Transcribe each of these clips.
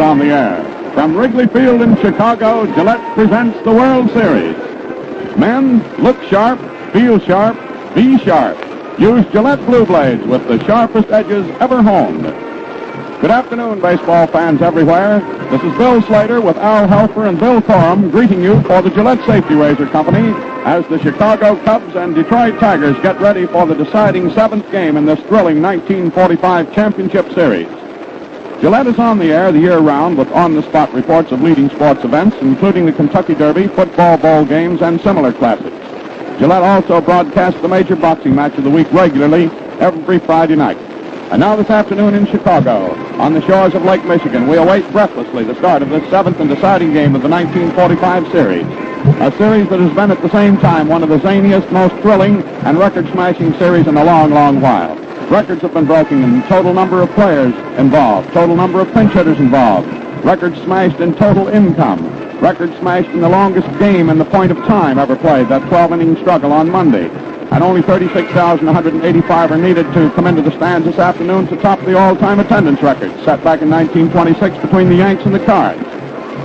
on the air. From Wrigley Field in Chicago, Gillette presents the World Series. Men, look sharp, feel sharp, be sharp. Use Gillette Blue Blades with the sharpest edges ever honed. Good afternoon, baseball fans everywhere. This is Bill Slater with Al Helfer and Bill Corum greeting you for the Gillette Safety Razor Company as the Chicago Cubs and Detroit Tigers get ready for the deciding seventh game in this thrilling 1945 championship series. Gillette is on the air the year round with on-the-spot reports of leading sports events, including the Kentucky Derby, football bowl games, and similar classics. Gillette also broadcasts the major boxing match of the week regularly every Friday night. And now this afternoon in Chicago, on the shores of Lake Michigan, we await breathlessly the start of this seventh and deciding game of the 1945 series. A series that has been at the same time one of the zaniest, most thrilling, and record-smashing series in a long, long while. Records have been broken in total number of players involved, total number of pinch hitters involved, records smashed in total income, records smashed in the longest game and the point of time ever played, that 12-inning struggle on Monday. And only 36,185 are needed to come into the stands this afternoon to top the all-time attendance record set back in 1926 between the Yanks and the Cards.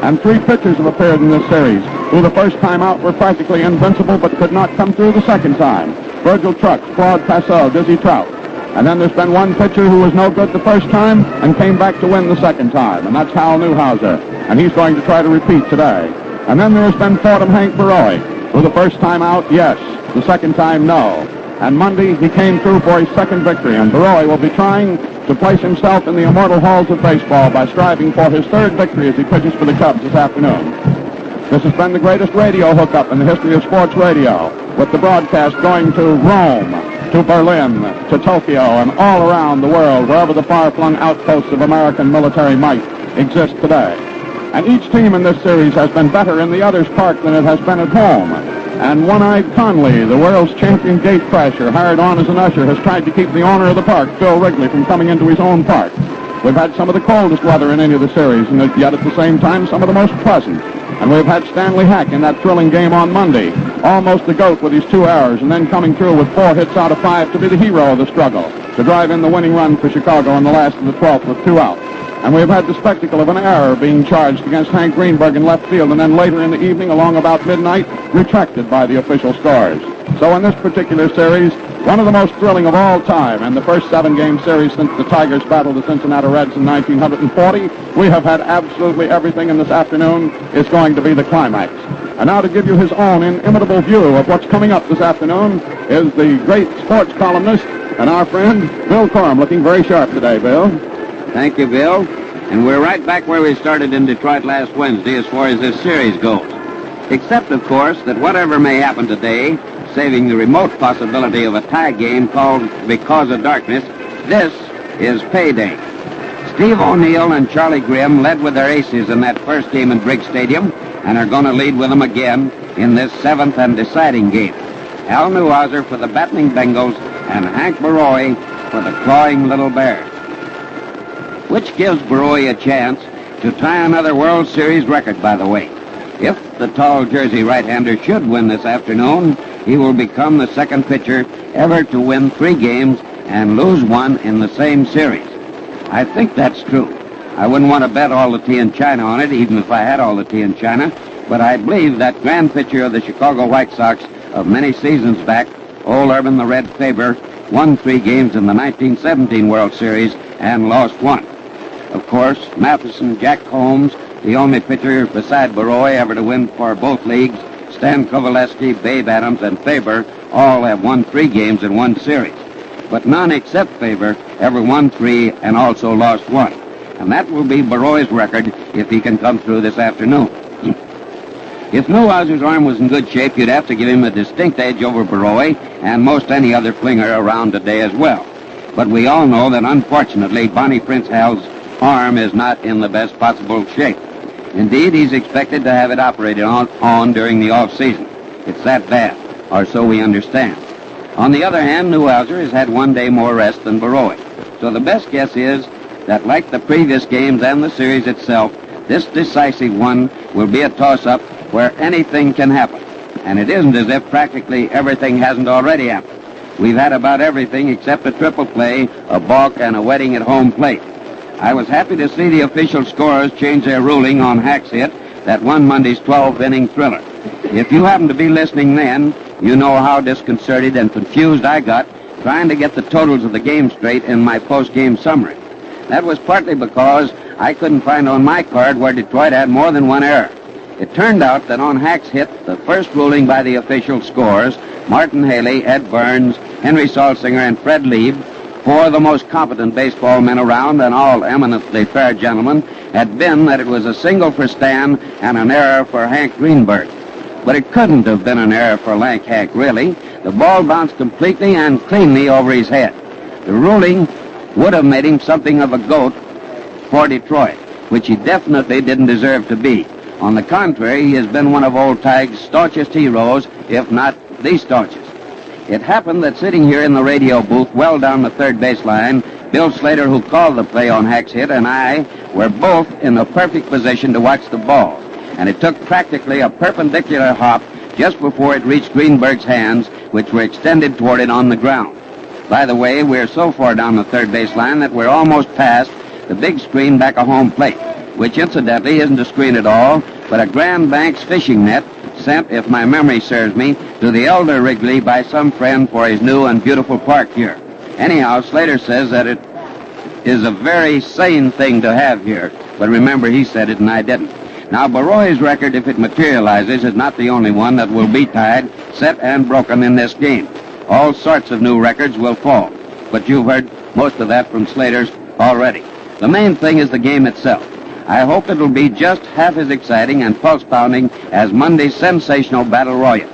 And three pitchers have appeared in this series, who the first time out were practically invincible but could not come through the second time. Virgil Trucks, Claude Passeau, Dizzy Trout. And then there's been one pitcher who was no good the first time and came back to win the second time, and that's Hal Newhouser. And he's going to try to repeat today. And then there's been Fordham Hank Baroy, who the first time out, yes, the second time, no. And Monday, he came through for his second victory, and Baroy will be trying to place himself in the immortal halls of baseball by striving for his third victory as he pitches for the Cubs this afternoon. This has been the greatest radio hookup in the history of sports radio, with the broadcast going to Rome, to Berlin, to Tokyo, and all around the world, wherever the far-flung outposts of American military might exist today. And each team in this series has been better in the other's park than it has been at home. And One-Eyed Conley, the world's champion gate crasher, hired on as an usher, has tried to keep the owner of the park, Phil Wrigley, from coming into his own park. We've had some of the coldest weather in any of the series, and yet at the same time some of the most pleasant. And we've had Stanley Hack in that thrilling game on Monday, almost the GOAT with his 2 errors, and then coming through with 4 hits out of 5 to be the hero of the struggle, to drive in the winning run for Chicago in the last of the 12th with 2 out. And we've had the spectacle of an error being charged against Hank Greenberg in left field, and then later in the evening, along about midnight, retracted by the official scores. So in this particular series, one of the most thrilling of all time, and the first 7-game series since the Tigers battled the Cincinnati Reds in 1940, we have had absolutely everything, and this afternoon is going to be the climax. And now to give you his own inimitable view of what's coming up this afternoon is the great sports columnist and our friend Bill Corum, looking very sharp today, Bill. Thank you, Bill. And we're right back where we started in Detroit last Wednesday as far as this series goes. Except, of course, that whatever may happen today, saving the remote possibility of a tie game called Because of Darkness, this is payday. Steve O'Neill and Charlie Grimm led with their aces in that first game in Briggs Stadium and are going to lead with them again in this 7th and deciding game. Al Newhouser for the Battening Bengals and Hank Baroy for the Clawing Little Bears, which gives Baroy a chance to tie another World Series record, by the way. If the tall Jersey right-hander should win this afternoon, he will become the second pitcher ever to win 3 games and lose 1 in the same series. I think that's true. I wouldn't want to bet all the tea in China on it, even if I had all the tea in China, but I believe that grand pitcher of the Chicago White Sox of many seasons back, old Urban the Red Faber, won 3 games in the 1917 World Series and lost 1. Of course, Matheson, Jack Holmes, the only pitcher beside Baroy ever to win for both leagues, Stan Kovaleski, Babe Adams, and Faber all have won 3 games in one series. But none except Faber ever won 3 and also lost 1. And that will be Baroy's record if he can come through this afternoon. If Newhouser's arm was in good shape, you'd have to give him a distinct edge over Baroy and most any other flinger around today as well. But we all know that, unfortunately, Bonnie Prince Hal's arm is not in the best possible shape. Indeed, he's expected to have it operated on during the off-season. It's that bad, or so we understand. On the other hand, Newhouser has had 1 day more rest than Baroy. So the best guess is that, like the previous games and the series itself, this decisive one will be a toss-up where anything can happen. And it isn't as if practically everything hasn't already happened. We've had about everything except a triple play, a balk, and a wedding at home plate. I was happy to see the official scorers change their ruling on Hack's hit that won Monday's 12-inning thriller. If you happened to be listening then, you know how disconcerted and confused I got trying to get the totals of the game straight in my post-game summary. That was partly because I couldn't find on my card where Detroit had more than one error. It turned out that on Hack's hit, the first ruling by the official scorers, Martin Haley, Ed Burns, Henry Salsinger, and Fred Lieb, four of the most competent baseball men around and all eminently fair gentlemen, had been that it was a single for Stan and an error for Hank Greenberg. But it couldn't have been an error for Lank Hank, really. The ball bounced completely and cleanly over his head. The ruling would have made him something of a goat for Detroit, which he definitely didn't deserve to be. On the contrary, he has been one of old Tig's staunchest heroes, if not the staunchest. It happened that sitting here in the radio booth well down the third baseline, Bill Slater, who called the play on Hack's hit, and I were both in the perfect position to watch the ball. And it took practically a perpendicular hop just before it reached Greenberg's hands, which were extended toward it on the ground. By the way, we're so far down the third baseline that we're almost past the big screen back of home plate, which incidentally isn't a screen at all, but a Grand Banks fishing net sent, if my memory serves me, to the elder Wrigley by some friend for his new and beautiful park here. Anyhow, Slater says that it is a very sane thing to have here, but remember, he said it and I didn't. Now, Baroy's record, if it materializes, is not the only one that will be tied, set, and broken in this game. All sorts of new records will fall, but you've heard most of that from Slater's already. The main thing is the game itself. I hope it'll be just half as exciting and pulse-pounding as Monday's sensational Battle Royal.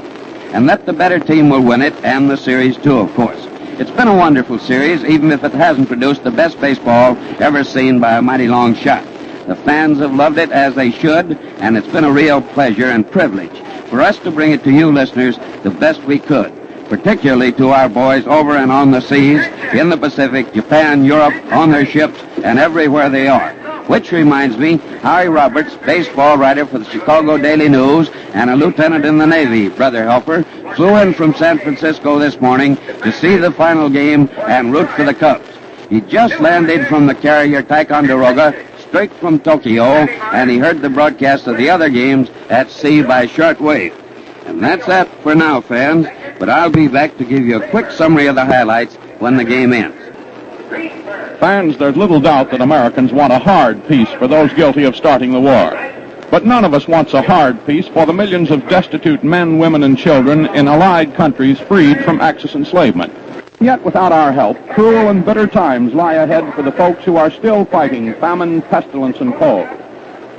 And that the better team will win it, and the series too, of course. It's been a wonderful series, even if it hasn't produced the best baseball ever seen by a mighty long shot. The fans have loved it as they should, and it's been a real pleasure and privilege for us to bring it to you listeners the best we could, particularly to our boys over and on the seas, in the Pacific, Japan, Europe, on their ships, and everywhere they are. Which reminds me, Harry Roberts, baseball writer for the Chicago Daily News and a lieutenant in the Navy, Brother Helfer, flew in from San Francisco this morning to see the final game and root for the Cubs. He just landed from the carrier Ticonderoga, straight from Tokyo, and he heard the broadcast of the other games at sea by shortwave. And that's that for now, fans, but I'll be back to give you a quick summary of the highlights when the game ends. Fans, there's little doubt that Americans want a hard peace for those guilty of starting the war. But none of us wants a hard peace for the millions of destitute men, women, and children in allied countries freed from Axis enslavement. Yet without our help, cruel and bitter times lie ahead for the folks who are still fighting famine, pestilence, and cold.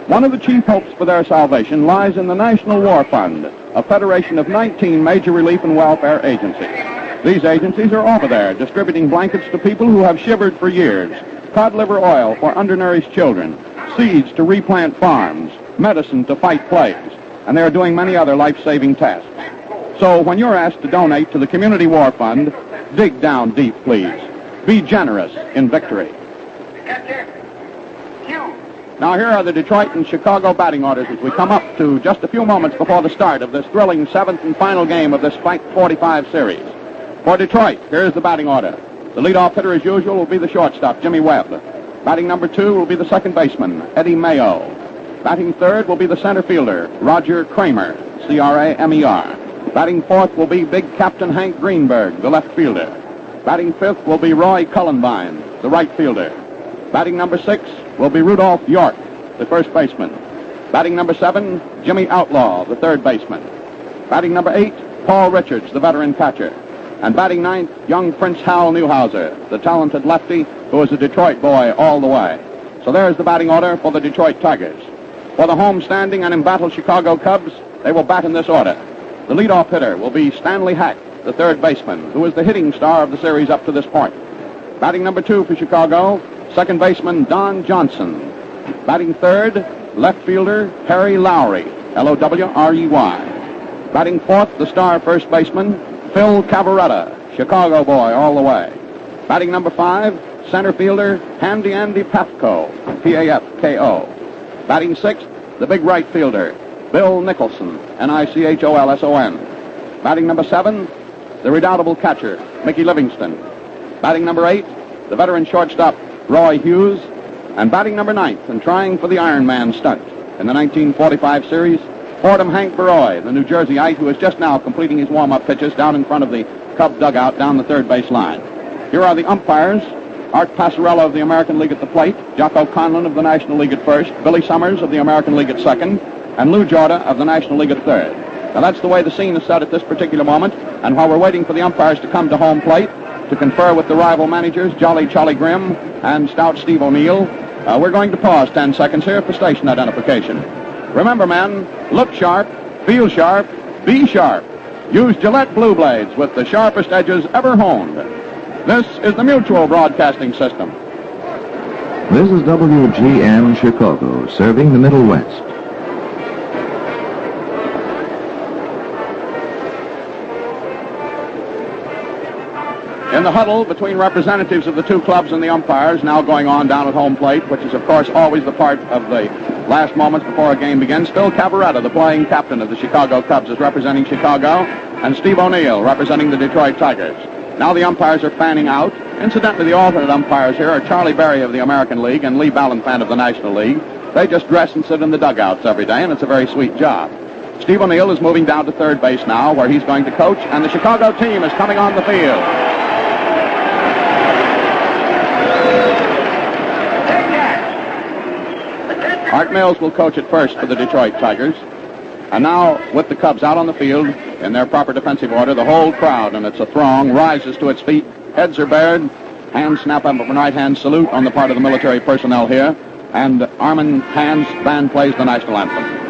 One of the chief hopes for their salvation lies in the National War Fund, a federation of 19 major relief and welfare agencies. These agencies are over there distributing blankets to people who have shivered for years, cod liver oil for undernourished children, seeds to replant farms, medicine to fight plagues, and they are doing many other life-saving tasks. So when you're asked to donate to the Community War Fund, dig down deep, please. Be generous in victory. Now here are the Detroit and Chicago batting orders as we come up to just a few moments before the start of this thrilling seventh and final game of this Fight 45 series. For Detroit, here's the batting order. The leadoff hitter, as usual, will be the shortstop, Jimmy Webb. Batting number 2 will be the second baseman, Eddie Mayo. Batting third will be the center fielder, Roger Kramer, C-R-A-M-E-R. Batting fourth will be big Captain Hank Greenberg, the left fielder. Batting fifth will be Roy Cullenbine, the right fielder. Batting number 6 will be Rudolph York, the first baseman. Batting number 7, Jimmy Outlaw, the third baseman. Batting number 8, Paul Richards, the veteran catcher. And batting ninth, young Prince Hal Newhouser, the talented lefty who is a Detroit boy all the way. So there's the batting order for the Detroit Tigers. For the home-standing and embattled Chicago Cubs, they will bat in this order. The leadoff hitter will be Stanley Hack, the third baseman, who is the hitting star of the series up to this point. Batting number 2 for Chicago, second baseman Don Johnson. Batting third, left fielder Harry Lowry, L-O-W-R-E-Y. Batting fourth, the star first baseman Phil Cavaretta, Chicago boy all the way. Batting number 5, center fielder Handy Andy Pafko, P-A-F-K-O. Batting sixth, the big right fielder Bill Nicholson, N-I-C-H-O-L-S-O-N. Batting number 7, the redoubtable catcher Mickey Livingston. Batting number 8, the veteran shortstop Roy Hughes. And batting number 9th and trying for the Iron Man stunt in the 1945 series, Fordham Hank Baroy, the New Jerseyite, who is just now completing his warm-up pitches down in front of the Cub dugout down the third base line. Here are the umpires: Art Passarello of the American League at the plate, Jocko Conlon of the National League at first, Billy Summers of the American League at second, and Lou Jorda of the National League at third. Now that's the way the scene is set at this particular moment, and while we're waiting for the umpires to come to home plate to confer with the rival managers, Jolly Charlie Grimm and Stout Steve O'Neill, we're going to pause 10 seconds here for station identification. Remember, men, look sharp, feel sharp, be sharp. Use Gillette Blue Blades with the sharpest edges ever honed. This is the Mutual Broadcasting System. This is WGN Chicago, serving the Middle West. In the huddle between representatives of the two clubs and the umpires, now going on down at home plate, which is, of course, always the part of the last moments before a game begins, Phil Cavaretta, the playing captain of the Chicago Cubs, is representing Chicago, and Steve O'Neill representing the Detroit Tigers. Now the umpires are fanning out. Incidentally, the alternate umpires here are Charlie Berry of the American League and Lee Ballanfant of the National League. They just dress and sit in the dugouts every day, and it's a very sweet job. Steve O'Neill is moving down to third base now, where he's going to coach, and the Chicago team is coming on the field. Art Mills will coach at first for the Detroit Tigers. And now, with the Cubs out on the field in their proper defensive order, the whole crowd, and it's a throng, rises to its feet. Heads are bared. Hands snap up a right-hand salute on the part of the military personnel here. And arm in hands, band plays the national anthem.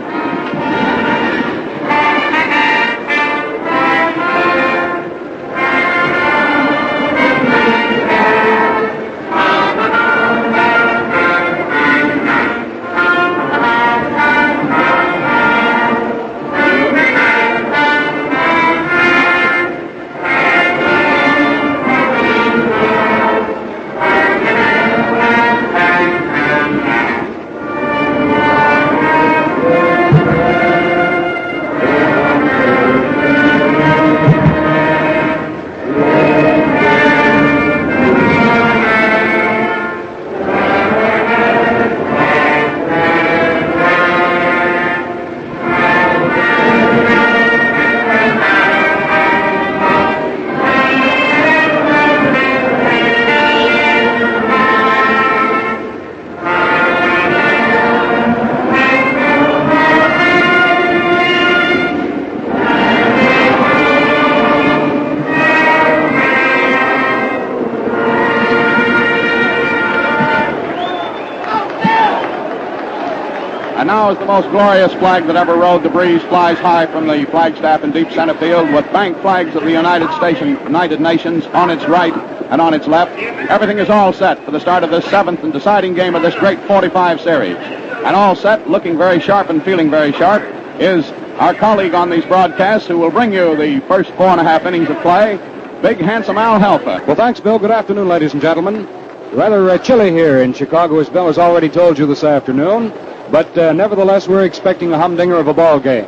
And now is the most glorious flag that ever rode the breeze flies high from the flagstaff in deep center field with bank flags of the United Nations on its right and on its left. Everything is all set for the start of this 7th and deciding game of this great 45 series. And all set, looking very sharp and feeling very sharp, is our colleague on these broadcasts who will bring you the first 4.5 innings of play, big, handsome Al Helfer. Well, thanks, Bill. Good afternoon, ladies and gentlemen. Rather chilly here in Chicago, as Bill has already told you this afternoon. But nevertheless, we're expecting a humdinger of a ball game.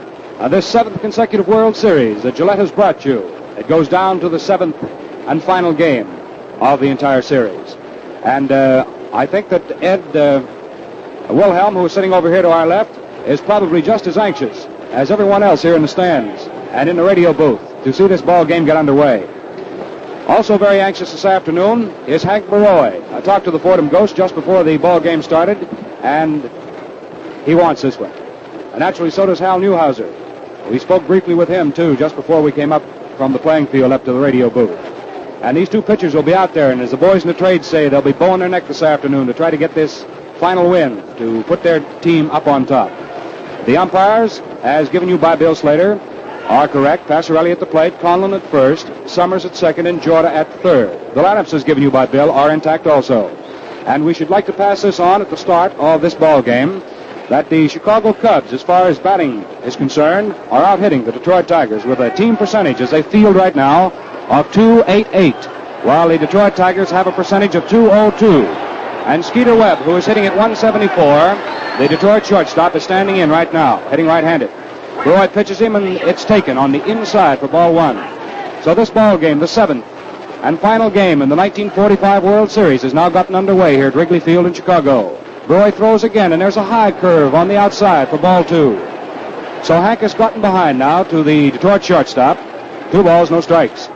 This 7th consecutive World Series that Gillette has brought you. It goes down to the 7th and final game of the entire series. And I think that Ed Wilhelm, who is sitting over here to our left, is probably just as anxious as everyone else here in the stands and in the radio booth to see this ball game get underway. Also very anxious this afternoon is Hank Baroy. I talked to the Fordham Ghost just before the ball game started, and he wants this one. And actually, so does Hal Newhouser. We spoke briefly with him, too, just before we came up from the playing field up to the radio booth. And these two pitchers will be out there, and as the boys in the trade say, they'll be bowing their neck this afternoon to try to get this final win, to put their team up on top. The umpires, as given you by Bill Slater, are correct. Passarelli at the plate, Conlon at first, Summers at second, and Jorda at third. The lineups, as given you by Bill, are intact also. And we should like to pass this on at the start of this ball game, that the Chicago Cubs, as far as batting is concerned, are out hitting the Detroit Tigers with a team percentage, as they field right now, of .288, while the Detroit Tigers have a percentage of .202. And Skeeter Webb, who is hitting at .174, the Detroit shortstop, is standing in right now, hitting right-handed. Baroy pitches him, and it's taken on the inside for ball one. So this ball game, the 7th and final game in the 1945 World Series, has now gotten underway here at Wrigley Field in Chicago. Broy throws again, and there's a high curve on the outside for ball 2. So Hank has gotten behind now to the Detroit shortstop. 2 balls, no strikes.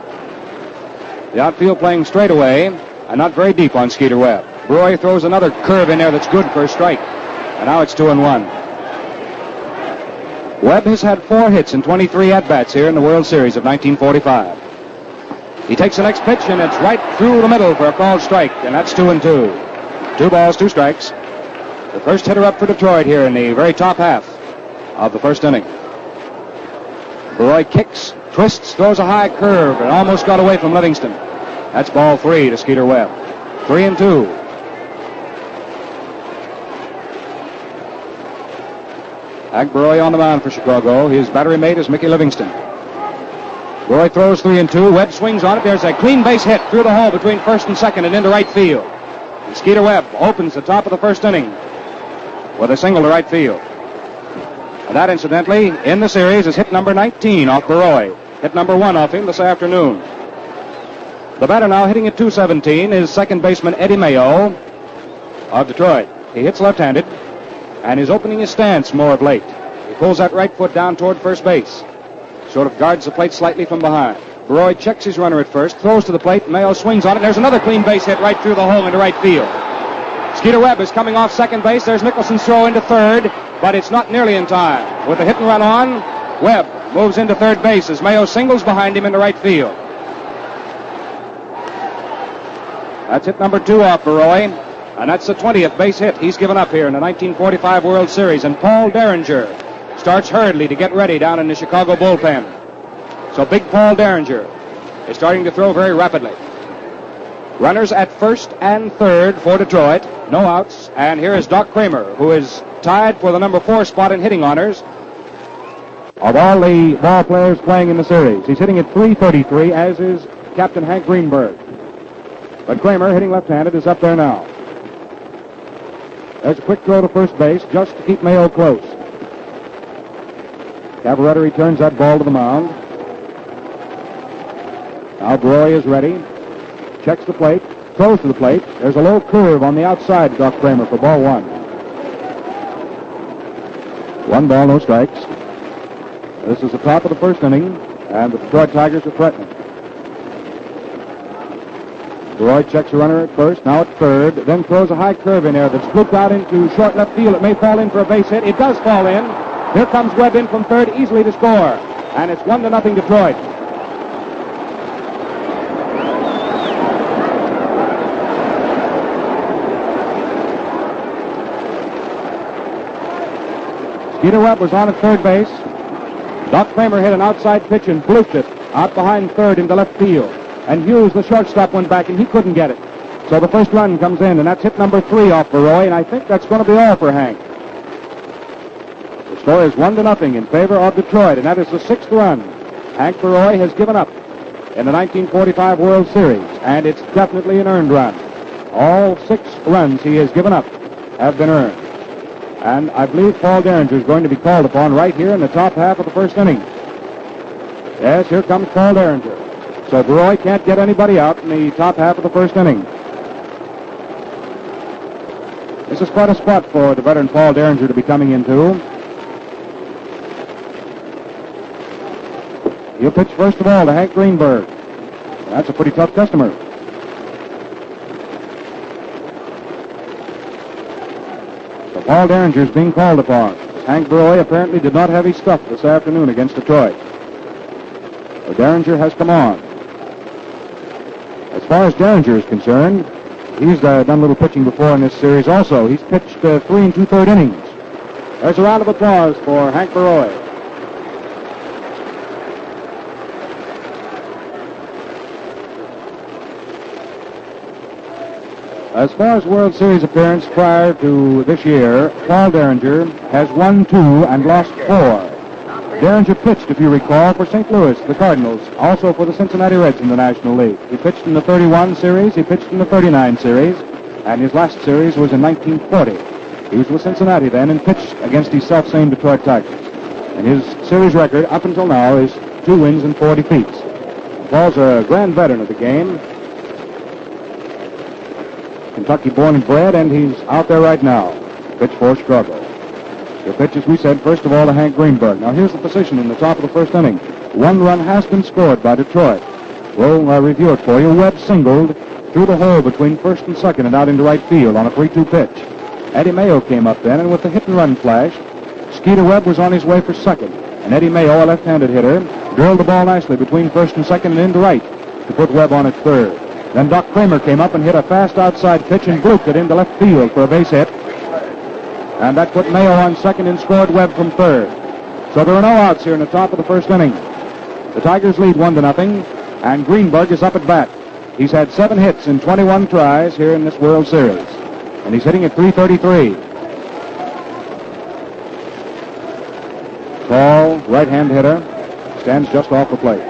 The outfield playing straight away and not very deep on Skeeter Webb. Broy throws another curve in there that's good for a strike. And now it's 2-1. Webb has had 4 hits in 23 at-bats here in the World Series of 1945. He takes the next pitch, and it's right through the middle for a called strike, and that's 2-2. 2 balls, 2 strikes. The first hitter up for Detroit here in the very top half of the first inning. Broy kicks, twists, throws a high curve, and almost got away from Livingston. That's ball 3 to Skeeter Webb. 3-2. Hank Broy on the mound for Chicago. His battery mate is Mickey Livingston. Broy throws 3-2. Webb swings on it. There's a clean base hit through the hole between first and second and into right field. And Skeeter Webb opens the top of the first inning with a single to right field. And that, incidentally, in the series is hit number 19 off Broy. Hit number 1 off him this afternoon. The batter now hitting at .217 is second baseman Eddie Mayo of Detroit. He hits left-handed and is opening his stance more of late. He pulls that right foot down toward first base. Sort of guards the plate slightly from behind. Broy checks his runner at first, throws to the plate. Mayo swings on it. There's another clean base hit right through the hole into right field. Skeeter Webb is coming off second base. There's Nicholson's throw into third, but it's not nearly in time. With the hit and run on, Webb moves into third base as Mayo singles behind him into right field. That's hit number 2 off Broy, and that's the 20th base hit he's given up here in the 1945 World Series. And Paul Derringer starts hurriedly to get ready down in the Chicago bullpen. So big Paul Derringer is starting to throw very rapidly. Runners at first and third for Detroit. No outs. And here is Doc Kramer, who is tied for the number 4 spot in hitting honors of all the ball players playing in the series. He's hitting at .333, as is Captain Hank Greenberg. But Kramer, hitting left-handed, is up there now. There's a quick throw to first base just to keep Mayo close. Cavaretta returns that ball to the mound. Now Broy is ready. Checks the plate. Throws to the plate. There's a low curve on the outside, Doc Kramer, for ball 1. 1 ball, no strikes. This is the top of the first inning, and the Detroit Tigers are threatening. Broy checks the runner at first, now at third, then throws a high curve in there that's flipped out into short left field. It may fall in for a base hit. It does fall in. Here comes Webb in from third, easily to score. And it's 1-0 Detroit. Skeeter Webb was on at third base. Doc Kramer hit an outside pitch and blooped it out behind third into left field. And Hughes, the shortstop, went back, and he couldn't get it. So the first run comes in, and that's hit number 3 off Broy, and I think that's going to be all for Hank. The score is 1-0 in favor of Detroit, and that is the 6th run Hank Broy has given up in the 1945 World Series, and it's definitely an earned run. All 6 runs he has given up have been earned. And I believe Paul Derringer is going to be called upon right here in the top half of the first inning. Yes, here comes Paul Derringer. So Broy can't get anybody out in the top half of the first inning. This is quite a spot for the veteran Paul Derringer to be coming into. He'll pitch first of all to Hank Greenberg. That's a pretty tough customer. So Paul Derringer is being called upon. Hank Broy apparently did not have his stuff this afternoon against Detroit. So Derringer has come on. As far as Derringer is concerned, he's done a little pitching before in this series also. He's pitched 3 2/3 innings. There's a round of applause for Hank Broy. As far as World Series appearance prior to this year, Paul Derringer has won 2 and lost 4. Derringer pitched, if you recall, for St. Louis, the Cardinals, also for the Cincinnati Reds in the National League. He pitched in the 31 series, he pitched in the 39 series, and his last series was in 1940. He was with Cincinnati then and pitched against these self-same Detroit Tigers. And his series record up until now is 2 wins and 4 defeats. Paul's a grand veteran of the game. Kentucky born and bred, and he's out there right now. Pitch for Chicago. The pitch, as we said, first of all to Hank Greenberg. Now here's the position in the top of the first inning. One run has been scored by Detroit. We'll review it for you. Webb singled through the hole between first and second and out into right field on a 3-2 pitch. Eddie Mayo came up then, and with the hit and run flash, Skeeter Webb was on his way for second. And Eddie Mayo, a left-handed hitter, drilled the ball nicely between first and second and into right to put Webb on at third. Then Doc Kramer came up and hit a fast outside pitch and blooped it into left field for a base hit. And that put Mayo on second and scored Webb from third. So there are no outs here in the top of the first inning. The Tigers lead 1-0, and Greenberg is up at bat. He's had 7 hits in 21 tries here in this World Series, and he's hitting at .333. Tall, right-hand hitter, stands just off the plate.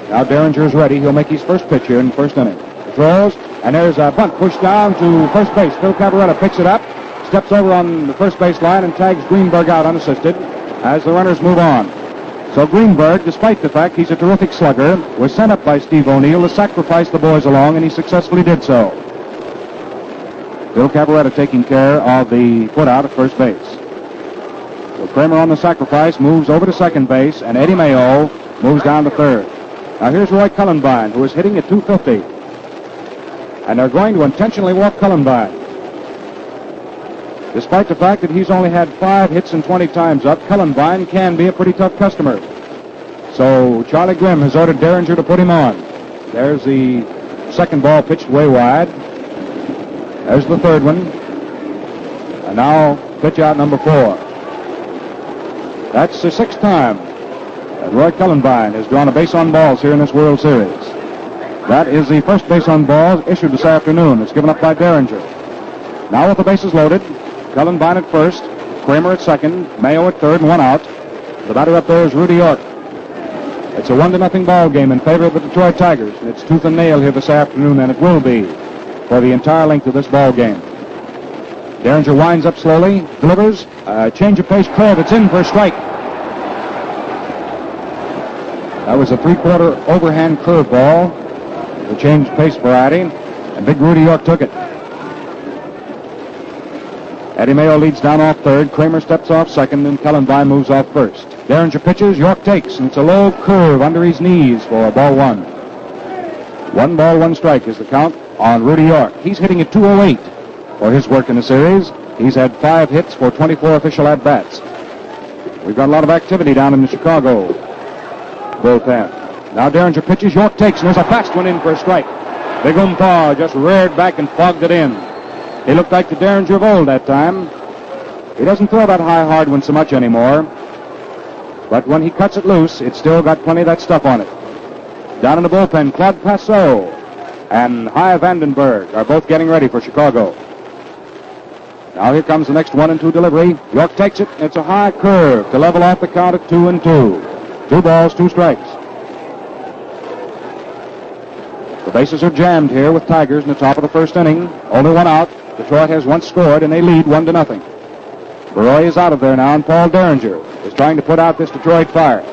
Now Derringer's ready. He'll make his first pitch here in the first inning. He throws, and there's a bunt pushed down to first base. Phil Cavaretta picks it up, steps over on the first base line, and tags Greenberg out unassisted as the runners move on. So Greenberg, despite the fact he's a terrific slugger, was sent up by Steve O'Neill to sacrifice the boys along, and he successfully did so. Phil Cavaretta taking care of the put out at first base. So Kramer on the sacrifice moves over to second base, and Eddie Mayo moves down to third. Now here's Roy Cullenbine, who is hitting at .250. And they're going to intentionally walk Cullenbine. Despite the fact that he's only had 5 hits and 20 times up, Cullenbine can be a pretty tough customer. So Charlie Grimm has ordered Derringer to put him on. There's the second ball pitched way wide. There's the third one. And now pitch out number 4. That's the 6th time that Roy Cullenbine has drawn a base on balls here in this World Series. That is the first base on balls issued this afternoon. It's given up by Derringer. Now with the bases loaded, Cullenbine at first, Kramer at second, Mayo at third, and 1 out. The batter up there is Rudy York. It's a 1-0 ball game in favor of the Detroit Tigers, and it's tooth and nail here this afternoon, and it will be for the entire length of this ball game. Derringer winds up slowly, delivers, change of pace curve. It's in for a strike. That was a 3/4 overhand curve ball, the change pace variety, and big Rudy York took it. Eddie Mayo leads down off third. Kramer steps off second, and Cullenbine moves off first. Derringer pitches. York takes, and it's a low curve under his knees for ball 1. 1 ball, 1 strike is the count on Rudy York. He's hitting at .208 for his work in the series. He's had 5 hits for 24 official at-bats. We've got a lot of activity down in the Chicago bullpen. Now Derringer pitches. York takes, and there's a fast one in for a strike. Big Umpah just reared back and fogged it in. He looked like the Derringer of old that time. He doesn't throw that high hard one so much anymore. But when he cuts it loose, it's still got plenty of that stuff on it. Down in the bullpen, Claude Passot and Hy Vandenberg are both getting ready for Chicago. Now here comes the next 1-2 delivery. York takes it. It's a high curve to level off the count at 2-2. 2 balls, 2 strikes. The bases are jammed here with Tigers in the top of the first inning. Only 1 out. Detroit has once scored, and they lead 1-0. Baroy is out of there now, and Paul Derringer is trying to put out this Detroit fire.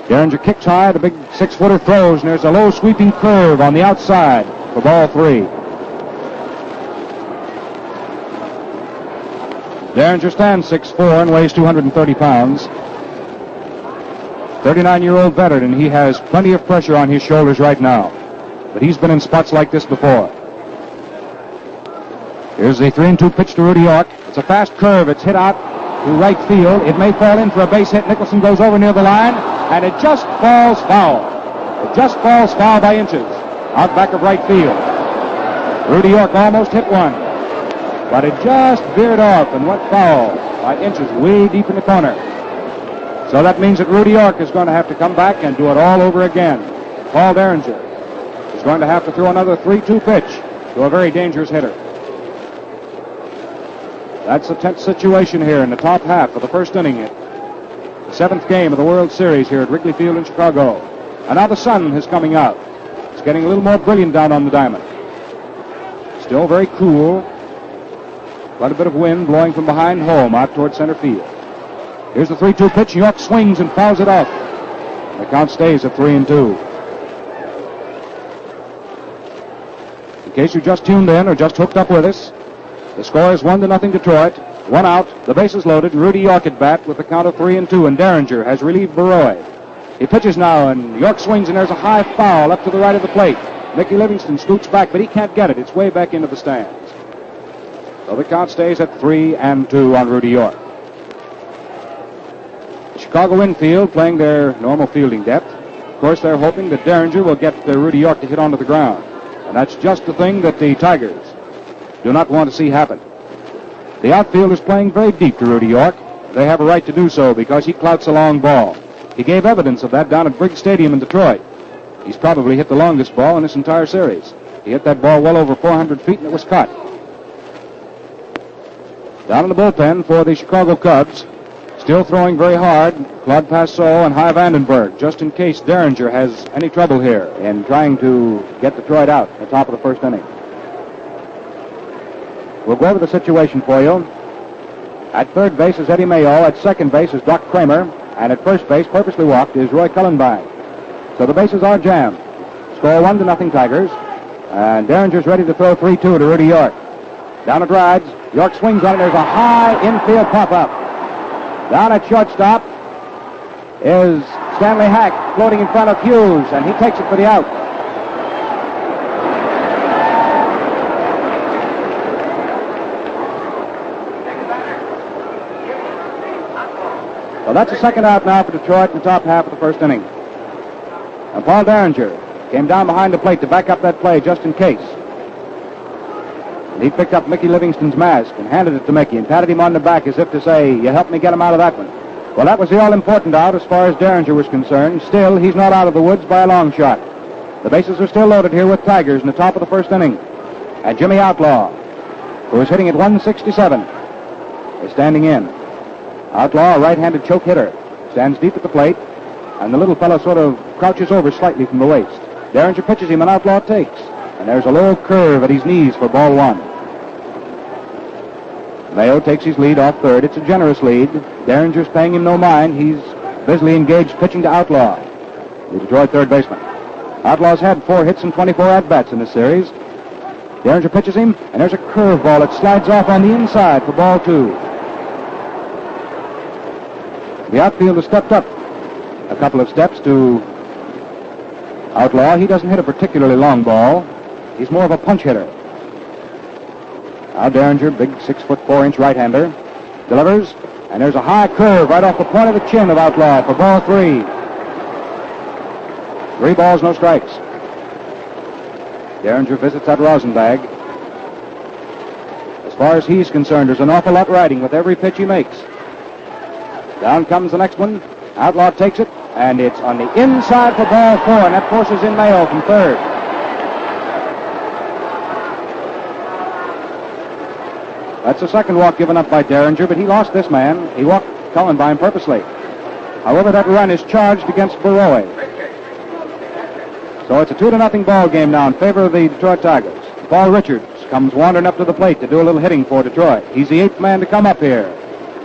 Derringer kicks high. The big 6-footer throws, and there's a low sweeping curve on the outside for ball 3. Derringer stands 6'4" and weighs 230 pounds. 39-year-old veteran, he has plenty of pressure on his shoulders right now. But he's been in spots like this before. Here's the 3-2 pitch to Rudy York. It's a fast curve. It's hit out to right field. It may fall in for a base hit. Nicholson goes over near the line, and it just falls foul. It just falls foul by inches out back of right field. Rudy York almost hit one, but it just veered off and went foul by inches way deep in the corner. So that means that Rudy York is going to have to come back and do it all over again. Paul Derringer is going to have to throw another 3-2 pitch to a very dangerous hitter. That's a tense situation here in the top half of the first inning. The 7th game of the World Series here at Wrigley Field in Chicago. And now the sun is coming out. It's getting a little more brilliant down on the diamond. Still very cool. Quite a bit of wind blowing from behind home out toward center field. Here's the 3-2 pitch. York swings and fouls it off. The count stays at 3-2. In case you just tuned in or just hooked up with us, the score is 1-0 Detroit. 1 out, the bases loaded, and Rudy York at bat with the count of 3-2, and Derringer has relieved Baroy. He pitches now, and York swings, and there's a high foul up to the right of the plate. Mickey Livingston scoots back, but he can't get it. It's way back into the stands. So the count stays at 3-2 on Rudy York. The Chicago infield playing their normal fielding depth. Of course, they're hoping that Derringer will get Rudy York to hit onto the ground. And that's just the thing that the Tigers do not want to see happen. The outfield is playing very deep to Rudy York. They have a right to do so because he clouts a long ball. He gave evidence of that down at Briggs Stadium in Detroit. He's probably hit the longest ball in this entire series. He hit that ball well over 400 feet, and it was caught. Down in the bullpen for the Chicago Cubs, still throwing very hard, Claude Passau and Hy Vandenberg, just in case Derringer has any trouble here in trying to get Detroit out at the top of the first inning. We'll go over the situation for you. At third base is Eddie Mayo. At second base is Doc Kramer. And at first base, purposely walked, is Roy Cullenbine. So the bases are jammed. Score 1-0 Tigers. And Derringer's ready to throw 3-2 to Rudy York. Down it rides. York swings on it. There's a high infield pop-up. Down at shortstop is Stanley Hack floating in front of Hughes, and he takes it for the out. Well, that's the second out now for Detroit in the top half of the first inning. And Paul Derringer came down behind the plate to back up that play just in case. And he picked up Mickey Livingston's mask and handed it to Mickey and patted him on the back as if to say, you helped me get him out of that one. Well, that was the all-important out as far as Derringer was concerned. Still, he's not out of the woods by a long shot. The bases are still loaded here with Tigers in the top of the first inning. And Jimmy Outlaw, who is hitting at 167, is standing in. Outlaw, a right-handed choke hitter, stands deep at the plate, and the little fellow sort of crouches over slightly from the waist. Derringer pitches him, and Outlaw takes. And there's a low curve at his knees for ball one. Mayo takes his lead off third. It's a generous lead. Derringer's paying him no mind. He's busily engaged pitching to Outlaw, the Detroit third baseman. Outlaw's had 4 hits and 24 at-bats in this series. Derringer pitches him, and there's a curveball that slides off on the inside for ball 2. The outfield has stepped up a couple of steps to Outlaw. He doesn't hit a particularly long ball. He's more of a punch hitter. Now Derringer, big 6'4" right-hander, delivers, and there's a high curve right off the point of the chin of Outlaw for ball 3. 3 balls, no strikes. Derringer visits that Rosenbag. As far as he's concerned, there's an awful lot riding with every pitch he makes. Down comes the next one. Outlaw takes it, and it's on the inside for ball 4, and that forces in Mayo from third. That's the second walk given up by Derringer, but he lost this man. He walked Cullenbine purposely. However, that run is charged against Baroy. So it's a 2-0 ball game now in favor of the Detroit Tigers. Paul Richards comes wandering up to the plate to do a little hitting for Detroit. He's the 8th man to come up here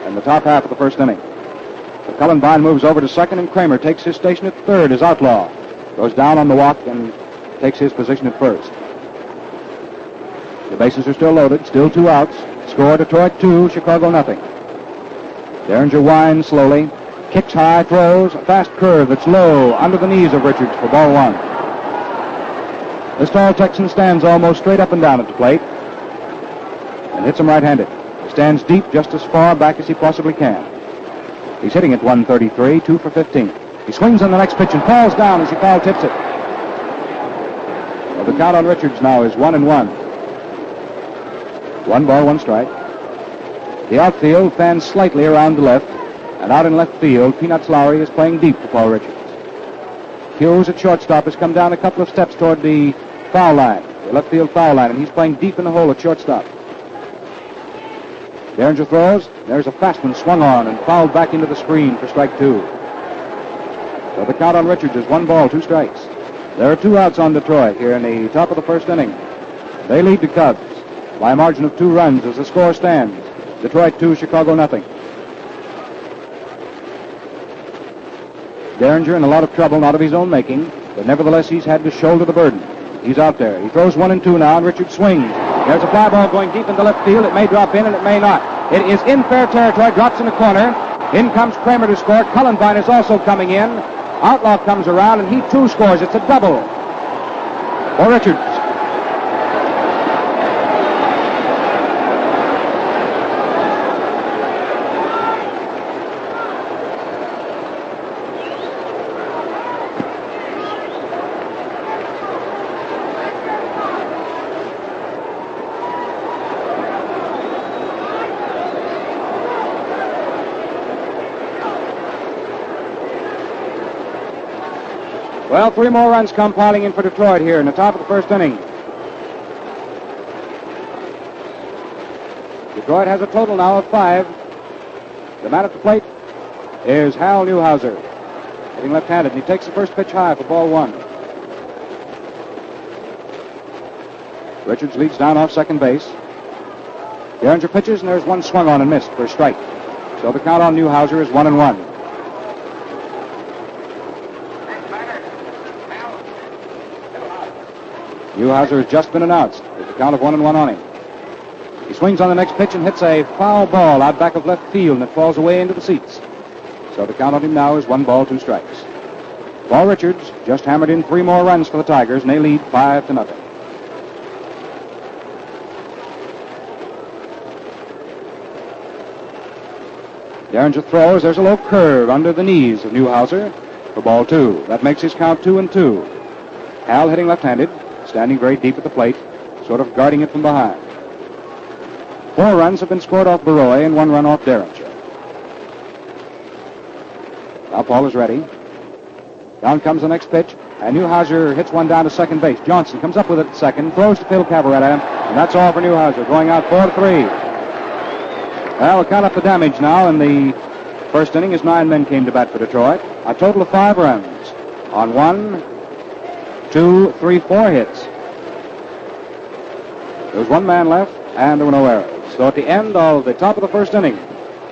in the top half of the first inning. So Cullenbine moves over to second, and Kramer takes his station at third as Outlaw goes down on the walk and takes his position at first. The bases are still loaded, still 2 outs. Score Detroit 2, Chicago nothing. Derringer winds slowly, kicks high, throws a fast curve that's low under the knees of Richards for ball 1. This tall Texan stands almost straight up and down at the plate and hits him right-handed. He stands deep just as far back as he possibly can. He's hitting at 133, 2 for 15. He swings on the next pitch and falls down as he foul tips it. Well, the count on Richards now is 1-1. 1 ball, 1 strike. The outfield fans slightly around the left, and out in left field, Peanuts Lowry is playing deep to Paul Richards. Hughes at shortstop has come down a couple of steps toward the foul line, the left field foul line, and he's playing deep in the hole at shortstop. Derringer throws. There's a fast one swung on and fouled back into the screen for strike 2. So the count on Richards is 1 ball, 2 strikes. There are 2 outs on Detroit here in the top of the first inning. They lead the Cubs by a margin of 2 runs as the score stands. Detroit 2, Chicago nothing. Derringer in a lot of trouble, not of his own making, but nevertheless he's had to shoulder the burden. He's out there. He throws 1 and 2 now, and Richards swings. There's a fly ball going deep into left field. It may drop in, and it may not. It is in fair territory. Drops in the corner. In comes Kramer to score. Cullenvine is also coming in. Outlaw comes around, and he too scores. It's a double for Richards. Well, 3 more runs come piling in for Detroit here in the top of the first inning. Detroit has a total now of 5. The man at the plate is Hal Newhouser, hitting left-handed, and he takes the first pitch high for ball 1. Richards leads down off second base. Derringer pitches, and there's 1 swung on and missed for a strike. So the count on Newhouser is 1-1. Newhouser has just been announced. There's a count of 1-1 on him. He swings on the next pitch and hits a foul ball out back of left field, and it falls away into the seats. So the count on him now is 1 ball, 2 strikes. Paul Richards just hammered in 3 more runs for the Tigers, and they lead 5-0. Derringer throws. There's a low curve under the knees of Newhouser for ball 2. That makes his count 2-2. Hal hitting left-handed, standing very deep at the plate, sort of guarding it from behind. 4 runs have been scored off Baroy and 1 run off Derringer. Now Paul is ready. Down comes the next pitch, and Newhouser hits 1 down to second base. Johnson comes up with it at second, throws to Phil Cavaretta, and that's all for Newhouser, going out 4-3. Well, we'll count up the damage now. In the first inning, as 9 men came to bat for Detroit. A total of 5 runs on 1, 2, 3, 4 hits. There was 1 man left, and there were no errors. So at the end of the top of the first inning,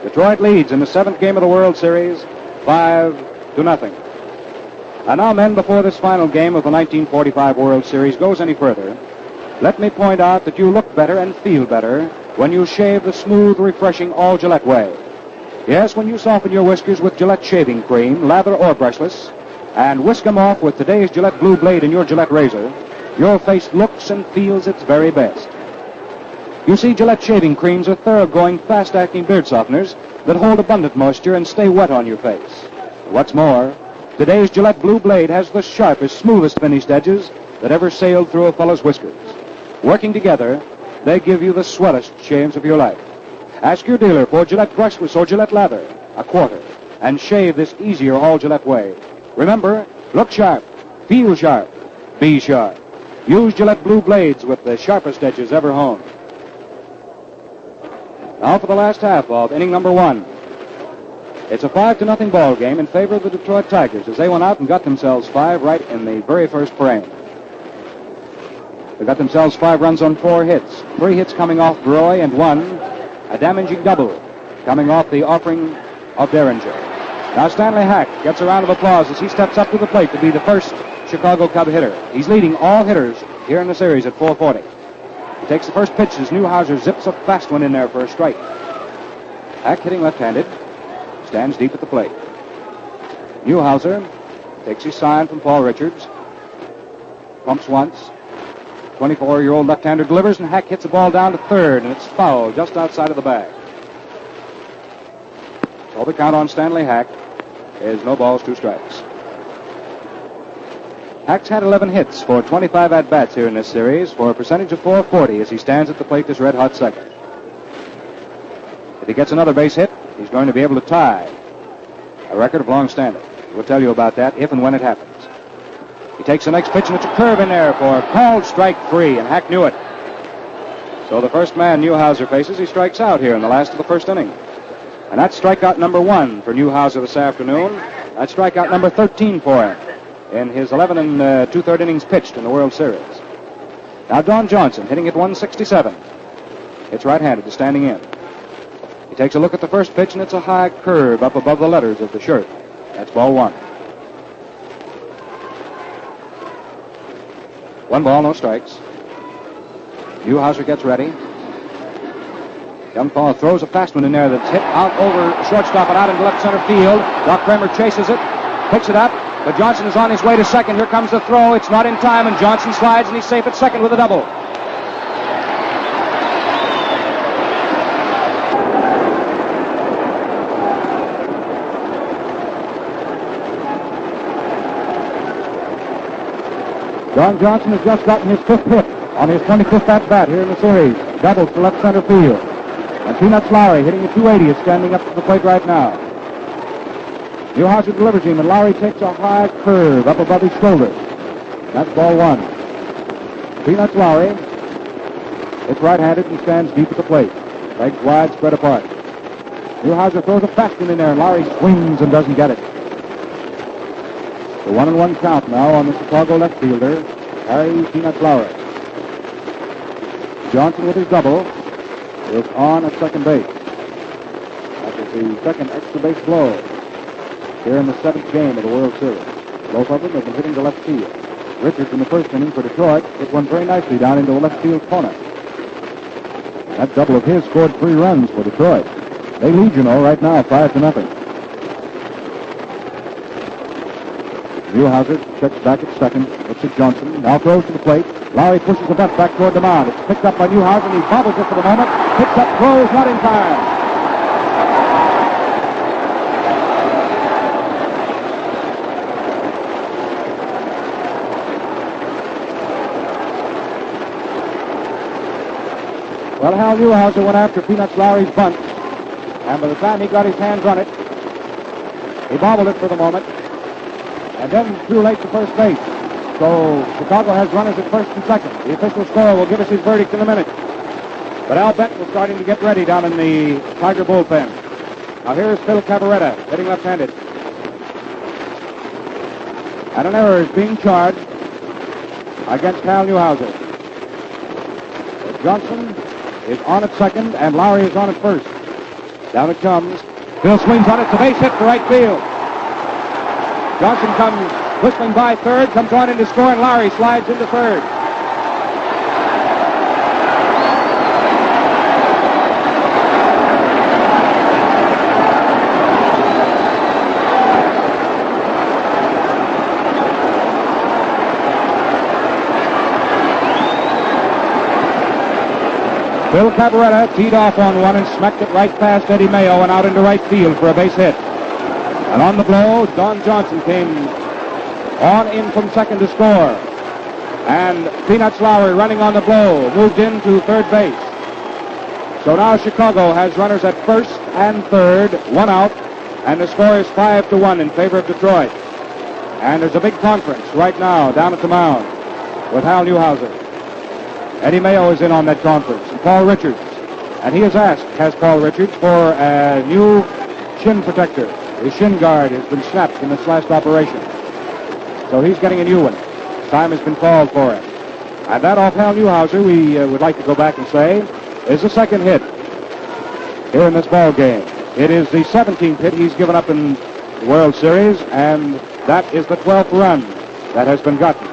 Detroit leads in the 7th game of the World Series, 5-0. And now, men, before this final game of the 1945 World Series goes any further, let me point out that you look better and feel better when you shave the smooth, refreshing all Gillette way. Yes, when you soften your whiskers with Gillette shaving cream, lather or brushless, and whisk them off with today's Gillette Blue Blade and your Gillette razor, your face looks and feels its very best. You see, Gillette shaving creams are thoroughgoing, fast-acting beard softeners that hold abundant moisture and stay wet on your face. What's more, today's Gillette Blue Blade has the sharpest, smoothest finished edges that ever sailed through a fellow's whiskers. Working together, they give you the swellest shaves of your life. Ask your dealer for Gillette brushless or Gillette lather, a quarter, and shave this easier all Gillette way. Remember, look sharp, feel sharp, be sharp. Use Gillette Blue Blades with the sharpest edges ever honed. Now for the last half of inning number 1. It's a 5-0 ball game in favor of the Detroit Tigers as they went out and got themselves 5 right in the very first frame. They got themselves 5 runs on 4 hits. 3 hits coming off Baroy and 1, a damaging double, coming off the offering of Derringer. Now Stanley Hack gets a round of applause as he steps up to the plate to be the first Chicago Cub hitter. He's leading all hitters here in the series at 440. He takes the first pitch as Newhouser zips a fast one in there for a strike. Hack hitting left-handed, stands deep at the plate. Newhouser takes his sign from Paul Richards, pumps once. 24-year-old left-hander delivers, and Hack hits the ball down to third, and it's foul just outside of the bag. So the count on Stanley Hack is no balls, 2 strikes. Hack's had 11 hits for 25 at-bats here in this series for a percentage of .440 as he stands at the plate this red-hot second. If he gets another base hit, he's going to be able to tie a record of long standing. We'll tell you about that if and when it happens. He takes the next pitch, and it's a curve in there for a called strike 3, and Hack knew it. So the first man Newhouser faces, he strikes out here in the last of the first inning. And that's strikeout number 1 for Newhouser this afternoon. That's strikeout number 13 for him in his 11 and 2/3 innings pitched in the World Series. Now Don Johnson hitting at 167. It's right-handed, is standing in. He takes a look at the first pitch, and it's a high curve up above the letters of the shirt. That's ball 1. 1 ball, no strikes. Newhouser gets ready. Young Paul throws a fast one in there that's hit out over shortstop and out into left center field. Doc Kramer chases it, picks it up, but Johnson is on his way to second. Here comes the throw. It's not in time, and Johnson slides, and he's safe at second with a double. Don Johnson has just gotten his 5th hit on his 25th at-bat here in the series. Doubles to left center field. And Peanuts Lowry, hitting a 280, is standing up to the plate right now. Newhouser delivers him, and Lowry takes a high curve up above his shoulder. That's ball 1. Peanuts Lowry, it's right-handed and stands deep at the plate. Legs wide, spread apart. Newhouser throws a fast one in there, and Lowry swings and doesn't get it. The 1-1 count now on the Chicago left fielder, Terri Peanuts Lowry. Johnson with his double is on at second base. That is the second extra base blow here in the 7th game of the World Series. Both of them have been hitting the left field. Richards in the first inning for Detroit hit one very nicely down into the left field corner. That double of his scored 3 runs for Detroit. They lead, you know, right now, 5-0. Newhouser checks back at second. Looks at Johnson. Now throws to the plate. Lowry pushes the bat back toward the mound. It's picked up by Newhouser, and he bobbles it for the moment. Picks up, throws, not in time. Well, Hal Newhouser went after Peanuts Lowry's bunt, and by the time he got his hands on it, he bobbled it for the moment, and then threw late to first base. So Chicago has runners at first and second. The official scorer will give us his verdict in a minute. But Al Bent was starting to get ready down in the Tiger bullpen. Now here's Phil Cavaretta, hitting left-handed. And an error is being charged against Hal Newhouser. Johnson is on at second, and Lowry is on at first. Down it comes. Phil swings on it. It's a base hit for right field. Johnson comes whistling by third, comes on in to score, and Lowry slides into third. Phil Cavaretta teed off on one and smacked it right past Eddie Mayo and out into right field for a base hit. And on the blow, Don Johnson came on in from second to score. And Peanuts Lowry, running on the blow, moved into third base. So now Chicago has runners at first and third, 1 out, and the score is 5-1 in favor of Detroit. And there's a big conference right now down at the mound with Hal Newhouser. Eddie Mayo is in on that conference, and Paul Richards. And he has Paul Richards, for a new shin protector. His shin guard has been snapped in this last operation. So he's getting a new one. Time has been called for it. And that off Hal Newhouser, we would like to go back and say, is the second hit here in this ball game. It is the 17th hit he's given up in the World Series, and that is the 12th run that has been gotten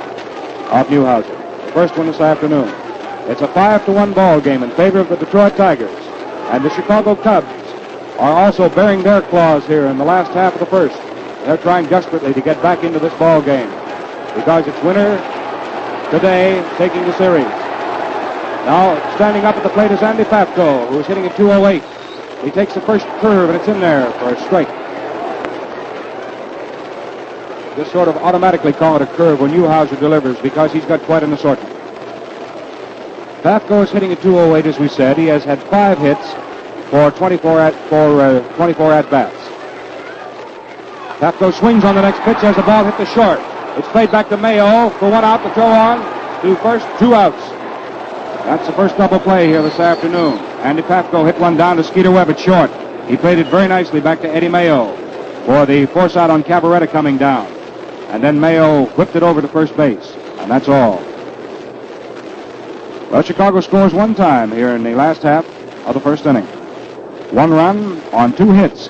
off Newhouser. The first one this afternoon. It's a 5-1 ball game in favor of the Detroit Tigers. And the Chicago Cubs are also bearing their claws here in the last half of the first. They're trying desperately to get back into this ball game because it's winner today taking the series. Now standing up at the plate is Andy Pafko, who is hitting at 208. He takes the first curve, and it's in there for a strike. Just sort of automatically call it a curve when Newhouser delivers because he's got quite an assortment. Pafko is hitting at 208, as we said. He has had 5 hits for 24 at-bats. Pafko swings on the next pitch as the ball hit the short. It's played back to Mayo for 1 out. The throw on to first, 2 outs. That's the first double play here this afternoon. Andy Pafko hit one down to Skeeter Webb at short. He played it very nicely back to Eddie Mayo for the force out on Cavaretta coming down. And then Mayo whipped it over to first base. And that's all. Well, Chicago scores 1 time here in the last half of the first inning. 1 run on 2 hits.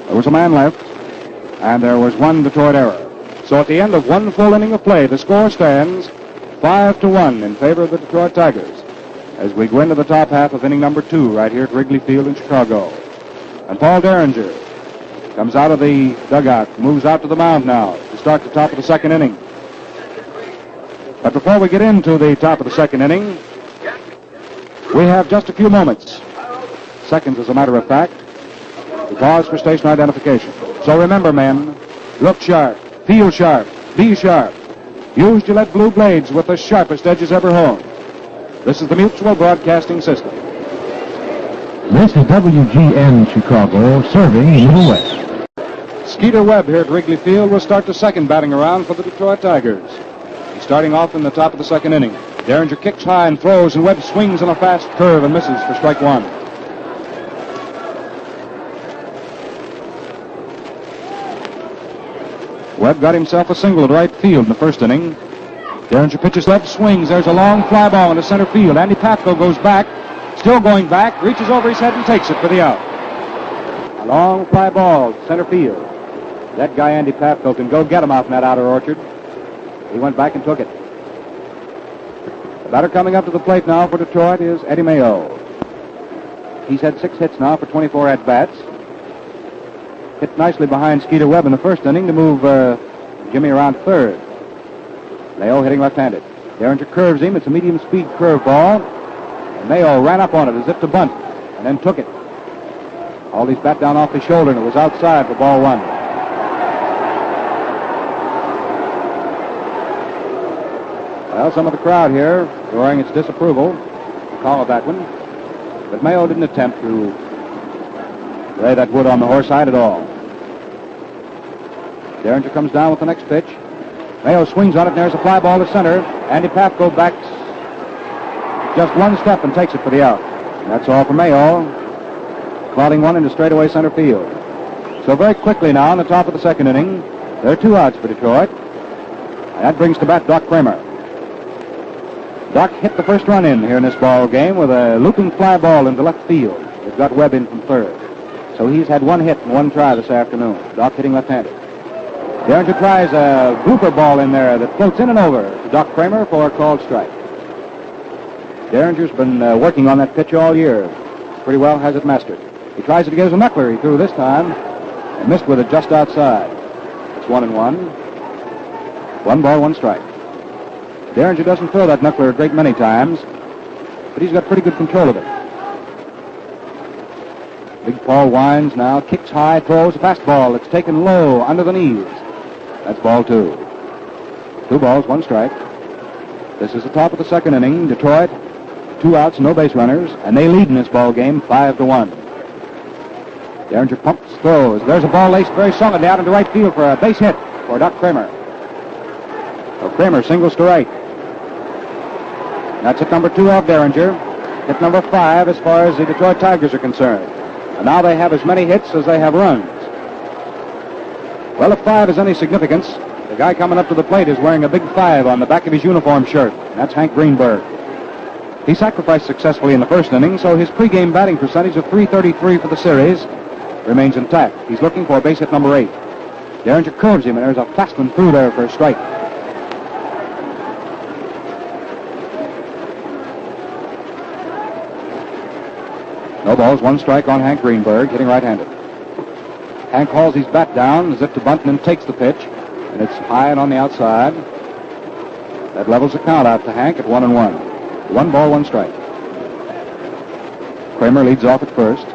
There was a man left, and there was 1 Detroit error. So at the end of one full inning of play, the score stands 5-1 in favor of the Detroit Tigers as we go into the top half of inning number 2 right here at Wrigley Field in Chicago. And Paul Derringer comes out of the dugout, moves out to the mound now to start the top of the second inning. But before we get into the top of the second inning, we have just a few moments, seconds as a matter of fact, to pause for station identification. So remember, men, look sharp, feel sharp, be sharp. Use Gillette Blue Blades with the sharpest edges ever honed. This is the Mutual Broadcasting System. This is WGN Chicago, serving Middle West. Skeeter Webb here at Wrigley Field will start the second batting around for the Detroit Tigers. He's starting off in the top of the second inning. Derringer kicks high and throws, and Webb swings on a fast curve and misses for strike one. Webb got himself a single at right field in the first inning. Derringer pitches left, swings. There's a long fly ball into center field. Andy Pafko goes back, still going back, reaches over his head and takes it for the out. A long fly ball, center field. That guy, Andy Pafko, can go get him out in that outer orchard. He went back and took it. The batter coming up to the plate now for Detroit is Eddie Mayo. He's had 6 hits now for 24 at-bats. Hit nicely behind Skeeter Webb in the first inning to move Jimmy around third. Mayo hitting left-handed. Derringer curves him. It's a medium-speed curveball. And Mayo ran up on it as if to bunt and then took it. Hauled his bat down off his shoulder, and it was outside for ball one. Well, some of the crowd here roaring its disapproval to call of that one. But Mayo didn't attempt to lay that wood on the horse hide at all. Derringer comes down with the next pitch. Mayo swings on it, and there's a fly ball to center. Andy Pafko backs just one step and takes it for the out. And that's all for Mayo, clouding one into straightaway center field. So very quickly now in the top of the second inning, there are 2 outs for Detroit. And that brings to bat Doc Kramer. Doc hit the first run in here in this ball game with a looping fly ball into left field. It got Webb in from third. So he's had 1 hit and 1 try this afternoon. Doc hitting left-handed. Derringer tries a blooper ball in there that floats in and over to Doc Kramer for a called strike. Derringer's been working on that pitch all year. Pretty well has it mastered. He tries it again as a knuckler. He threw this time and missed with it just outside. It's 1-1. 1 ball, 1 strike. Derringer doesn't throw that knuckler a great many times, but he's got pretty good control of it. Big Paul winds now, kicks high, throws a fastball. It's taken low, under the knees. That's ball 2. 2 balls, 1 strike. This is the top of the second inning. Detroit, 2 outs, no base runners, and they lead in this ball game 5-1. Derringer pumps, throws. There's a ball laced very solidly out into right field for a base hit for Doc Kramer. So Kramer singles to right. That's hit number 2 of Derringer. Hit number 5 as far as the Detroit Tigers are concerned. And now they have as many hits as they have runs. Well, if 5 is any significance, the guy coming up to the plate is wearing a big 5 on the back of his uniform shirt. That's Hank Greenberg. He sacrificed successfully in the first inning, so his pregame batting percentage of .333 for the series remains intact. He's looking for base hit number 8. Derringer curves him, and there's a fast one through there for a strike. No balls, 1 strike on Hank Greenberg, hitting right-handed. Hank hauls his bat down as if to bunt and then takes the pitch, and it's high and on the outside. That levels the count out to Hank at 1-1. 1 ball, 1 strike. Kramer leads off at first.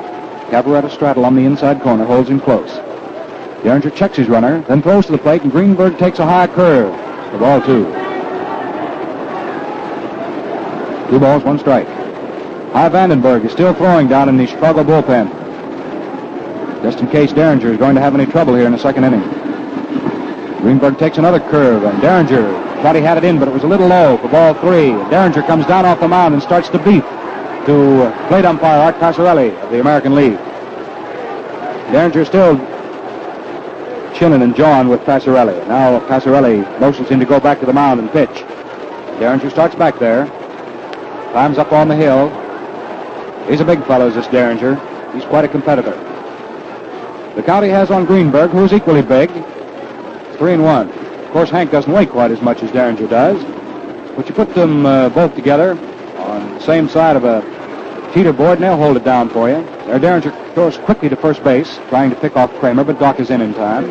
Cavaretta straddle on the inside corner, holds him close. Derringer checks his runner, then throws to the plate, and Greenberg takes a high curve for ball 2. 2 balls, 1 strike. Hy Vandenberg is still throwing down in the Chicago bullpen, just in case Derringer is going to have any trouble here in the second inning. Greenberg takes another curve, and Derringer thought he had it in, but it was a little low for ball 3. Derringer comes down off the mound and starts to beat to plate umpire Art Passarelli of the American League. Derringer still chinning and jawing with Passarelli. Now Passarelli motions him to go back to the mound and pitch. Derringer starts back there, climbs up on the hill. He's a big fellow, this Derringer. He's quite a competitor. The count he has on Greenberg, who is equally big. 3-1. Of course, Hank doesn't weigh quite as much as Derringer does. But you put them both together on the same side of a cheater board, and they'll hold it down for you. There, Derringer throws quickly to first base, trying to pick off Kramer, but Doc is in time.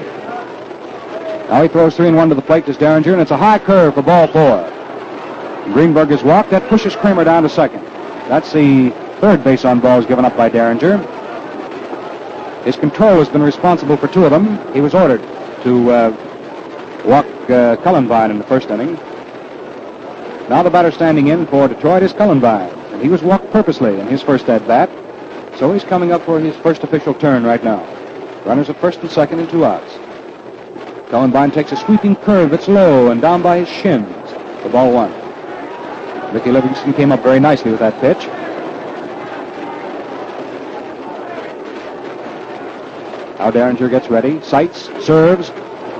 Now he throws 3-1 to the plate to Derringer, and it's a high curve for ball 4. And Greenberg is walked. That pushes Kramer down to second. That's the third base on balls given up by Derringer. His control has been responsible for 2 of them. He was ordered to walk Cullenvine in the first inning. Now the batter standing in for Detroit is Cullenvine, and he was walked purposely in his first at-bat, so he's coming up for his first official turn right now. Runners at first and second and 2 outs. Cullenvine takes a sweeping curve that's low and down by his shins for ball 1. Mickey Livingston came up very nicely with that pitch. Now Derringer gets ready, sights, serves,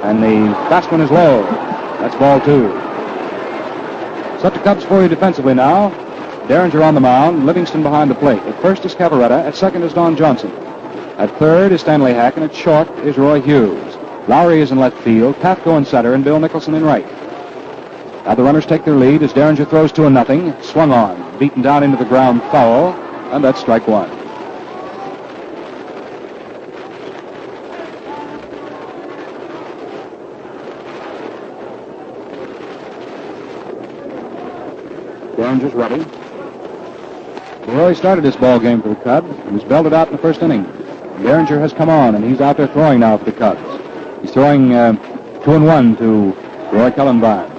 and the fast one is low. That's ball 2. Set the Cubs for you defensively now. Derringer on the mound, Livingston behind the plate. At first is Cavaretta, at second is Don Johnson. At third is Stanley Hack, and at short is Roy Hughes. Lowry is in left field, Pafko in center, and Bill Nicholson in right. Now the runners take their lead as Derringer throws 2-0. Swung on, beaten down into the ground foul, and that's strike 1. Derringer's ready. Roy started this ball game for the Cubs. He was belted out in the first inning. Derringer has come on, and he's out there throwing now for the Cubs. He's throwing 2-1 to Roy Cullenvine.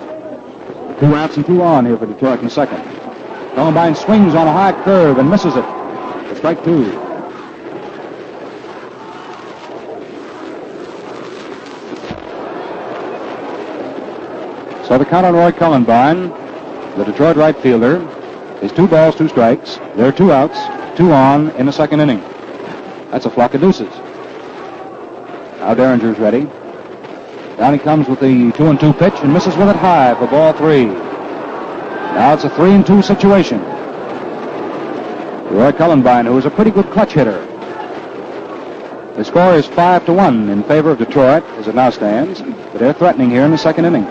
2 outs and 2 on here for Detroit in the second. Cullenvine swings on a high curve and misses it. It's strike 2. So the count on Roy Cullenvine, the Detroit right fielder, is 2 balls, 2 strikes. There are 2 outs, 2 on in the second inning. That's a flock of deuces. Now Derringer's ready. Down he comes with the 2-2 pitch and misses with it high for ball 3. Now it's a 3-2 situation. Roy Cullenvine, who is a pretty good clutch hitter. The score is 5-1 in favor of Detroit as it now stands, but they're threatening here in the second inning.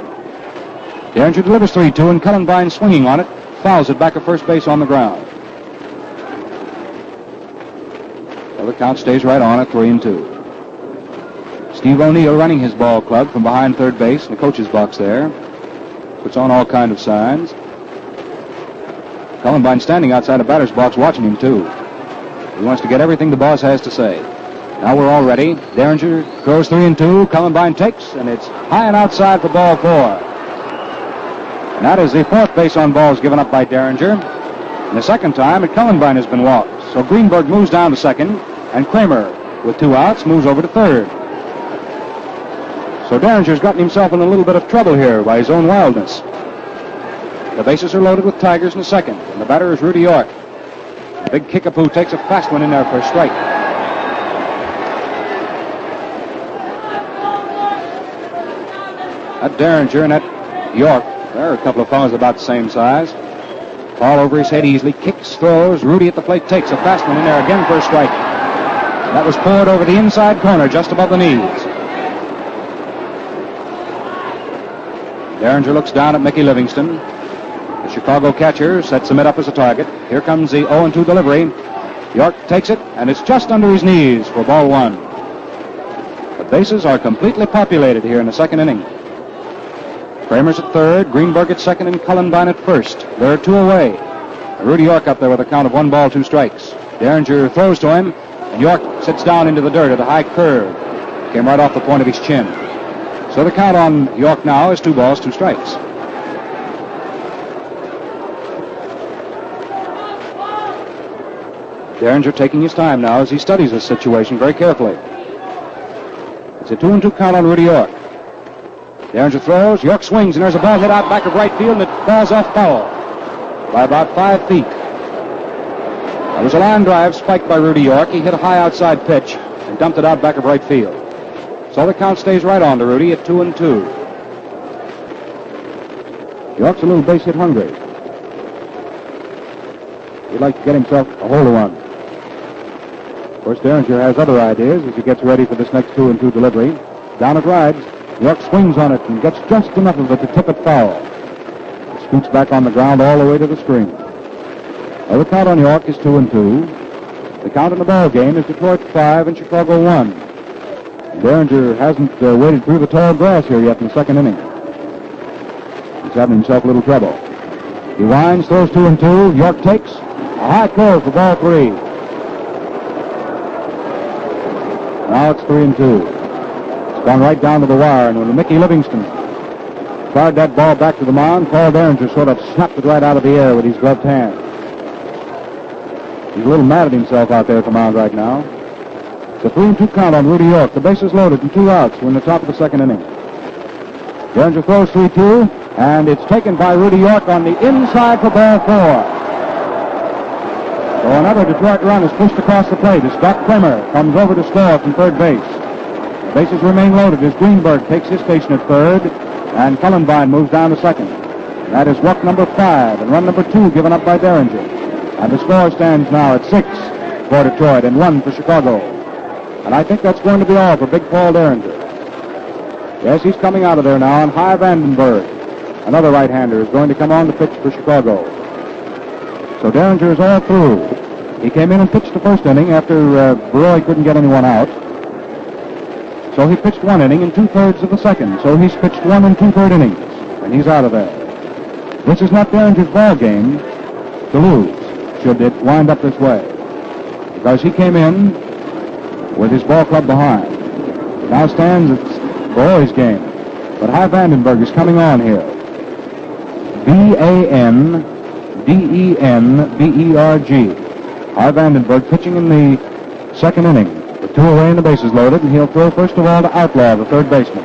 Derringer delivers 3-2, and Cullenvine swinging on it, fouls it back at first base on the ground. Well, the count stays right on at 3-2. Steve O'Neill running his ball club from behind third base in the coach's box there. Puts on all kind of signs. Cullenvine standing outside the batter's box watching him, too. He wants to get everything the boss has to say. Now we're all ready. Derringer throws 3-2. Cullenvine takes, and it's high and outside for ball 4. And that is the 4th base on balls given up by Derringer. And the second time, Cullenvine has been walked. So Greenberg moves down to second, and Kramer, with 2 outs, moves over to third. So Derringer's gotten himself in a little bit of trouble here by his own wildness. The bases are loaded with Tigers in the second, and the batter is Rudy York. Big Kickapoo takes a fast one in there for a strike. That Derringer and that York, they're a couple of fellows about the same size. Ball over his head easily, kicks, throws. Rudy at the plate takes a fast one in there again for a strike. That was poured over the inside corner just above the knees. Derringer looks down at Mickey Livingston. The Chicago catcher sets him up as a target. Here comes the 0-2 delivery. York takes it, and it's just under his knees for ball 1. The bases are completely populated here in the second inning. Kramer's at third, Greenberg at second, and Cullenvine at first. There are 2 away. Rudy York up there with a count of 1 ball, 2 strikes. Derringer throws to him, and York sits down into the dirt at a high curve. Came right off the point of his chin. So the count on York now is 2 balls, 2 strikes. Derringer taking his time now as he studies this situation very carefully. It's a 2-2 count on Rudy York. Derringer throws, York swings, and there's a ball hit out back of right field, and it falls off foul by about 5 feet. There was a line drive spiked by Rudy York. He hit a high outside pitch and dumped it out back of right field. So the count stays right on to Rudy at 2-2. York's a little base hit hungry. He'd like to get himself a hold of one. Of course, Derringer has other ideas as he gets ready for this next 2-2 delivery. Down it rides. York swings on it and gets just enough of it to tip it foul. It scoots back on the ground all the way to the screen. Well, the count on York is 2-2. The count in the ball game is Detroit 5 and Chicago 1. Derringer hasn't waded through the tall grass here yet in the second inning. He's having himself a little trouble. He winds, throws 2-2. York takes a high curve for ball 3. Now it's 3-2. It's gone right down to the wire, and when Mickey Livingston fired that ball back to the mound, Paul Derringer sort of snapped it right out of the air with his gloved hand. He's a little mad at himself out there at the mound right now. It's a 3-2 count on Rudy York. The bases loaded and 2 outs. We're in the top of the second inning. Derringer throws 3-2, and it's taken by Rudy York on the inside for ball 4. So another Detroit run is pushed across the plate as Doc Kramer comes over to score from third base. The bases remain loaded as Greenberg takes his station at third, and Cullenbine moves down to second. That is walk number 5 and run number 2 given up by Derringer. And the score stands now at 6 for Detroit and 1 for Chicago. And I think that's going to be all for Big Paul Derringer. Yes, he's coming out of there now, and Hy Vandenberg, another right-hander, is going to come on to pitch for Chicago. So Derringer is all through. He came in and pitched the first inning after Barroy couldn't get anyone out. So he pitched 1 inning in 2/3 of the second. So he's pitched 1 2/3 innings, and he's out of there. This is not Derringer's ball game to lose, should it wind up this way, because he came in with his ball club behind. It now stands it's Barroy's game, but Hy Vandenberg is coming on here. Vandenberg. Hy Vandenberg pitching in the second inning. The 2 away and the bases loaded, and he'll throw first of all to Outlaw, the third baseman.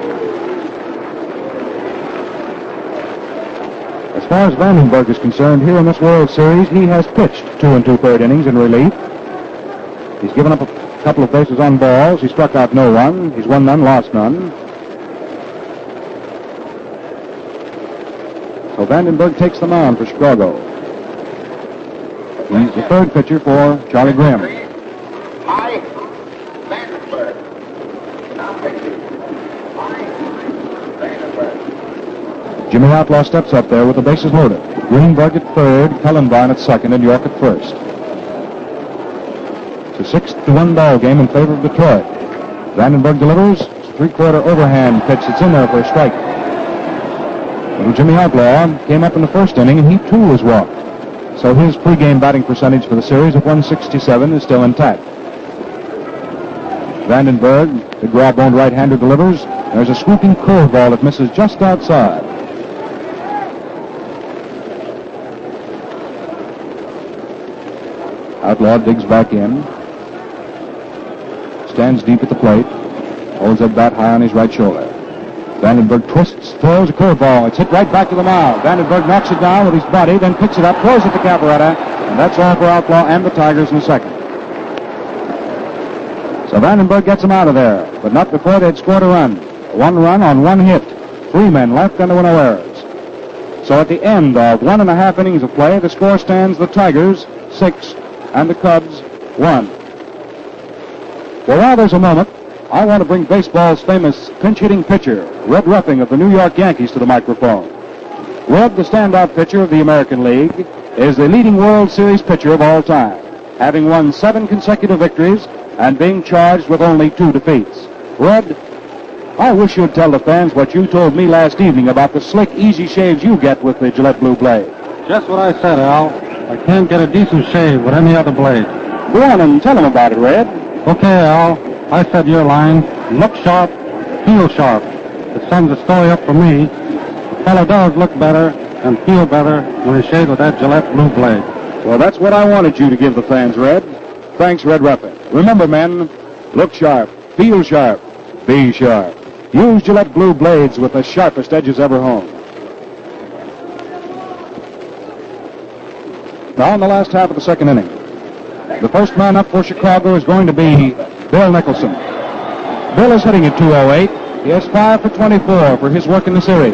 As far as Vandenberg is concerned, here in this World Series, he has pitched 2 2/3 innings in relief. He's given up a couple of bases on balls. He struck out no one. He's won none, lost none. So Vandenberg takes the mound for Chicago. He's the third pitcher for Charlie Grimm. Hy Vandenberg. Now pitching. Hy Vandenberg. Jimmy Outlaw steps up there with the bases loaded. Greenberg at third, Cullenbine at second, and York at first. It's a 6-1 ball game in favor of Detroit. Vandenberg delivers. It's a 3/4 overhand pitch. It's in there for a strike. Little Jimmy Outlaw came up in the first inning, and he too was walked. So his pregame batting percentage for the series of 167 is still intact. Vandenberg, the raw-boned right-hander, delivers. There's a swooping curveball that misses just outside. Outlaw digs back in. Stands deep at the plate. Holds that bat high on his right shoulder. Vandenberg twists, throws a curveball. It's hit right back to the mound. Vandenberg knocks it down with his body, then picks it up, throws it to Cavaretta, and that's all for Outlaw and the Tigers in the second. So Vandenberg gets him out of there, but not before they'd scored a run. 1 run on 1 hit. 3 men left and there were no errors. So at the end of 1.5 innings of play, the score stands the Tigers 6 and the Cubs 1. Well, while there's a moment, I want to bring baseball's famous pinch-hitting pitcher, Red Ruffing of the New York Yankees, to the microphone. Red, the standout pitcher of the American League, is the leading World Series pitcher of all time, having won 7 consecutive victories and being charged with only 2 defeats. Red, I wish you'd tell the fans what you told me last evening about the slick, easy shaves you get with the Gillette Blue Blade. Just what I said, Al. I can't get a decent shave with any other blade. Go on and tell them about it, Red. Okay, Al. I said your line. Look sharp, feel sharp. It sums the story up for me. The fellow does look better and feel better when he shaves with that Gillette Blue Blade. Well, that's what I wanted you to give the fans, Red. Thanks, Red Ruffing. Remember, men, look sharp, feel sharp, be sharp. Use Gillette Blue Blades with the sharpest edges ever honed. Now in the last half of the second inning, the first man up for Chicago is going to be Bill Nicholson. Bill is hitting at 208. He has 5 for 24 for his work in the series.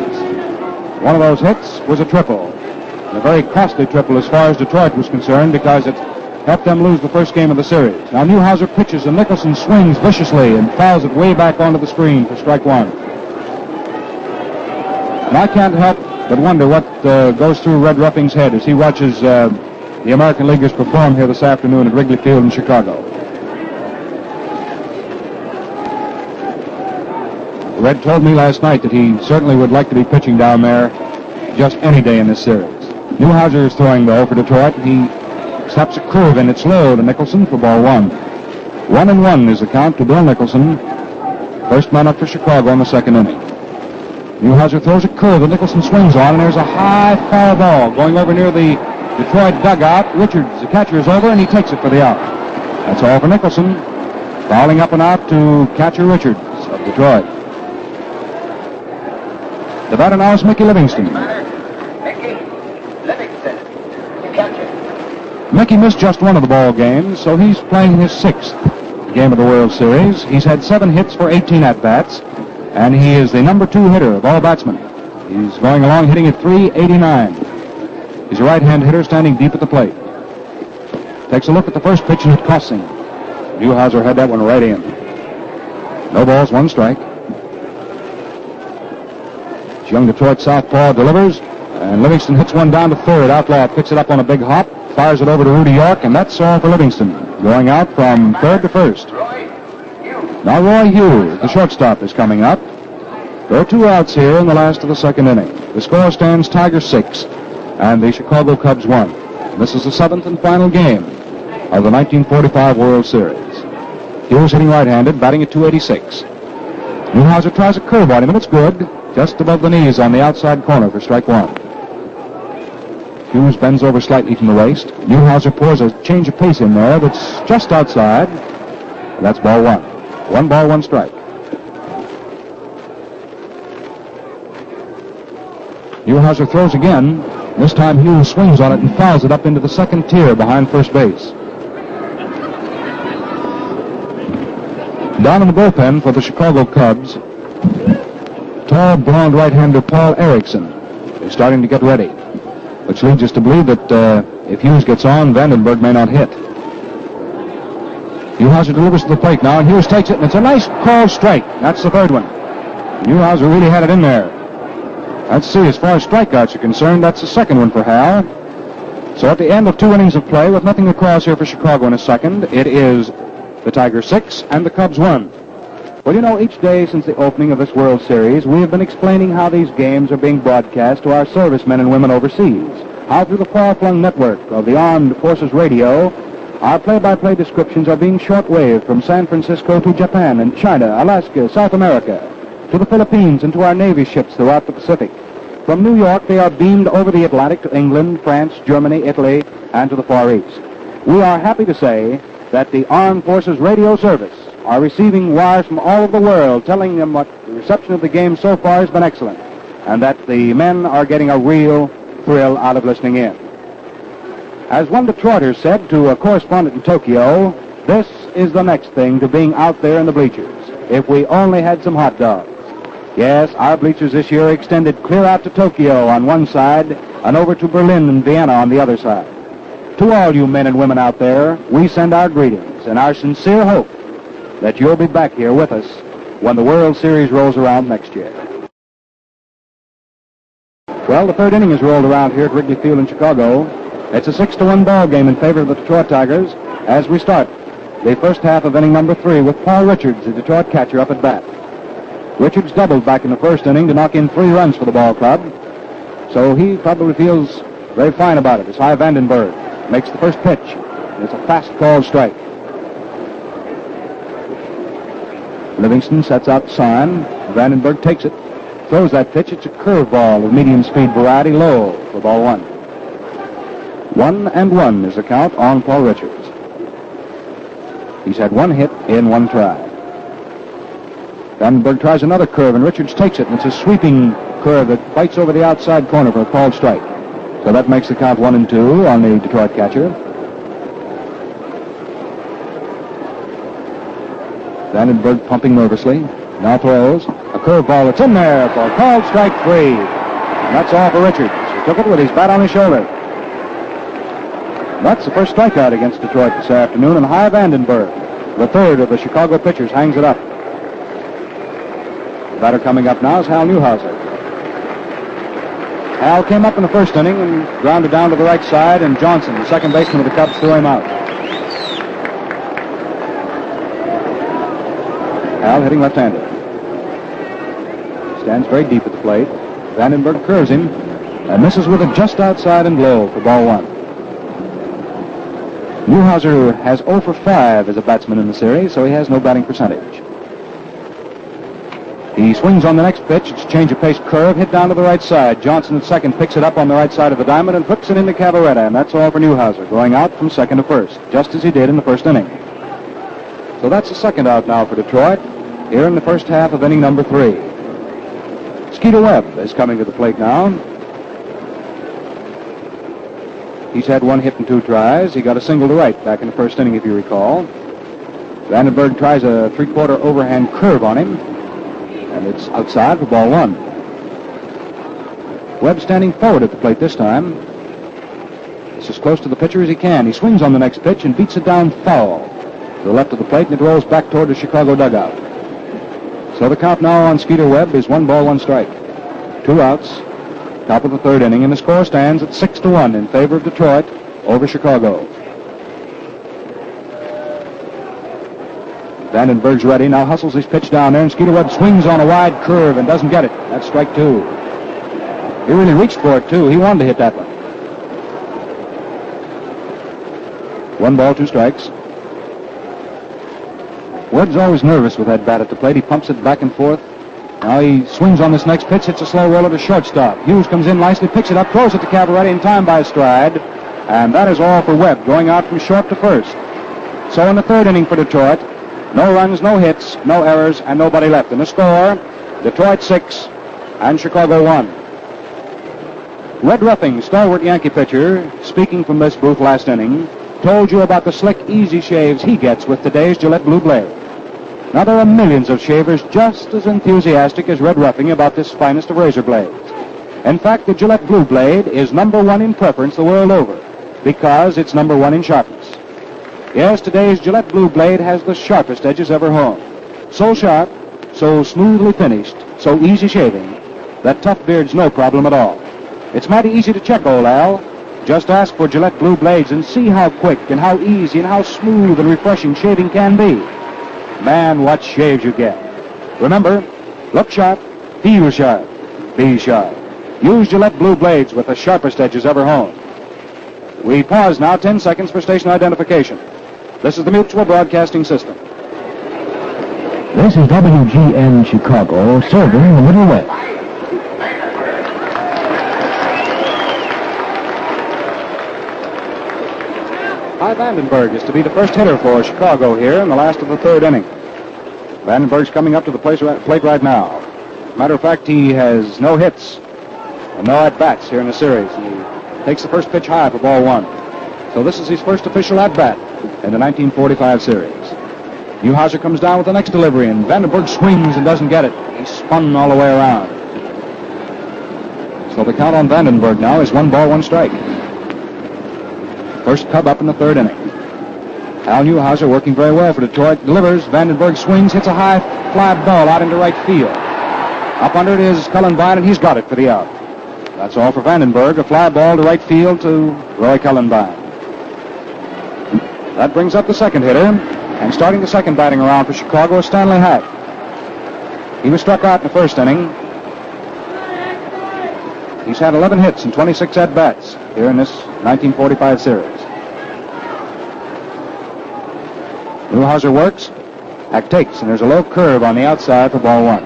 One of those hits was a triple. And a very costly triple as far as Detroit was concerned because it helped them lose the first game of the series. Now Newhouser pitches and Nicholson swings viciously and fouls it way back onto the screen for strike 1. And I can't help but wonder what goes through Red Ruffing's head as he watches the American Leaguers perform here this afternoon at Wrigley Field in Chicago. Red told me last night that he certainly would like to be pitching down there just any day in this series. Newhouser is throwing, though, for Detroit. He snaps a curve, and it's low to Nicholson for ball 1. 1-1 is the count to Bill Nicholson. First man up for Chicago in the second inning. Newhouser throws a curve that Nicholson swings on, and there's a high foul ball going over near the Detroit dugout. Richards, the catcher, is over, and he takes it for the out. That's all for Nicholson. Fouling up and out to catcher Richards of Detroit. The batter now is Mickey Livingston. Mickey Livingston, the catcher. Mickey missed just one of the ball games, so he's playing his 6th game of the World Series. He's had 7 hits for 18 at-bats, and he is the number 2 hitter of all batsmen. He's going along hitting at .389. He's a right-hand hitter standing deep at the plate. Takes a look at the first pitch, and it costs him. Newhouser had that one right in. No balls, 1 strike. Young Detroit southpaw delivers, and Livingston hits one down to third. Outlaw picks it up on a big hop, fires it over to Rudy York, and that's all for Livingston. Going out from third to first. Now Roy Hughes, the shortstop, is coming up. There are 2 outs here in the last of the second inning. The score stands Tigers 6 and the Chicago Cubs 1. This is the 7th and final game of the 1945 World Series. Hughes hitting right-handed, batting at .286. Newhouser tries a curve on him, and it's good. Just above the knees on the outside corner for strike 1. Hughes bends over slightly from the waist. Newhouser pours a change of pace in there that's just outside. And that's ball 1. 1 ball, 1 strike. Newhouser throws again. This time Hughes swings on it and fouls it up into the second tier behind first base. Down in the bullpen for the Chicago Cubs, tall, blonde right-hander Paul Erickson is starting to get ready, which leads us to believe that if Hughes gets on, Vandenberg may not hit. Newhouser delivers to the plate now, and Hughes takes it, and it's a nice called strike. That's the third one. Newhouser really had it in there. Let's see, as far as strikeouts are concerned, that's the second one for Hal. So at the end of 2 innings of play, with nothing across here for Chicago in a second, it is the Tigers 6 and the Cubs 1. Well, you know, each day since the opening of this World Series, we have been explaining how these games are being broadcast to our servicemen and women overseas. How through the far-flung network of the Armed Forces Radio, our play-by-play descriptions are being shortwaved from San Francisco to Japan and China, Alaska, South America, to the Philippines and to our Navy ships throughout the Pacific. From New York, they are beamed over the Atlantic to England, France, Germany, Italy, and to the Far East. We are happy to say that the Armed Forces Radio Service are receiving wires from all over the world telling them what the reception of the game so far has been excellent, and that the men are getting a real thrill out of listening in. As one Detroiter said to a correspondent in Tokyo, this is the next thing to being out there in the bleachers. If we only had some hot dogs. Yes, our bleachers this year extended clear out to Tokyo on one side and over to Berlin and Vienna on the other side. To all you men and women out there, we send our greetings and our sincere hope that you'll be back here with us when the World Series rolls around next year. Well, the third inning has rolled around here at Wrigley Field in Chicago. It's a 6-1 ball game in favor of the Detroit Tigers as we start the first half of inning number 3 with Paul Richards, the Detroit catcher, up at bat. Richards doubled back in the first inning to knock in 3 runs for the ball club, so he probably feels very fine about it as Hy Vandenberg makes the first pitch. It's a fast called strike. Livingston sets out the sign. Vandenberg takes it, throws that pitch. It's a curveball of medium speed variety, low for ball 1. 1-1 is the count on Paul Richards. He's had 1 hit in 1 try. Vandenberg tries another curve, and Richards takes it, and it's a sweeping curve that bites over the outside corner for a called strike. So that makes the count 1-2 on the Detroit catcher. Vandenberg pumping nervously. Now throws a curveball that's in there for called strike 3. And that's all for Richards. He took it with his bat on his shoulder. That's the first strikeout against Detroit this afternoon, and Hy Vandenberg, the third of the Chicago pitchers, hangs it up. The batter coming up now is Hal Newhouser. Al came up in the first inning and grounded down to the right side, and Johnson, the second baseman of the Cubs, threw him out. Al hitting left-handed. Stands very deep at the plate. Vandenberg curves him and misses with it just outside and low for ball one. Newhouser has 0 for 5 as a batsman in the series, so he has no batting percentage. He swings on the next pitch. It's a change of pace curve, hit down to the right side. Johnson at second picks it up on the right side of the diamond and whips it into Cavaretta, and that's all for Newhouser, going out from second to first, just as he did in the first inning. So that's the second out now for Detroit, here in the first half of inning number 3. Skeeter Webb is coming to the plate now. He's had 1 hit and 2 tries. He got a single to right back in the first inning, if you recall. Vandenberg tries a 3/4 overhand curve on him, and it's outside for ball 1. Webb standing forward at the plate this time. It's as close to the pitcher as he can. He swings on the next pitch and beats it down foul to the left of the plate, and it rolls back toward the Chicago dugout. So the count now on Skeeter Webb is 1 ball, 1 strike. 2 outs, top of the third inning, and the score stands at 6-1 in favor of Detroit over Chicago. Vandenberg's ready, now hustles his pitch down there, and Skeeter Webb swings on a wide curve and doesn't get it. That's strike 2. He really reached for it, too. He wanted to hit that one. 1 ball, 2 strikes. Webb's always nervous with that bat at the plate. He pumps it back and forth. Now he swings on this next pitch, hits a slow roller to shortstop. Hughes comes in nicely, picks it up, throws it to Cavaretta in time by a stride. And that is all for Webb, going out from short to first. So in the third inning for Detroit, no runs, no hits, no errors, and nobody left. And the score, Detroit 6 and Chicago 1. Red Ruffing, stalwart Yankee pitcher, speaking from this booth last inning, told you about the slick, easy shaves he gets with today's Gillette Blue Blade. Now, there are millions of shavers just as enthusiastic as Red Ruffing about this finest of razor blades. In fact, the Gillette Blue Blade is number 1 in preference the world over because it's number 1 in sharpness. Yes, today's Gillette Blue Blade has the sharpest edges ever honed. So sharp, so smoothly finished, so easy shaving, that tough beard's no problem at all. It's mighty easy to check, old Al. Just ask for Gillette Blue Blades and see how quick and how easy and how smooth and refreshing shaving can be. Man, what shaves you get. Remember, look sharp, feel sharp, be sharp. Use Gillette Blue Blades with the sharpest edges ever honed. We pause now 10 seconds for station identification. This is the Mutual Broadcasting System. This is WGN Chicago, serving the Middle West. Hy Vandenberg is to be the first hitter for Chicago here in the last of the third inning. Vandenberg's coming up to the plate right now. Matter of fact, he has no hits and no at-bats here in the series. He takes the first pitch high for ball 1. So this is his first official at-bat in the 1945 series. Newhouser comes down with the next delivery, and Vandenberg swings and doesn't get it. He's spun all the way around. So the count on Vandenberg now is 1 ball, 1 strike. First Cub up in the third inning. Al Newhouser working very well for Detroit. Delivers. Vandenberg swings, hits a high fly ball out into right field. Up under it is Cullenbine, and he's got it for the out. That's all for Vandenberg. A fly ball to right field to Roy Cullenbine. That brings up the second hitter. And starting the second batting around for Chicago is Stanley Hack. He was struck out in the first inning. He's had 11 hits and 26 at-bats here in this 1945 series. Newhouser works. Hack takes, and there's a low curve on the outside for ball 1.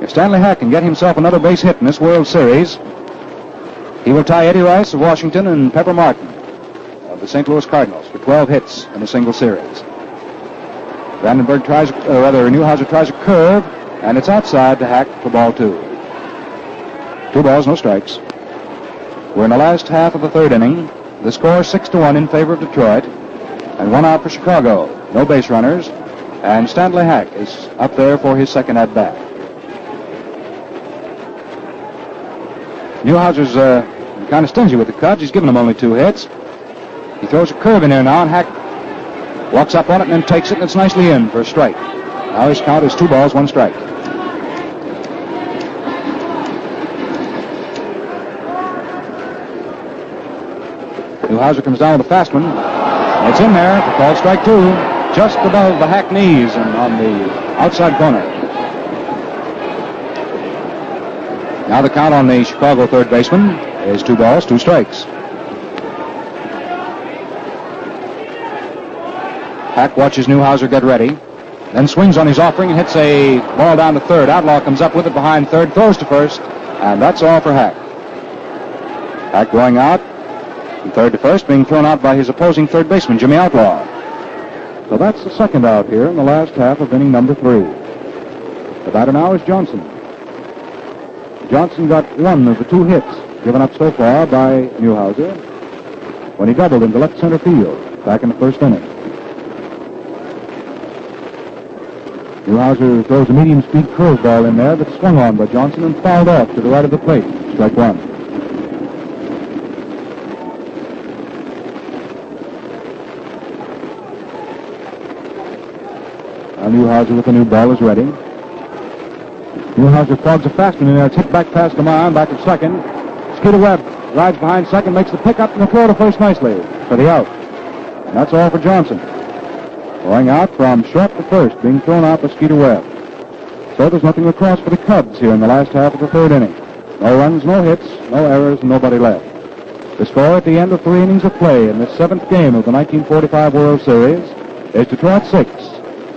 If Stanley Hack can get himself another base hit in this World Series, he will tie Eddie Rice of Washington and Pepper Martin of the St. Louis Cardinals for 12 hits in a single series. Newhouser tries a curve, and it's outside to Hack for ball 2. 2 balls, no strikes. We're in the last half of the third inning. The score is 6-1 in favor of Detroit, and 1 out for Chicago. No base runners, and Stanley Hack is up there for his second at-bat. Newhouser's kind of stingy with the Cubs. He's given them only 2 hits. He throws a curve in there now, and Hack walks up on it and then takes it, and it's nicely in for a strike. Now his count is 2 balls, 1 strike. Newhouser comes down with a fast one. It's in there for called strike 2, just above the hack knees and on the outside corner. Now the count on the Chicago third baseman is 2 balls, 2 strikes. Hack watches Newhouser get ready, then swings on his offering and hits a ball down to third. Outlaw comes up with it behind third, throws to first, and that's all for Hack. Hack going out, from third to first, being thrown out by his opposing third baseman, Jimmy Outlaw. So that's the second out here in the last half of inning number 3. The batter now is Johnson. Johnson got 1 of the 2 hits given up so far by Newhouser when he doubled into left center field back in the first inning. Newhouser throws a medium-speed curveball in there that's swung on by Johnson and fouled off to the right of the plate. Strike 1. Now Newhouser with the new ball is ready. Newhouser fogs a fast one in there. It's hit back past the mound, back at second. Skeeter Webb rides behind second, makes the pickup and the throw to first nicely for the out. And that's all for Johnson. Going out from short to first, being thrown out by Skeeter Webb. So there's nothing across for the Cubs here in the last half of the third inning. No runs, no hits, no errors, and nobody left. The score at the end of 3 innings of play in the 7th game of the 1945 World Series is Detroit 6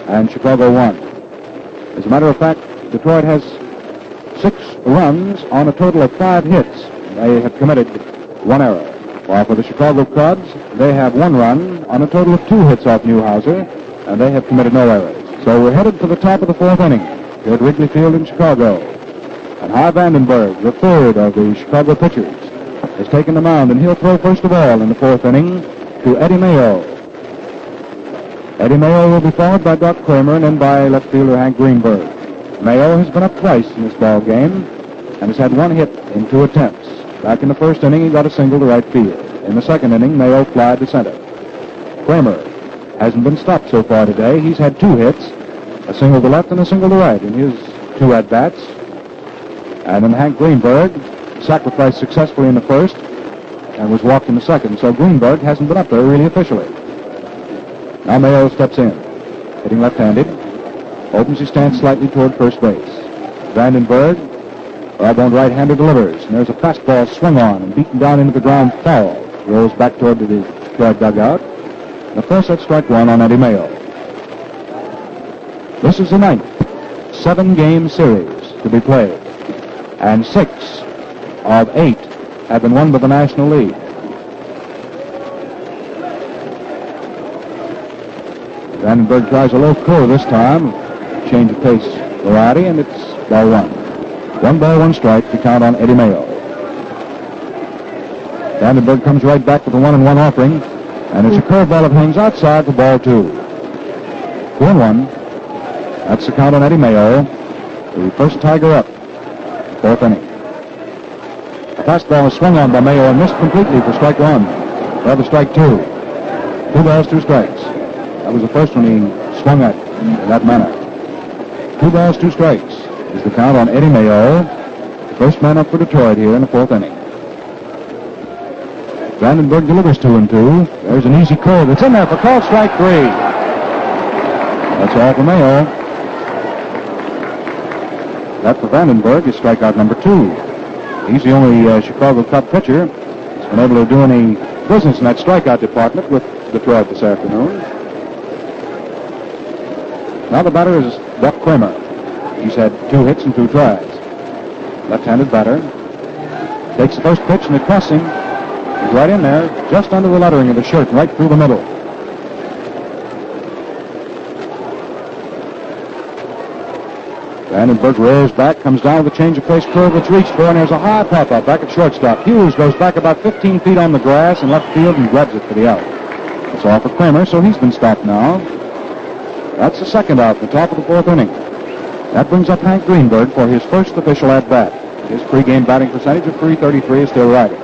and Chicago 1. As a matter of fact, Detroit has 6 runs on a total of 5 hits. They have committed 1 error. While for the Chicago Cubs, they have 1 run on a total of 2 hits off Newhouser, and they have committed no errors. So we're headed for the top of the 4th inning here at Wrigley Field in Chicago. And Hy Vandenberg, the third of the Chicago pitchers, has taken the mound, and he'll throw first of all in the 4th inning to Eddie Mayo. Eddie Mayo will be followed by Doc Kramer and then by left fielder Hank Greenberg. Mayo has been up twice in this ball game and has had 1 hit in 2 attempts. Back in the first inning, he got a single to right field. In the second inning, Mayo flied to center. Kramer hasn't been stopped so far today. He's had 2 hits, a single to left and a single to right in his 2 at-bats. And then Hank Greenberg sacrificed successfully in the first and was walked in the second. So Greenberg hasn't been up there really officially. Now Mayo steps in, hitting left-handed. Opens his stance slightly toward first base. Vandenberg, right-on right-hander, delivers. And there's a fastball swung on and beaten down into the ground foul. Rolls back toward the Detroit dugout. And of course, that's strike 1 on Eddie Mayo. This is the 9th 7-game series to be played. And 6 of 8 have been won by the National League. Vandenberg tries a low curve this time. Change of pace variety, and it's ball 1. 1 ball, 1 strike to count on Eddie Mayo. Vandenberg comes right back with a 1-1 offering, and it's a curveball that hangs outside for ball 2. 2-1. That's the count on Eddie Mayo. The first Tiger up. 4th inning. The fastball was swung on by Mayo and missed completely for strike 1. Rather strike 2. 2 balls, 2 strikes. That was the first one he swung at in that manner. 2 balls, 2 strikes is the count on Eddie Mayo, the first man up for Detroit here in the 4th inning. Vandenberg delivers 2-2. There's an easy curve. It's in there for called strike 3. That's all for Mayo. That for Vandenberg is strikeout number 2. He's the only Chicago Cub pitcher that's been able to do any business in that strikeout department with Detroit this afternoon. Now the batter is Doc Kramer. He's had 2 hits and 2 tries. Left-handed batter. Takes the first pitch and it costs him. He's right in there, just under the lettering of the shirt, right through the middle. Vandenberg rolls back, comes down with a change of pace curve that's reached for, and there's a high pop-up back at shortstop. Hughes goes back about 15 feet on the grass in left field and grabs it for the out. That's all for Kramer, so he's been stopped now. That's the second out, the top of the 4th inning. That brings up Hank Greenberg for his first official at-bat. His pregame batting percentage of .333 is still riding.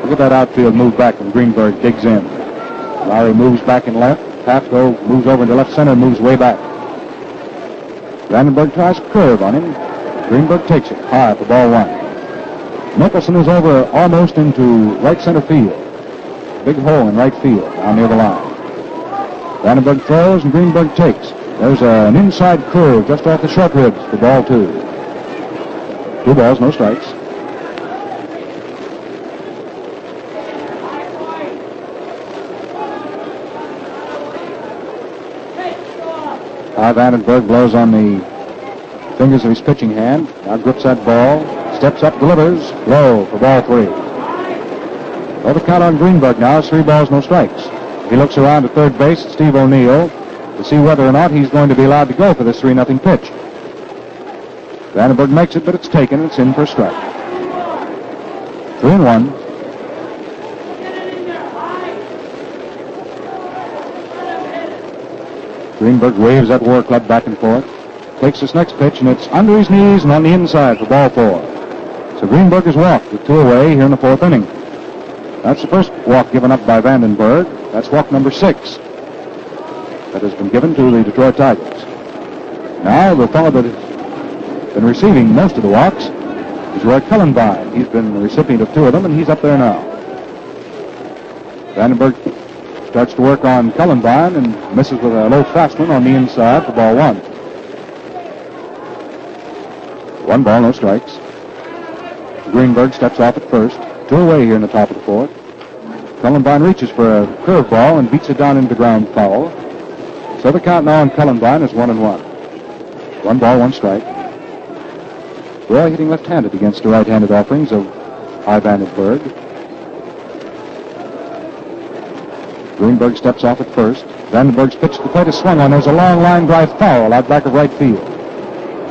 Look at that outfield move back when Greenberg digs in. Lowry moves back and left. Pafko moves over into left center, moves way back. Vandenberg tries a curve on him. Greenberg takes it high for ball 1. Nicholson is over almost into right center field. Big hole in right field down near the line. Vandenberg throws and Greenberg takes. There's an inside curve just off the short ribs for ball 2. 2 balls, no strikes. Vandenberg blows on the fingers of his pitching hand. Now grips that ball. Steps up, delivers. Low for ball 3. Well, the count on Greenberg now is 3 balls, no strikes. He looks around at third base at Steve O'Neill to see whether or not he's going to be allowed to go for this 3-0 pitch. Vandenberg makes it, but it's taken. It's in for a strike. 3-1. Greenberg waves that War Club back and forth. Takes this next pitch, and it's under his knees and on the inside for ball 4. So Greenberg has walked with 2 away here in the 4th inning. That's the first walk given up by Vandenberg. That's walk number 6 that has been given to the Detroit Tigers. Now the fellow that has been receiving most of the walks is Roy Cullenbine. He's been the recipient of 2 of them, and he's up there now. Vandenberg starts to work on Cullenbine and misses with a low fastman on the inside for ball 1. 1 ball, no strikes. Greenberg steps off at first. 2 away here in the top of the 4th. Cullenbine reaches for a curveball and beats it down into the ground foul. So the count now on Cullenbine is 1-1. 1 ball, 1 strike. Roy hitting left-handed against the right-handed offerings of High Vandenberg. Greenberg steps off at first. Vandenberg's pitch to the plate is swung on. There's a long line drive foul out back of right field.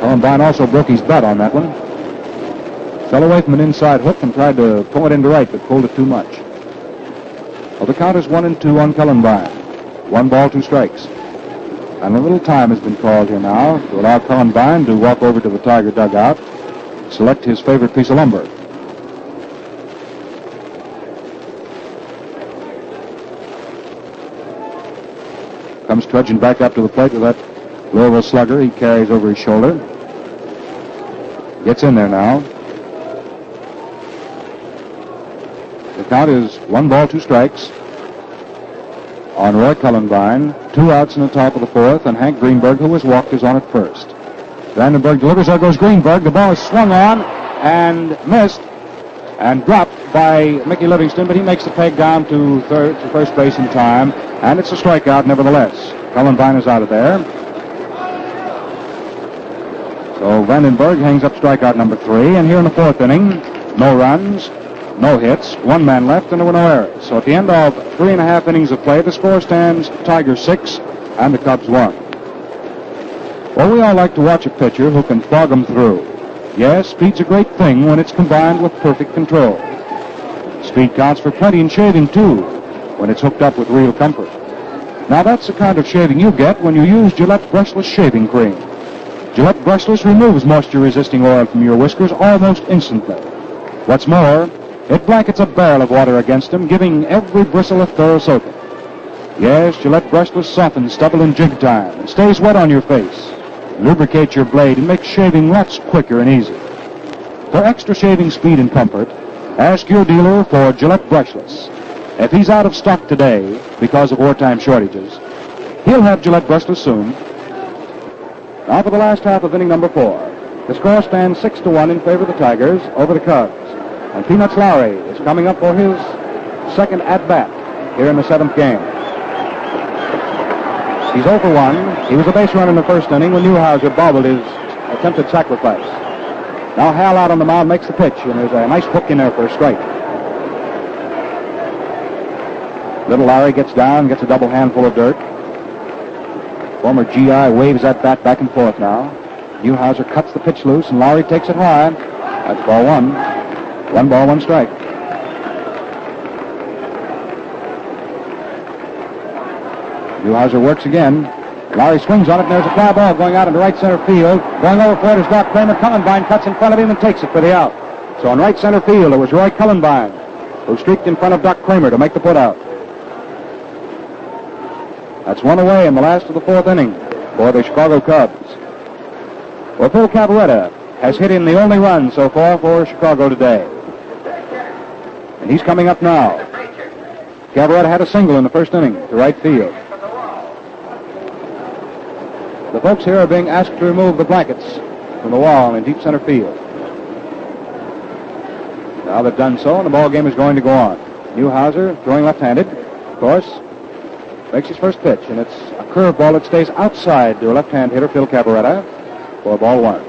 Cullenbine also broke his bat on that one. Fell away from an inside hook and tried to pull it into right, but pulled it too much. Well, the count is 1-2 on Cullenbine. 1 ball, 2 strikes. And a little time has been called here now to allow Cullenbine to walk over to the Tiger dugout, select his favorite piece of lumber. Comes trudging back up to the plate with that Louisville slugger he carries over his shoulder. Gets in there now. The count is 1 ball, 2 strikes on Roy Cullenbine. 2 outs in the top of the 4th, and Hank Greenberg, who has walked, is on at first. Vandenberg delivers. There goes Greenberg. The ball is swung on and missed and dropped by Mickey Livingston, but he makes the peg down to first base in time, and it's a strikeout nevertheless. Cullenbine is out of there. So Vandenberg hangs up strikeout number 3, and here in the 4th inning, no runs, no hits, 1 man left, and there were no errors. So at the end of 3.5 innings of play, the score stands Tigers 6 and the Cubs 1. Well, we all like to watch a pitcher who can fog them through. Yes, speed's a great thing when it's combined with perfect control. Speed counts for plenty in shaving, too, when it's hooked up with real comfort. Now, that's the kind of shaving you get when you use Gillette Brushless Shaving Cream. Gillette Brushless removes moisture-resisting oil from your whiskers almost instantly. What's more, it blankets a barrel of water against them, giving every bristle a thorough soaking. Yes, Gillette Brushless softens stubble in jig time and stays wet on your face. Lubricate your blade and make shaving lots quicker and easy. For extra shaving speed and comfort, ask your dealer for Gillette Brushless. If he's out of stock today because of wartime shortages, he'll have Gillette Brushless soon. Now for the last half of inning number 4. The score stands 6-1 in favor of the Tigers over the Cubs. And Peanuts Lowry is coming up for his second at-bat here in the 7th game. He's 0 for 1. He was a base runner in the first inning when Newhouser bobbled his attempted sacrifice. Now Hal out on the mound makes the pitch, and there's a nice hook in there for a strike. Little Lowry gets down, gets a double handful of dirt. Former GI waves that bat back and forth now. Newhouser cuts the pitch loose, and Lowry takes it high. That's ball 1. 1 ball, 1 strike. Newhouser works again. Lowry swings on it, and there's a fly ball going out into right center field. Going over for it is Doc Kramer. Cullenbine cuts in front of him and takes it for the out. So in right center field, it was Roy Cullenbine who streaked in front of Doc Kramer to make the putout. That's 1 away in the last of the 4th inning for the Chicago Cubs. Well, Phil Cavaretta has hit in the only run so far for Chicago today. And he's coming up now. Cabaretta had a single in the first inning to right field. The folks here are being asked to remove the blankets from the wall in deep center field. Now they've done so, and the ball game is going to go on. Newhouser throwing left-handed, of course, makes his first pitch, and it's a curveball that stays outside to a left-hand hitter, Phil Cabaretta, for ball one.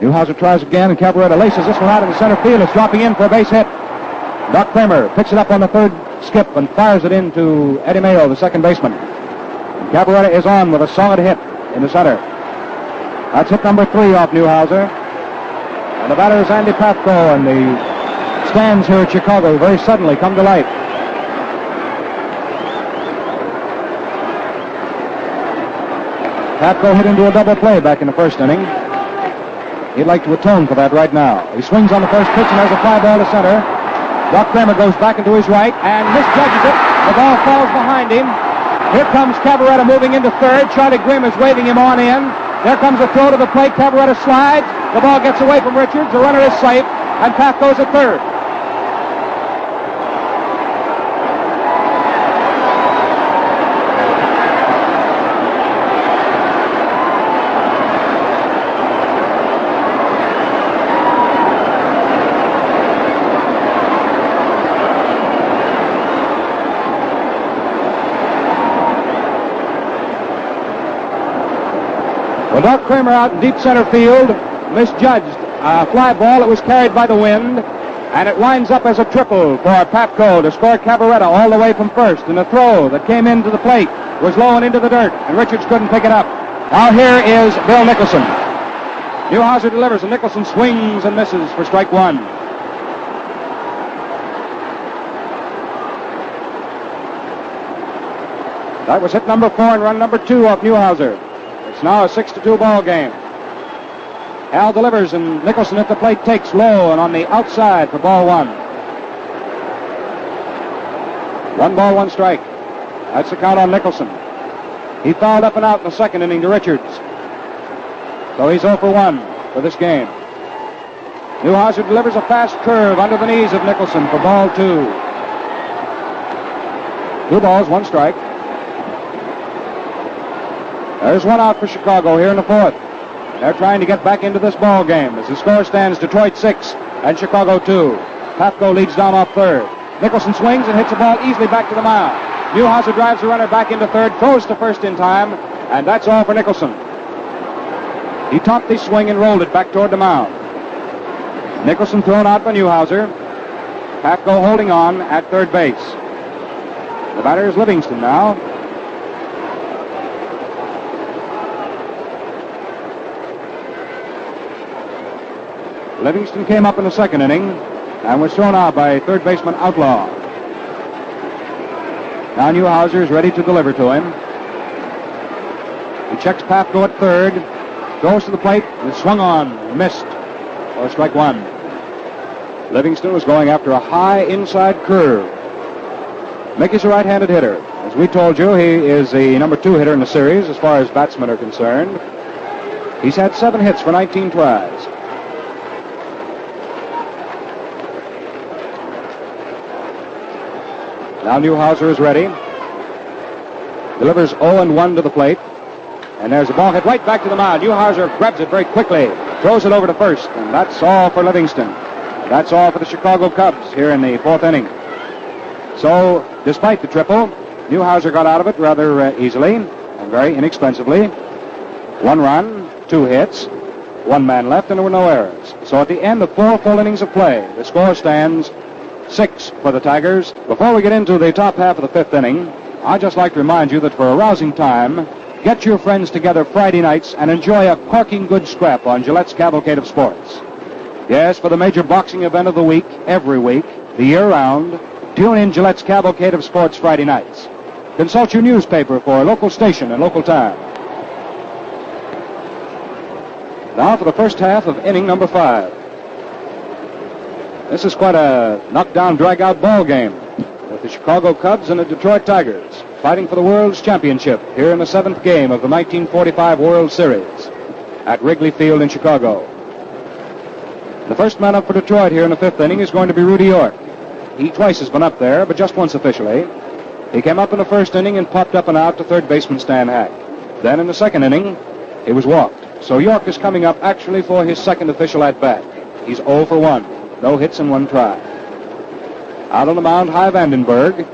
Newhouser tries again, and Cabaretta laces this one out in the center field. It's dropping in for a base hit. Doc Kramer picks it up on the third skip and fires it into Eddie Mayo, the second baseman. And Cabaretta is on with a solid hit in the center. That's hit number 3 off Newhouser. And the batter is Andy Pafko, and the stands here at Chicago very suddenly come to life. Pafko hit into a double play back in the first inning. He'd like to atone for that right now. He swings on the first pitch and has a fly ball to center. Doc Kramer goes back into his right and misjudges it. The ball falls behind him. Here comes Cabaretta moving into third. Charlie Grimm is waving him on in. There comes a throw to the plate. Cabaretta slides. The ball gets away from Richards. The runner is safe, and Pafko's at third. Well, Doc Kramer out in deep center field misjudged a fly ball that was carried by the wind, and it winds up as a triple for Pafko to score Cabaretta all the way from first. And the throw that came into the plate was low and into the dirt, and Richards couldn't pick it up. Now here is Bill Nicholson. Newhouser delivers, and Nicholson swings and misses for strike one. That was hit number 4 and run number 2 off Newhouser. It's now a 6-2 ball game. Al delivers, and Nicholson at the plate takes low and on the outside for ball one. 1 ball, 1 strike. That's the count on Nicholson. He fouled up and out in the second inning to Richards. So he's 0 for 1 for this game. Newhouser delivers a fast curve under the knees of Nicholson for ball 2. 2 balls, 1 strike. There's 1 out for Chicago here in the 4th. They're trying to get back into this ball game as the score stands Detroit 6 and Chicago 2. Pafko leads down off third. Nicholson swings and hits the ball easily back to the mound. Newhouser drives the runner back into third, throws to first in time, and that's all for Nicholson. He topped the swing and rolled it back toward the mound. Nicholson thrown out by Newhouser. Pafko holding on at third base. The batter is Livingston now. Livingston came up in the second inning and was thrown out by third baseman Outlaw. Now Newhouser is ready to deliver to him. He checks Pafko at third, goes to the plate, and is swung on, missed for strike one. Livingston was going after a high inside curve. Mickey's a right-handed hitter. As we told you, he is the number 2 hitter in the series as far as batsmen are concerned. He's had 7 hits for 19 tries. Now Newhouser is ready. Delivers 0-1 to the plate. And there's a ball hit right back to the mound. Newhouser grabs it very quickly, throws it over to first, and that's all for Livingston. That's all for the Chicago Cubs here in the 4th inning. So, despite the triple, Newhouser got out of it rather easily and very inexpensively. 1 run, 2 hits, 1 man left, and there were no errors. So at the end of 4 full innings of play, the score stands 6 for the Tigers. Before we get into the top half of the 5th inning, I'd just like to remind you that for a rousing time, get your friends together Friday nights and enjoy a corking good scrap on Gillette's Cavalcade of Sports. Yes, for the major boxing event of the week, every week, the year round, tune in Gillette's Cavalcade of Sports Friday nights. Consult your newspaper for a local station and local time. Now for the first half of inning number 5. This is quite a knockdown, drag-out ball game with the Chicago Cubs and the Detroit Tigers fighting for the World's Championship here in the 7th game of the 1945 World Series at Wrigley Field in Chicago. The first man up for Detroit here in the fifth inning is going to be Rudy York. He twice has been up there, but just once officially. He came up in the first inning and popped up and out to third baseman Stan Hack. Then in the second inning, he was walked. So York is coming up actually for his second official at-bat. He's 0 for 1. No hits in one try. Out on the mound, Hy Vandenberg,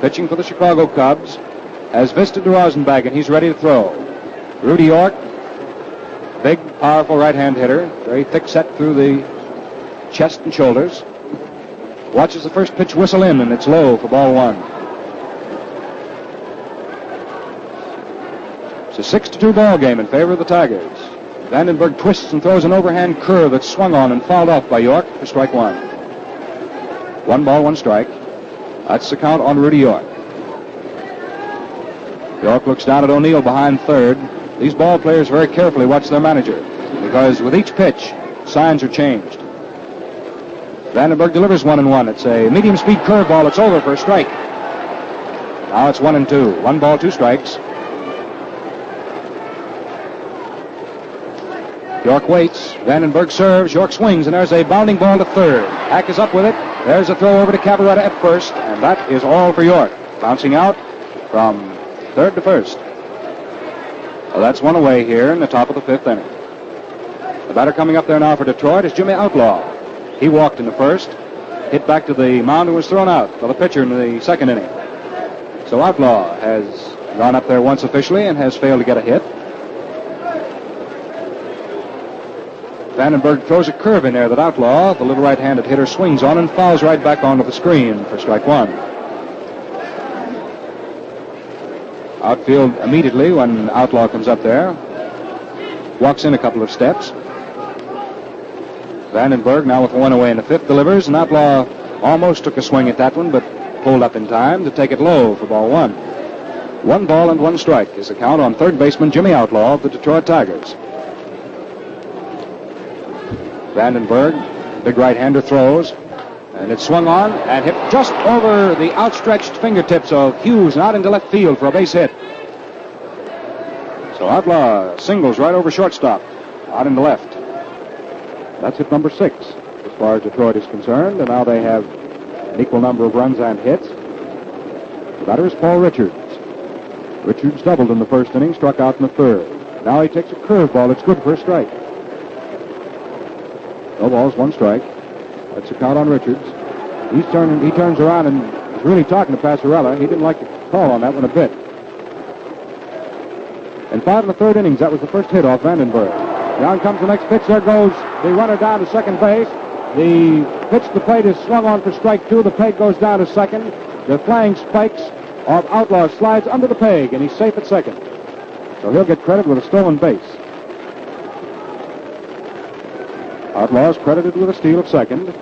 pitching for the Chicago Cubs, has visited to Rosenbach, and he's ready to throw. Rudy York, big, powerful right-hand hitter, very thick-set through the chest and shoulders. Watches the first pitch whistle in, and it's low for ball one. It's a 6-2 ball game in favor of the Tigers. Vandenberg twists and throws an overhand curve that's swung on and fouled off by York for strike one. 1 ball, 1 strike. That's the count on Rudy York. York looks down at O'Neill behind third. These ball players very carefully watch their manager because with each pitch, signs are changed. Vandenberg delivers 1-1. It's a medium-speed curveball. It's over for a strike. Now it's 1-2. 1 ball, 2 strikes. York waits. Vandenberg serves. York swings, and there's a bounding ball to third. Hack is up with it. There's a throw over to Cavaretta at first, and that is all for York. Bouncing out from third to first. Well, that's one away here in the top of the fifth inning. The batter coming up there now for Detroit is Jimmy Outlaw. He walked in the first, hit back to the mound and was thrown out by the pitcher in the second inning. So Outlaw has gone up there once officially and has failed to get a hit. Vandenberg throws a curve in there that Outlaw, the little right-handed hitter, swings on and fouls right back onto the screen for strike one. Outfield immediately when Outlaw comes up there. Walks in a couple of steps. Vandenberg now with 1 away in the fifth delivers, and Outlaw almost took a swing at that one, but pulled up in time to take it low for ball one. 1 ball and 1 strike is the count on third baseman Jimmy Outlaw of the Detroit Tigers. Vandenberg, big right-hander, throws, and it's swung on and hit just over the outstretched fingertips of Hughes and out into left field for a base hit. So Outlaw singles right over shortstop, out into left. That's hit number 6 as far as Detroit is concerned, and now they have an equal number of runs and hits. The batter is Paul Richards. Richards doubled in the first inning, struck out in the third. Now he takes a curveball. It's good for a strike. No balls, 1 strike. That's the count on Richards. He turns around and is really talking to Passarella. He didn't like the call on that one a bit. In 5 1/3 innings, that was the first hit off Vandenberg. Down comes the next pitch. There goes the runner down to second base. The pitch to the plate is swung on for strike 2. The peg goes down to second. The flying spikes of Outlaw slides under the peg, and he's safe at second. So he'll get credit with a stolen base. Outlaw is credited with a steal of second.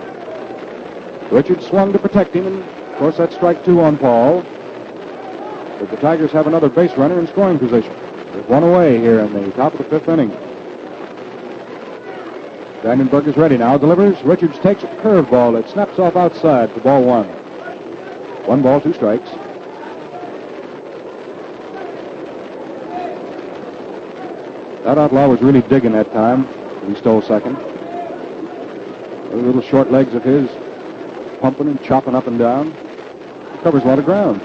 Richards swung to protect him, and of course that's strike 2 on Paul. But the Tigers have another base runner in scoring position. There's 1 away here in the top of the fifth inning. Vandenberg is ready now, delivers. Richards takes a curveball that snaps off outside for ball 1. 1 ball, 2 strikes. That Outlaw was really digging that time. He stole second. Those little short legs of his pumping and chopping up and down. He covers a lot of ground.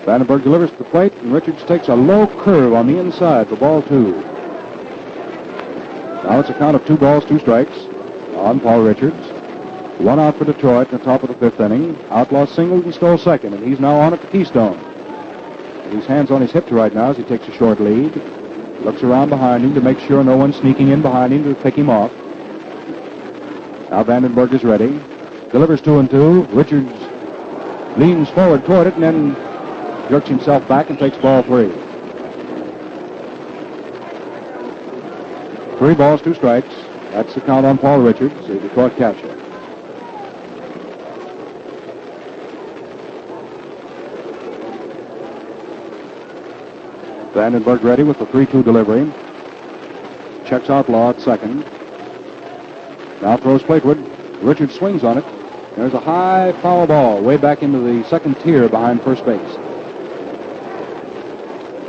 Vandenberg delivers to the plate, and Richards takes a low curve on the inside for ball 2. Now it's a count of 2 balls, 2 strikes on Paul Richards. 1 out for Detroit in the top of the fifth inning. Outlaw singled and stole second, and he's now on at the Keystone. His hands on his hips right now as he takes a short lead. Looks around behind him to make sure no one's sneaking in behind him to pick him off. Now Vandenberg is ready. Delivers 2-2. Richards leans forward toward it and then jerks himself back and takes ball 3. 3 balls, 2 strikes. That's the count on Paul Richards, the Detroit catcher. Vandenberg ready with the 3-2 delivery. Checks Outlaw at second. Now throws Platewood. Richards swings on it. There's a high foul ball way back into the second tier behind first base.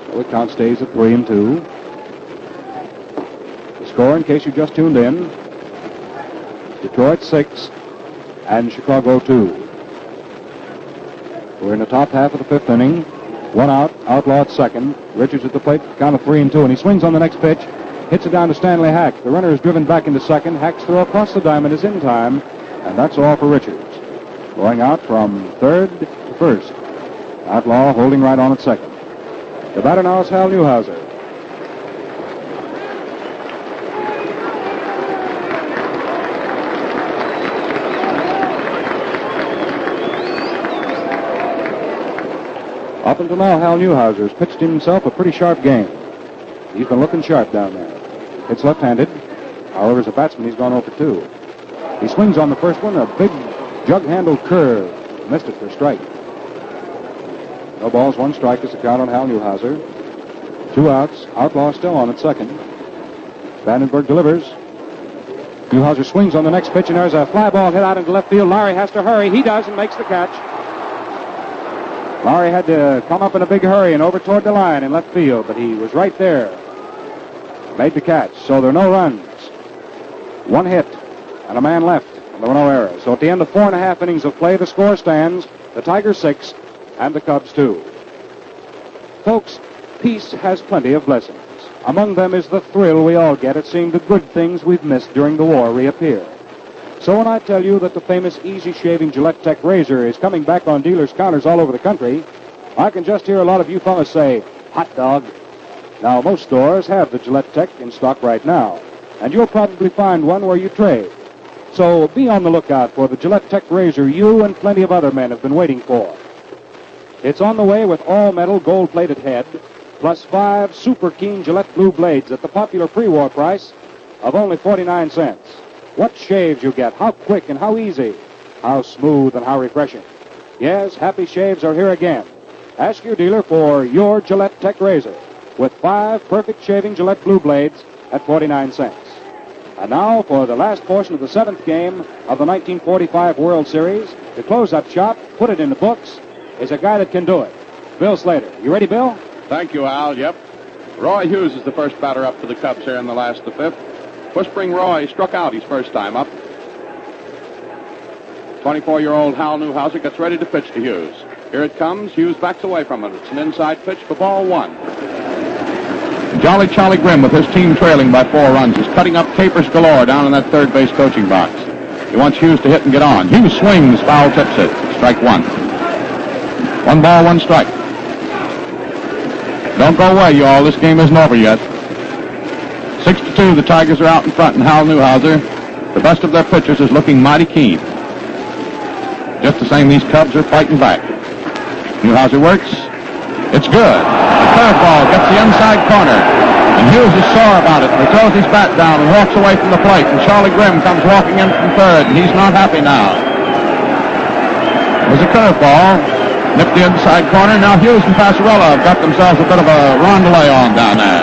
So the count stays at 3-2. The score, in case you just tuned in, Detroit 6 and Chicago 2. We're in the top half of the fifth inning. One out, Outlaw at second. Richards at the plate, count of 3-2, and he swings on the next pitch. Hits it down to Stanley Hack. The runner is driven back into second. Hack's throw across the diamond is in time, and that's all for Richards. Going out from third to first. Outlaw holding right on at second. The batter now is Hal Newhouser. Up until now, Hal Newhouser has pitched himself a pretty sharp game. He's been looking sharp down there. It's left-handed. However, as a batsman, he's gone 0 for 2. He swings on the first one, a big jug-handled curve. Missed it for a strike. No balls, 1 strike is the count on Hal Newhouser. 2 outs. Outlaw still on at second. Vandenberg delivers. Newhouser swings on the next pitch, and there's a fly ball hit out into left field. Lowry has to hurry. He does and makes the catch. Lowry had to come up in a big hurry and over toward the line in left field, but he was right there. Made the catch, so there are no runs. 1 hit and a man left, and there were no errors. So at the end of 4.5 innings of play, the score stands the Tigers 6 and the Cubs 2. Folks, peace has plenty of blessings. Among them is the thrill we all get at seeing the good things we've missed during the war reappear. So when I tell you that the famous easy-shaving Gillette Tech razor is coming back on dealers' counters all over the country, I can just hear a lot of you fellas say, hot dog. Now, most stores have the Gillette Tech in stock right now, and you'll probably find one where you trade. So be on the lookout for the Gillette Tech razor you and plenty of other men have been waiting for. It's on the way with all-metal gold-plated head, plus 5 super keen Gillette blue blades at the popular pre-war price of only 49 cents. What shaves you get, how quick and how easy, how smooth and how refreshing. Yes, happy shaves are here again. Ask your dealer for your Gillette Tech razor with 5 perfect shaving Gillette blue blades at 49 cents. And now for the last portion of the 7th game of the 1945 World Series, to close up shop, put it in the books, is a guy that can do it. Bill Slater. You ready, Bill? Thank you, Al. Yep. Roy Hughes is the first batter up for the Cubs here in the last of the 5th. Whispering Roy struck out his first time up. 24-year-old Hal Newhouser gets ready to pitch to Hughes. Here it comes. Hughes backs away from it. It's an inside pitch for ball 1. Jolly Charlie Grimm, with his team trailing by 4 runs, is cutting up capers galore down in that third base coaching box. He wants Hughes to hit and get on. Hughes swings, foul tips it. Strike 1. 1 ball, 1 strike. Don't go away, you all. This game isn't over yet. 6-2, the Tigers are out in front, and Hal Newhouser, the best of their pitchers, is looking mighty keen. Just the same, these Cubs are fighting back. Newhouser works. It's good. The curveball gets the inside corner, and Hughes is sore about it. He throws his bat down and walks away from the plate, and Charlie Grimm comes walking in from third, and he's not happy now. It was a curveball. Nipped the inside corner. Now Hughes and Passarella have got themselves a bit of a rondelay on down there.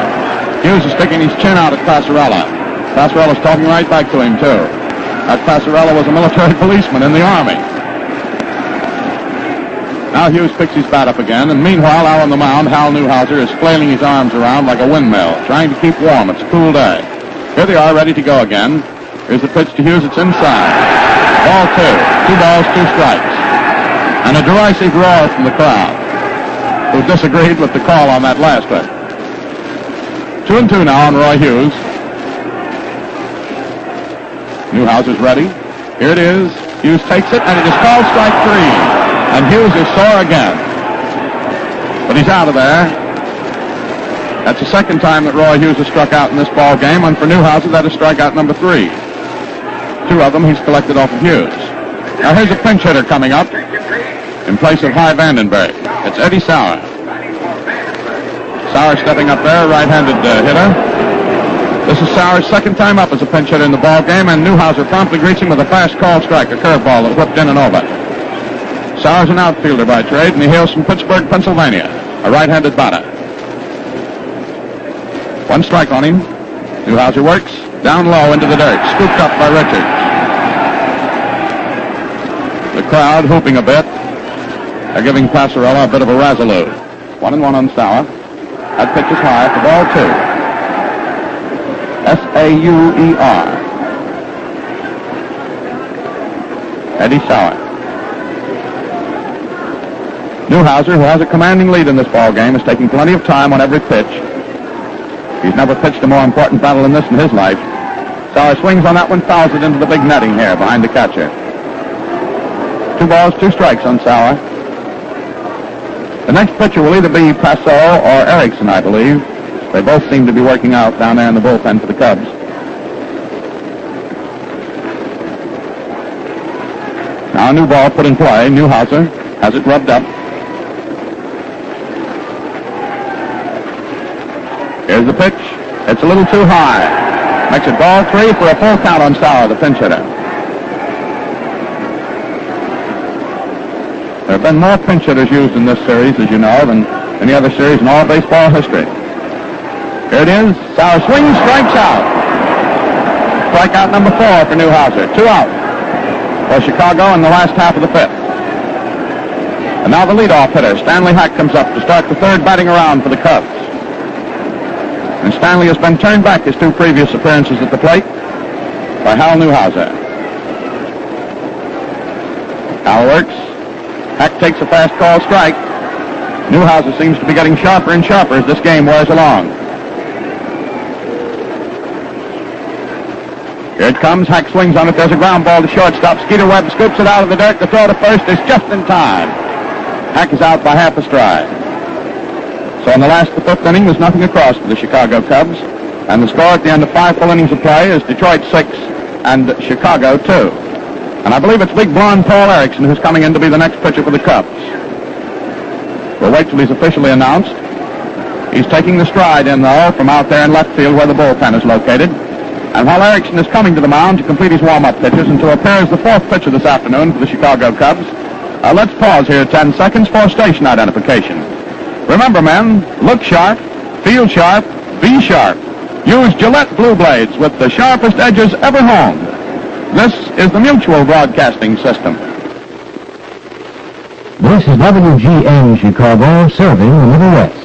Hughes is sticking his chin out at Passarella. Passarella's talking right back to him, too. That Passarella was a military policeman in the Army. Now Hughes picks his bat up again, and meanwhile, out on the mound, Hal Newhouser is flailing his arms around like a windmill, trying to keep warm. It's a cool day. Here they are, ready to go again. Here's the pitch to Hughes. It's inside. Ball 2. 2 balls, 2 strikes. And a derisive roar from the crowd, who disagreed with the call on that last one. 2-2 now on Roy Hughes. Newhouser's ready. Here it is. Hughes takes it, and it is called strike 3. And Hughes is sore again. But he's out of there. That's the second time that Roy Hughes has struck out in this ball game, and for Newhouser, that is strikeout number 3. 2 of them he's collected off of Hughes. Now here's a pinch hitter coming up in place of Hy Vandenberg. It's Eddie Sauer. Sauer stepping up there, right-handed hitter. This is Sauer's second time up as a pinch hitter in the ball game, and Newhouser promptly greets him with a fast call strike, a curveball that whipped in and over. Sauer's an outfielder by trade, and he hails from Pittsburgh, Pennsylvania, a right-handed batter. 1 strike on him. Newhouser works down low into the dirt, scooped up by Richards. The crowd whooping a bit. They're giving Passarella a bit of a razzaloo. 1-1 on Sauer. That pitch is high for ball 2. S-A-U-E-R. Eddie Sauer. Newhouser, who has a commanding lead in this ball game, is taking plenty of time on every pitch. He's never pitched a more important battle than this in his life. Sauer swings on that one, fouls it into the big netting here behind the catcher. 2 balls, 2 strikes on Sauer. The next pitcher will either be Passau or Erickson, I believe. They both seem to be working out down there in the bullpen for the Cubs. Now a new ball put in play. Newhouser has it rubbed up. Here's the pitch. It's a little too high. Makes it ball 3 for a full count on Sauer, the pinch hitter. There have been more pinch hitters used in this series, as you know, than any other series in all baseball history. Here it is. Sauer swings, strikes out. Strikeout number 4 for Newhouser. 2 out for Chicago in the last half of the 5th. And now the leadoff hitter, Stanley Hack, comes up to start the 3rd batting around for the Cubs. And Stanley has been turned back his 2 previous appearances at the plate by Hal Newhouser. Hal works. Hack takes a fast call strike. Newhouser seems to be getting sharper and sharper as this game wears along. Here it comes. Hack swings on it. There's a ground ball to shortstop. Skeeter Webb scoops it out of the dirt. The throw to first is just in time. Hack is out by half a stride. So in the last of the 5th inning, there's nothing across for the Chicago Cubs. And the score at the end of 5 full innings of play is Detroit 6 and Chicago 2. And I believe it's big blonde Paul Erickson who's coming in to be the next pitcher for the Cubs. We'll wait till he's officially announced. He's taking the stride in, though, from out there in left field where the bullpen is located. And while Erickson is coming to the mound to complete his warm-up pitches and to appear as the 4th pitcher this afternoon for the Chicago Cubs, let's pause here 10 seconds for station identification. Remember, men, look sharp, feel sharp, be sharp. Use Gillette Blue Blades with the sharpest edges ever honed. This is the Mutual Broadcasting System. This is WGN Chicago, serving the Middle West.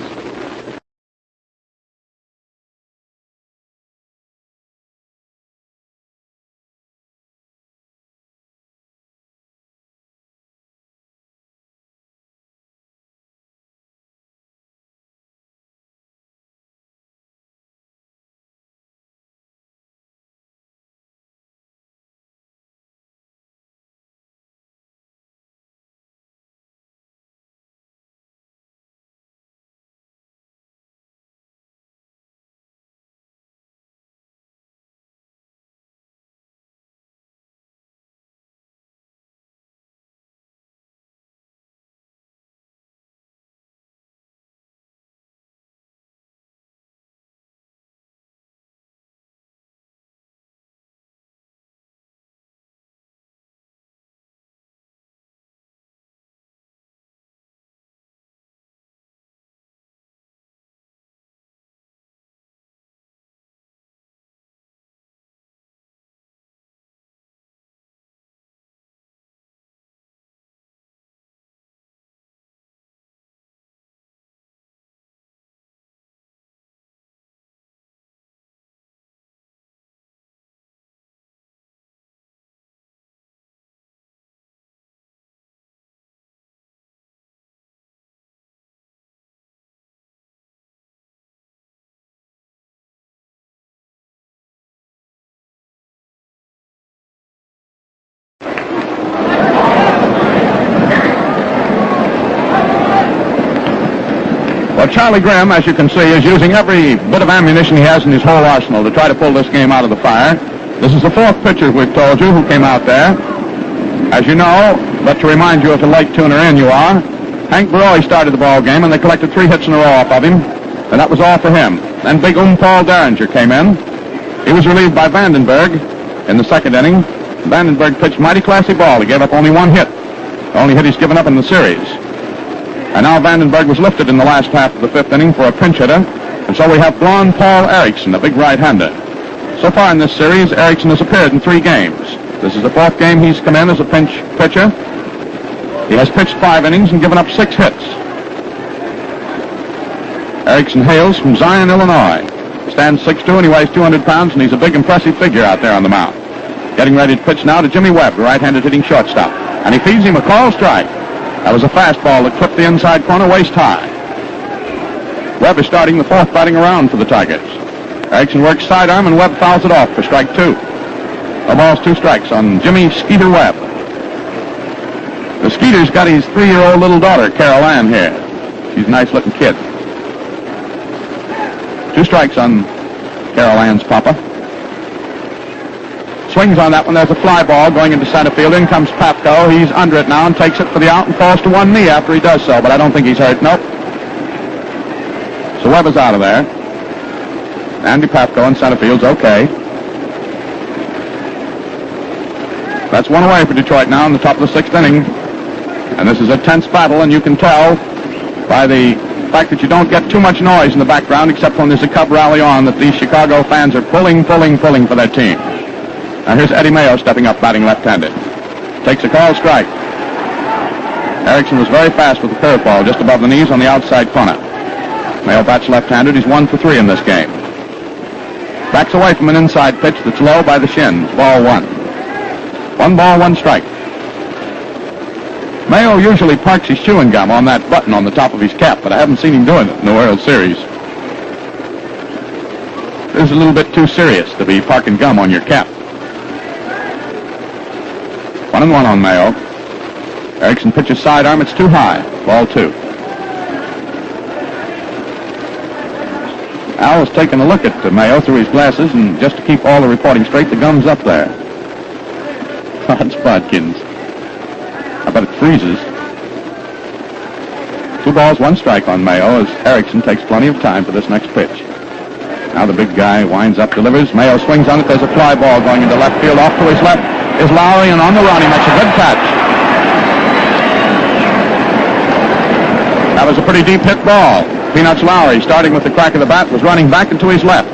Well, Charlie Grimm, as you can see, is using every bit of ammunition he has in his whole arsenal to try to pull this game out of the fire. This is the 4th pitcher, we've told you, who came out there. As you know, but to remind you of the late tuner in you are, Hank Baroy started the ball game, and they collected 3 hits in a row off of him, and that was all for him. Then big Paul Derringer came in. He was relieved by Vandenberg in the 2nd inning. Vandenberg pitched mighty classy ball. He gave up only 1 hit. The only hit he's given up in the series. And now Vandenberg was lifted in the last half of the 5th inning for a pinch hitter. And so we have blonde Paul Erickson, a big right-hander. So far in this series, Erickson has appeared in 3 games. This is the 4th game he's come in as a pinch pitcher. He has pitched 5 innings and given up 6 hits. Erickson hails from Zion, Illinois. He stands 6'2", and he weighs 200 pounds, and he's a big, impressive figure out there on the mound. Getting ready to pitch now to Jimmy Webb, the right-handed hitting shortstop. And he feeds him a called strike. That was a fastball that clipped the inside corner waist high. Webb is starting the fourth batting around for the Tigers. Erickson works sidearm, and Webb fouls it off for strike two. The ball's 2 strikes on Jimmy Skeeter Webb. The Skeeter's got his 3-year-old little daughter, Carol Ann, here. She's a nice-looking kid. 2 strikes on Carol Ann's papa. Swings on that one. There's a fly ball going into center field. In comes Papko. He's under it now and takes it for the out and falls to one knee after he does so, but I don't think he's hurt. Nope. So Webb is out of there. Andy Papko in center field's okay. That's one away for Detroit now in the top of the 6th inning. And this is a tense battle, and you can tell by the fact that you don't get too much noise in the background except when there's a Cub rally on that these Chicago fans are pulling for their team. Now here's Eddie Mayo stepping up, batting left-handed. Takes a called strike. Erickson was very fast with the curveball just above the knees on the outside corner. Mayo bats left-handed. He's 1 for 3 in this game. Backs away from an inside pitch that's low by the shins. Ball 1. 1 ball, 1 strike. Mayo usually parks his chewing gum on that button on the top of his cap, but I haven't seen him doing it in the World Series. This is a little bit too serious to be parking gum on your cap. 1-1 on Mayo. Erickson pitches sidearm. It's too high. Ball 2. Al was taking a look at Mayo through his glasses, and just to keep all the reporting straight, the gum's up there. That's Bodkins. I bet it freezes. 2 balls, 1 strike on Mayo as Erickson takes plenty of time for this next pitch. Now the big guy winds up, delivers. Mayo swings on it. There's a fly ball going into left field. Off to his left is Lowry, and on the run he makes a good catch. That was a pretty deep hit ball. Peanuts Lowry, starting with the crack of the bat, was running back and to his left.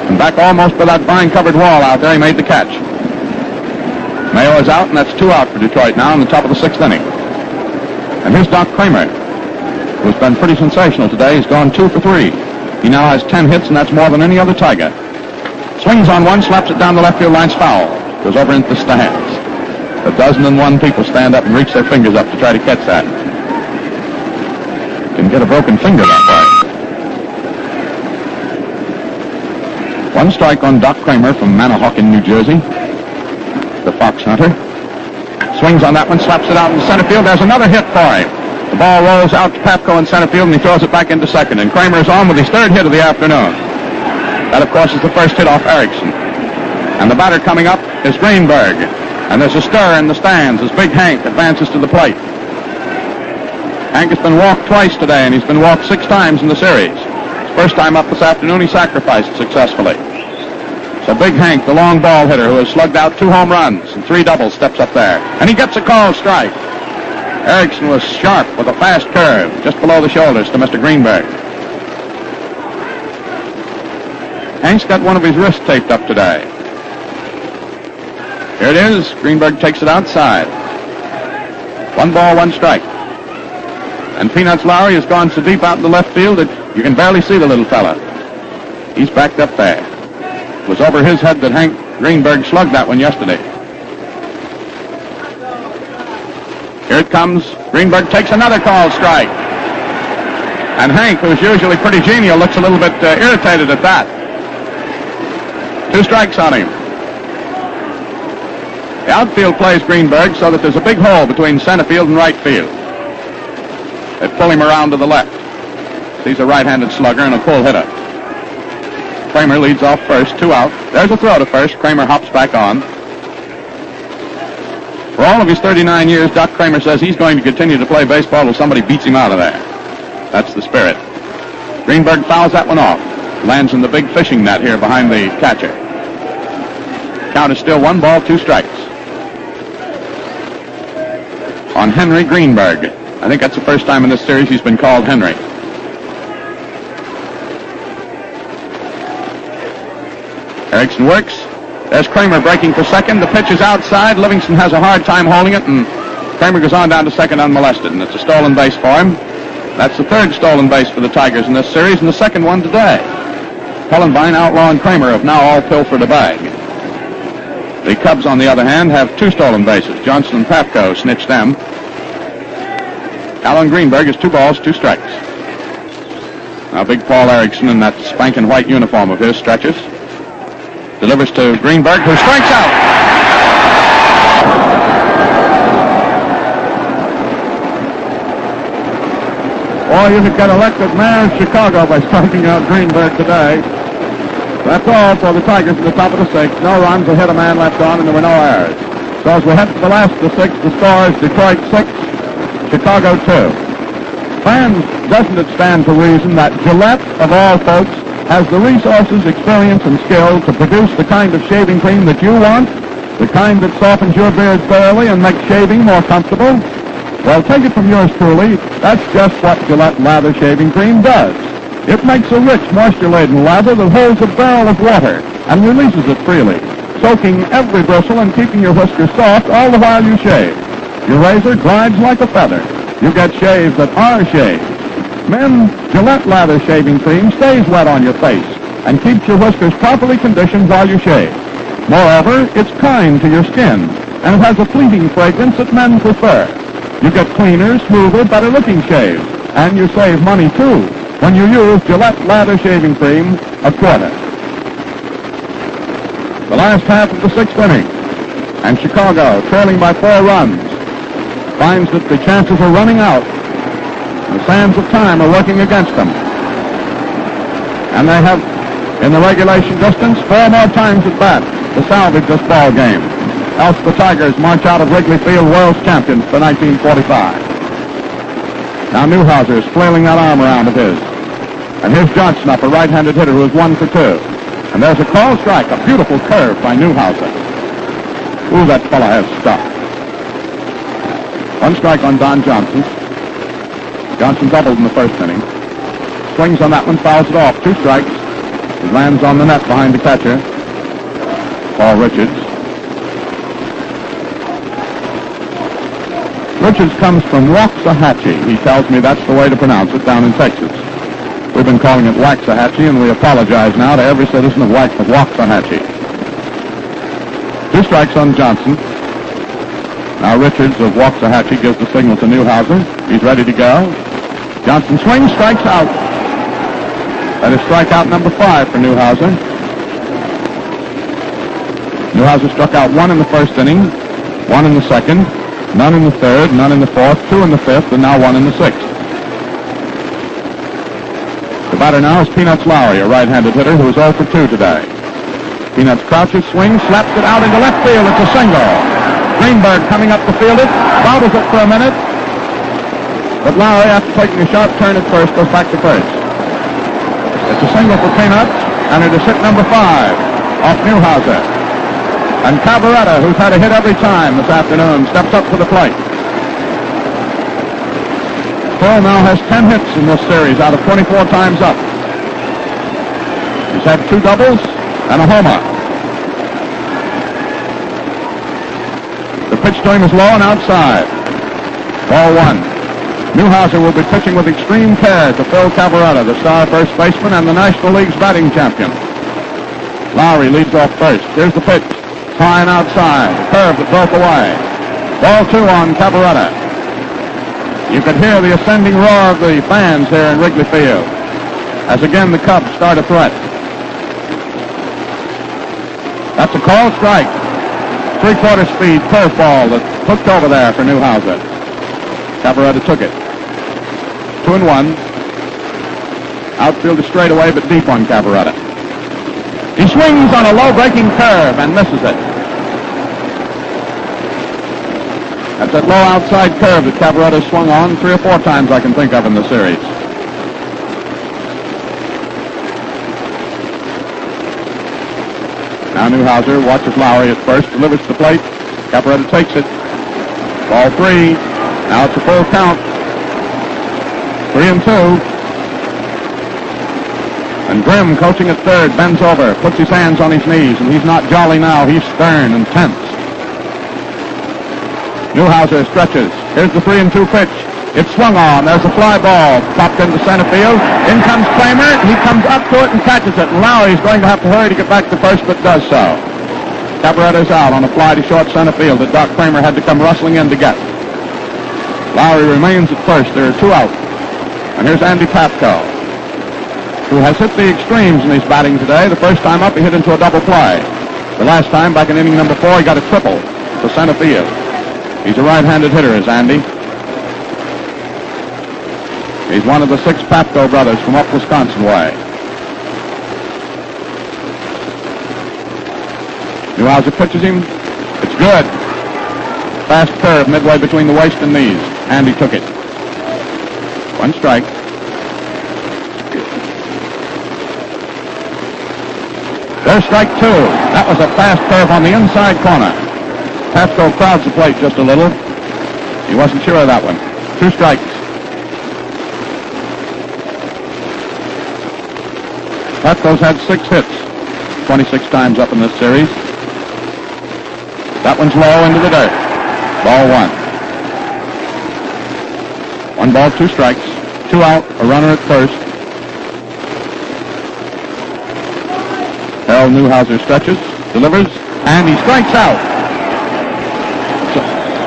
And back almost by that vine-covered wall out there, he made the catch. Mayo is out, and that's 2 out for Detroit now in the top of the 6th inning. And here's Doc Kramer, who's been pretty sensational today. He's gone 2 for 3. He now has 10 hits, and that's more than any other Tiger. Swings on one, slaps it down the left field line's foul. Goes over into the stands. 1,001 people stand up and reach their fingers up to try to catch that. Can get a broken finger that way. 1 strike on Doc Kramer from Manahawkin, New Jersey. The fox hunter. Swings on that one, slaps it out in center field. There's another hit for him. The ball rolls out to Papko in center field, and he throws it back into second. And Kramer is on with his 3rd hit of the afternoon. That, of course, is the first hit off Erickson. And the batter coming up is Greenberg. And there's a stir in the stands as Big Hank advances to the plate. Hank has been walked twice today, and he's been walked 6 times in the series. His first time up this afternoon, he sacrificed successfully. So Big Hank, the long ball hitter who has slugged out 2 home runs and 3 doubles, steps up there. And he gets a called strike. Erickson was sharp with a fast curve just below the shoulders to Mr. Greenberg. Hank's got one of his wrists taped up today. Here it is. Greenberg takes it outside. 1 ball, 1 strike. And Peanuts Lowry has gone so deep out in the left field that you can barely see the little fella. He's backed up there. It was over his head that Hank Greenberg slugged that one yesterday. Here it comes. Greenberg takes another called strike. And Hank, who's usually pretty genial, looks a little bit irritated at that. 2 strikes on him. The outfield plays Greenberg so that there's a big hole between center field and right field. They pull him around to the left. He's a right-handed slugger and a pull hitter. Kramer leads off first, 2 out. There's a throw to first. Kramer hops back on. For all of his 39 years, Doc Kramer says he's going to continue to play baseball till somebody beats him out of there. That's the spirit. Greenberg fouls that one off. Lands in the big fishing net here behind the catcher. Count is still 1 ball, 2 strikes. On Henry Greenberg. I think that's the first time in this series he's been called Henry. Erickson works. There's Kramer breaking for second. The pitch is outside. Livingston has a hard time holding it, and Kramer goes on down to second unmolested, and it's a stolen base for him. That's the 3rd stolen base for the Tigers in this series, and the 2nd one today. Hellenbein, Outlaw, and Kramer have now all pilfered a bag. The Cubs, on the other hand, have 2 stolen bases. Johnson and Pafko snitched them. Alan Greenberg is 2 balls, 2 strikes. Now big Paul Erickson in that spanking white uniform of his stretches. Delivers to Greenberg, who strikes out. Boy, you could get elected mayor of Chicago by striking out Greenberg today. That's all for the Tigers at the top of the 6th. No runs, a hit, a man left on, and there were no errors. So as we head to the last of the 6th, the score is Detroit 6, Chicago 2. Fans, doesn't it stand to reason that Gillette, of all folks, has the resources, experience, and skill to produce the kind of shaving cream that you want, the kind that softens your beard thoroughly and makes shaving more comfortable? Well, take it from yours truly, that's just what Gillette Lather Shaving Cream does. It makes a rich, moisture-laden lather that holds a barrel of water and releases it freely, soaking every bristle and keeping your whiskers soft all the while you shave. Your razor glides like a feather. You get shaves that are shaved. Men, Gillette Lather Shaving Cream stays wet on your face and keeps your whiskers properly conditioned while you shave. Moreover, it's kind to your skin, and it has a fleeting fragrance that men prefer. You get cleaner, smoother, better-looking shaves, and you save money, too, when you use Gillette Lather Shaving Cream, a quarter. The last half of the 6th inning, and Chicago, trailing by 4 runs, finds that the chances are running out. The sands of time are working against them. And they have, in the regulation distance, 4 more times at bat to salvage this ball game. Else the Tigers march out of Wrigley Field world's champions for 1945. Now Newhouser is flailing that arm around of his. And here's Johnson up, a right-handed hitter who is 1 for 2. And there's a called strike, a beautiful curve by Newhouser. Ooh, that fella has stuff. 1 strike on Don Johnson. Johnson doubled in the 1st inning. Swings on that one, fouls it off. 2 strikes. It lands on the net behind the catcher, Paul Richards. Richards comes from Waxahachie. He tells me that's the way to pronounce it down in Texas. We've been calling it Waxahachie, and we apologize now to every citizen of Waxahachie. 2 strikes on Johnson. Now Richards of Waxahachie gives the signal to Newhouser. He's ready to go. Johnson swings, strikes out. That is strikeout number 5 for Newhouser. Newhouser struck out 1 in the 1st inning, 1 in the 2nd, none in the 3rd, none in the 4th, 2 in the 5th, and now 1 in the 6th. The batter now is Peanuts Lowry, a right-handed hitter who is 0 for 2 today. Peanuts crouches, swings, slaps it out into left field. It's a single. Greenberg coming up to field it, bobbles it for a minute. But Lowry, after taking a sharp turn at first, goes back to first. It's a single for Peanuts, and it is hit number 5 off Newhouser. And Cavaretta, who's had a hit every time this afternoon, steps up to the plate. Phil now has 10 hits in this series out of 24 times up. He's had 2 doubles and a homer. The pitch to him is low and outside. Ball 1. Newhouser will be pitching with extreme care to Phil Cavaretta, the star first baseman and the National League's batting champion. Lowry leads off first. Here's the pitch. High and outside. The curve that broke away. Ball 2 on Cavaretta. You could hear the ascending roar of the fans here in Wrigley Field as again the Cubs start a threat. That's a called strike. 3/4 speed curveball that hooked over there for Newhouser. Cavaretta took it. 2-1. Outfield is straight away but deep on Cavaretta. He swings on a low breaking curve and misses it. That's that low outside curve that Cavaretta swung on 3 or 4 times I can think of in the series. Now Newhouser watches Lowry at first, delivers to the plate. Cavaretta takes it. Ball 3. Now it's a full count. 3-2. And Grimm, coaching at third, bends over, puts his hands on his knees, and he's not jolly now. He's stern and tense. Newhouser stretches. Here's the 3-2 pitch. It's swung on. There's a fly ball popped into center field. In comes Kramer. He comes up to it and catches it. And Lowry's going to have to hurry to get back to first, but does so. Cabaretta's out on a fly to short center field that Doc Kramer had to come rustling in to get. Lowry remains at first. There are 2 out. And here's Andy Papko, who has hit the extremes in his batting today. The first time up, he hit into a double play. The last time, back in inning number 4, he got a triple to center field. He's a right-handed hitter, is Andy. He's one of the 6 Papko brothers from up Wisconsin way. Newhouser pitches him. It's good. Fast curve midway between the waist and knees. Andy took it. 1 strike. There's strike 2. That was a fast curve on the inside corner. Papko crowds the plate just a little. He wasn't sure of that one. 2 strikes. Papko's had 6 hits, 26 times up in this series. That one's low into the dirt. Ball 1. 1 ball, 2 strikes. 2 out, a runner at first. Harold Newhouser stretches, delivers, and he strikes out. So,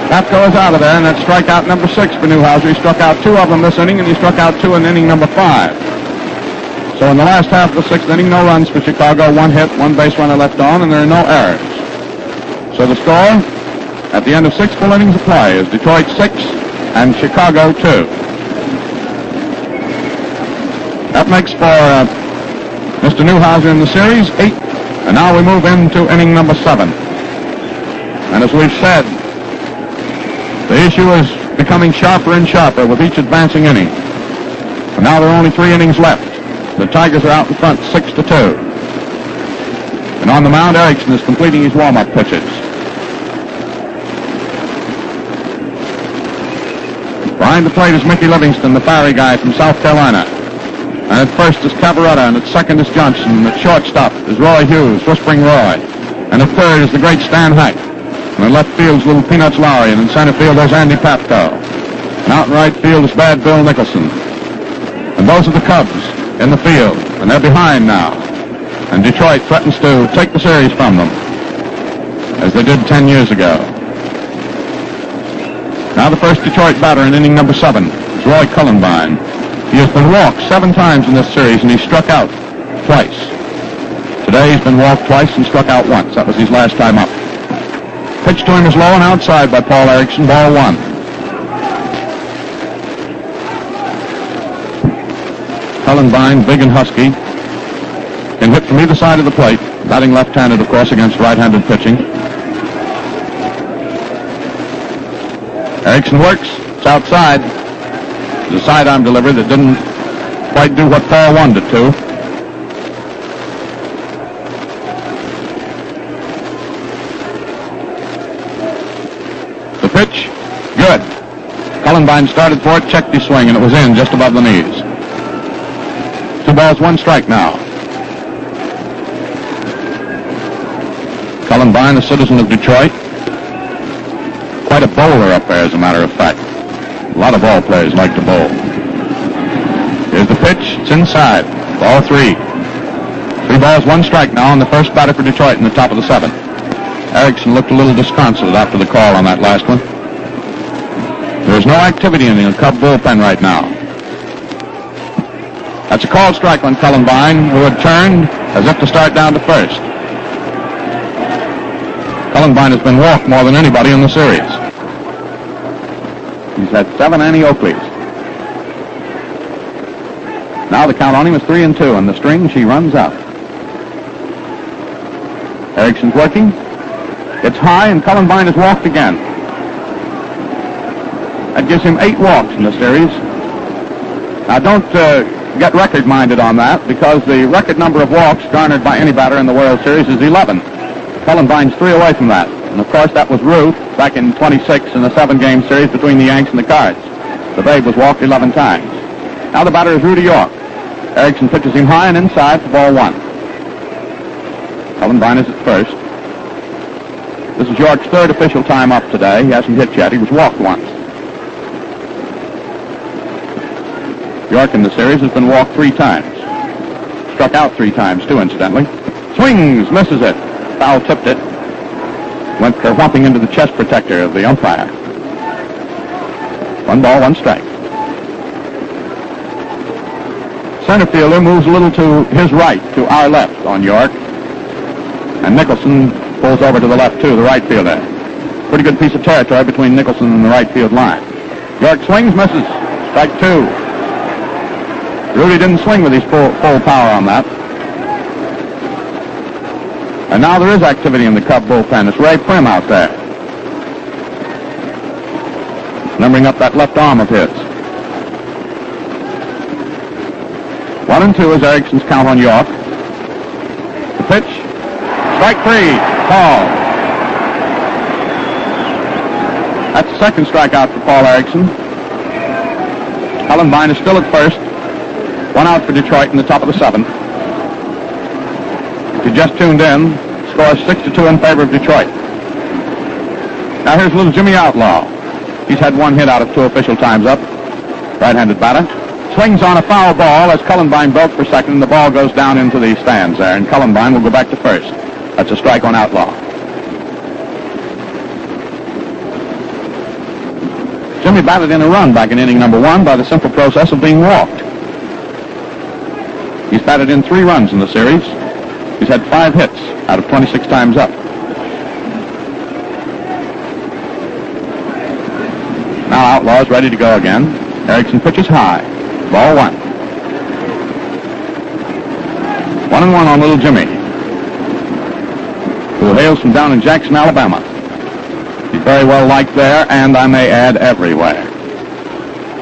Papko is out of there, and that's strikeout number 6 for Newhouser. He struck out 2 of them this inning, and he struck out 2 in inning number 5. So in the last half of the 6th inning, no runs for Chicago, 1 hit, 1 base runner left on, and there are no errors. So the score at the end of 6 full innings of play is Detroit 6 and Chicago 2. That makes for Mr. Newhouser in the series 8, and now we move into inning number 7. And as we've said, the issue is becoming sharper and sharper with each advancing inning. And now there are only 3 innings left. The Tigers are out in front 6-2. And on the mound, Erickson is completing his warm-up pitches. Behind the plate is Mickey Livingston, the fiery guy from South Carolina. And at first is Cabaretta, and at second is Johnson, and at shortstop is Roy Hughes, Whispering Roy. And at third is the great Stan Hack. And in left field's Little Peanuts Lowry, and in center field there's Andy Papko. And out in right field is Bad Bill Nicholson. And those are the Cubs in the field, and they're behind now. And Detroit threatens to take the series from them, as they did 10 years ago. Now the first Detroit batter in inning number 7 is Roy Cullenbine. He has been walked 7 times in this series, and he struck out twice. Today he's been walked twice and struck out once. That was his last time up. Pitch to him is low and outside by Paul Erickson, ball 1. Cullenbine, big and husky, can hit from either side of the plate, batting left-handed, of course, against right-handed pitching. Erickson works. It's outside. There's a sidearm delivery that didn't quite do what Paul wanted it to. The pitch, good. Cullenbine started for it, checked his swing, and it was in just above the knees. 2 balls, 1 strike now. Cullenbine, a citizen of Detroit. Quite a bowler up there, as a matter of fact. A lot of ball players like to bowl. Here's the pitch. It's inside. Ball 3. 3 balls, 1 strike now on the first batter for Detroit in the top of the 7th. Erickson looked a little disconsolate after the call on that last one. There's no activity in the Cub bullpen right now. That's a called strike on Cullenbine, who had turned as if to start down to first. Cullenbine has been walked more than anybody in the series. He's had 7 Annie Oakleys. Now the count on him is 3-2, and the string she runs out. Erickson's working. It's high, and Cullenbine is walked again. That gives him 8 walks in the series. Now don't get record-minded on that, because the record number of walks garnered by any batter in the World Series is 11. Cullenbine's 3 away from that. And of course that was Ruth back in 26 in a 7-game series between the Yanks and the Cards. The Babe was walked 11 times. Now the batter is Rudy York. Erickson pitches him high and inside for ball 1. Cullenbine is at first. This is York's 3rd official time up today. He hasn't hit yet. He was walked once. York in the series has been walked 3 times. Struck out 3 times, too, incidentally. Swings, misses it. Foul tipped it. went kerwhumping into the chest protector of the umpire. 1 ball, 1 strike. Center fielder moves a little to his right, to our left on York. And Nicholson pulls over to the left, too, the right fielder. Pretty good piece of territory between Nicholson and the right field line. York swings, misses. Strike 2. Rudy didn't swing with his full power on that. And now there is activity in the Cub bullpen. It's Ray Prim out there, numbering up that left arm of his. 1-2 is Erickson's count on York. The pitch. Strike 3. Paul. That's the second strikeout for Paul Erickson. Cullenbine is still at first. 1 out for Detroit in the top of the 7th. If you just tuned in, score is 6-2 in favor of Detroit. Now here's little Jimmy Outlaw. He's had 1 hit out of 2 official times up. Right-handed batter. Swings on a foul ball as Cullenbine broke for second, and the ball goes down into the stands there, and Cullenbine will go back to first. That's a strike on Outlaw. Jimmy batted in a run back in inning number 1 by the simple process of being walked. He's batted in 3 runs in the series. He's had 5 hits out of 26 times up. Now Outlaw is ready to go again. Erickson pitches high. Ball 1. 1-1 on little Jimmy, who hails from down in Jackson, Alabama. He's very well liked there, and I may add, everywhere.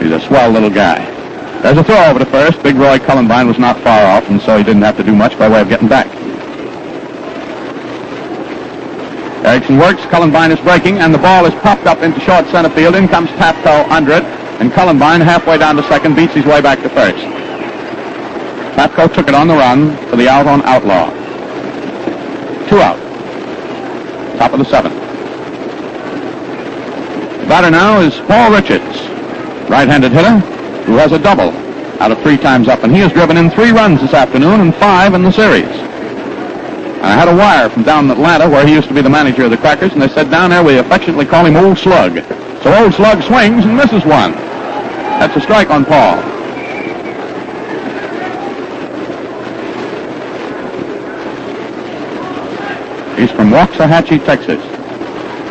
He's a swell little guy. There's a throw over to first. Big Roy Cullenbine was not far off, and so he didn't have to do much by way of getting back. Erickson works. Cullenbine is breaking, and the ball is popped up into short center field. In comes Tapco under it, and Cullenbine, halfway down to second, beats his way back to first. Tapco took it on the run for the out on Outlaw. 2 out. Top of the 7th. The batter now is Paul Richards, right-handed hitter, who has a double out of 3 times up, and he has driven in 3 runs this afternoon and 5 in the series. And I had a wire from down in Atlanta, where he used to be the manager of the Crackers, and they said down there we affectionately call him Old Slug. So Old Slug swings and misses 1. That's a strike on Paul. He's from Waxahachie, Texas,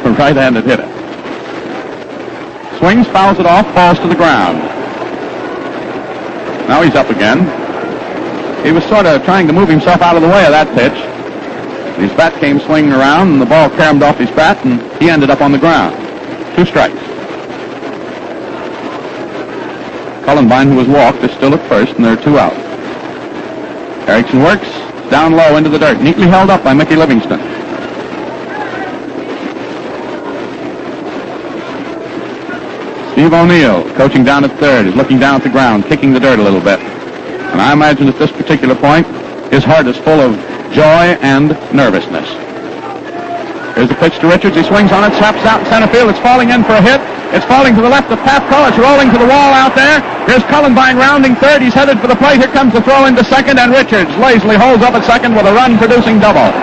a right-handed hitter. Swings, fouls it off, falls to the ground. Now he's up again. He was sort of trying to move himself out of the way of that pitch. His bat came swinging around, and the ball caromed off his bat, and he ended up on the ground. 2 strikes. Cullenbine, who was walked, is still at first, and there are 2 out. Erickson works down low into the dirt, neatly held up by Mickey Livingston. Steve O'Neill, coaching down at third, is looking down at the ground, kicking the dirt a little bit. And I imagine at this particular point, his heart is full of joy and nervousness. Here's the pitch to Richards. He swings on it, slaps out in center field. It's falling in for a hit. It's falling to the left of Tapco. It's rolling to the wall out there. Here's Cullenbine rounding third. He's headed for the plate. Here comes the throw into second, and Richards lazily holds up at second with a run-producing double.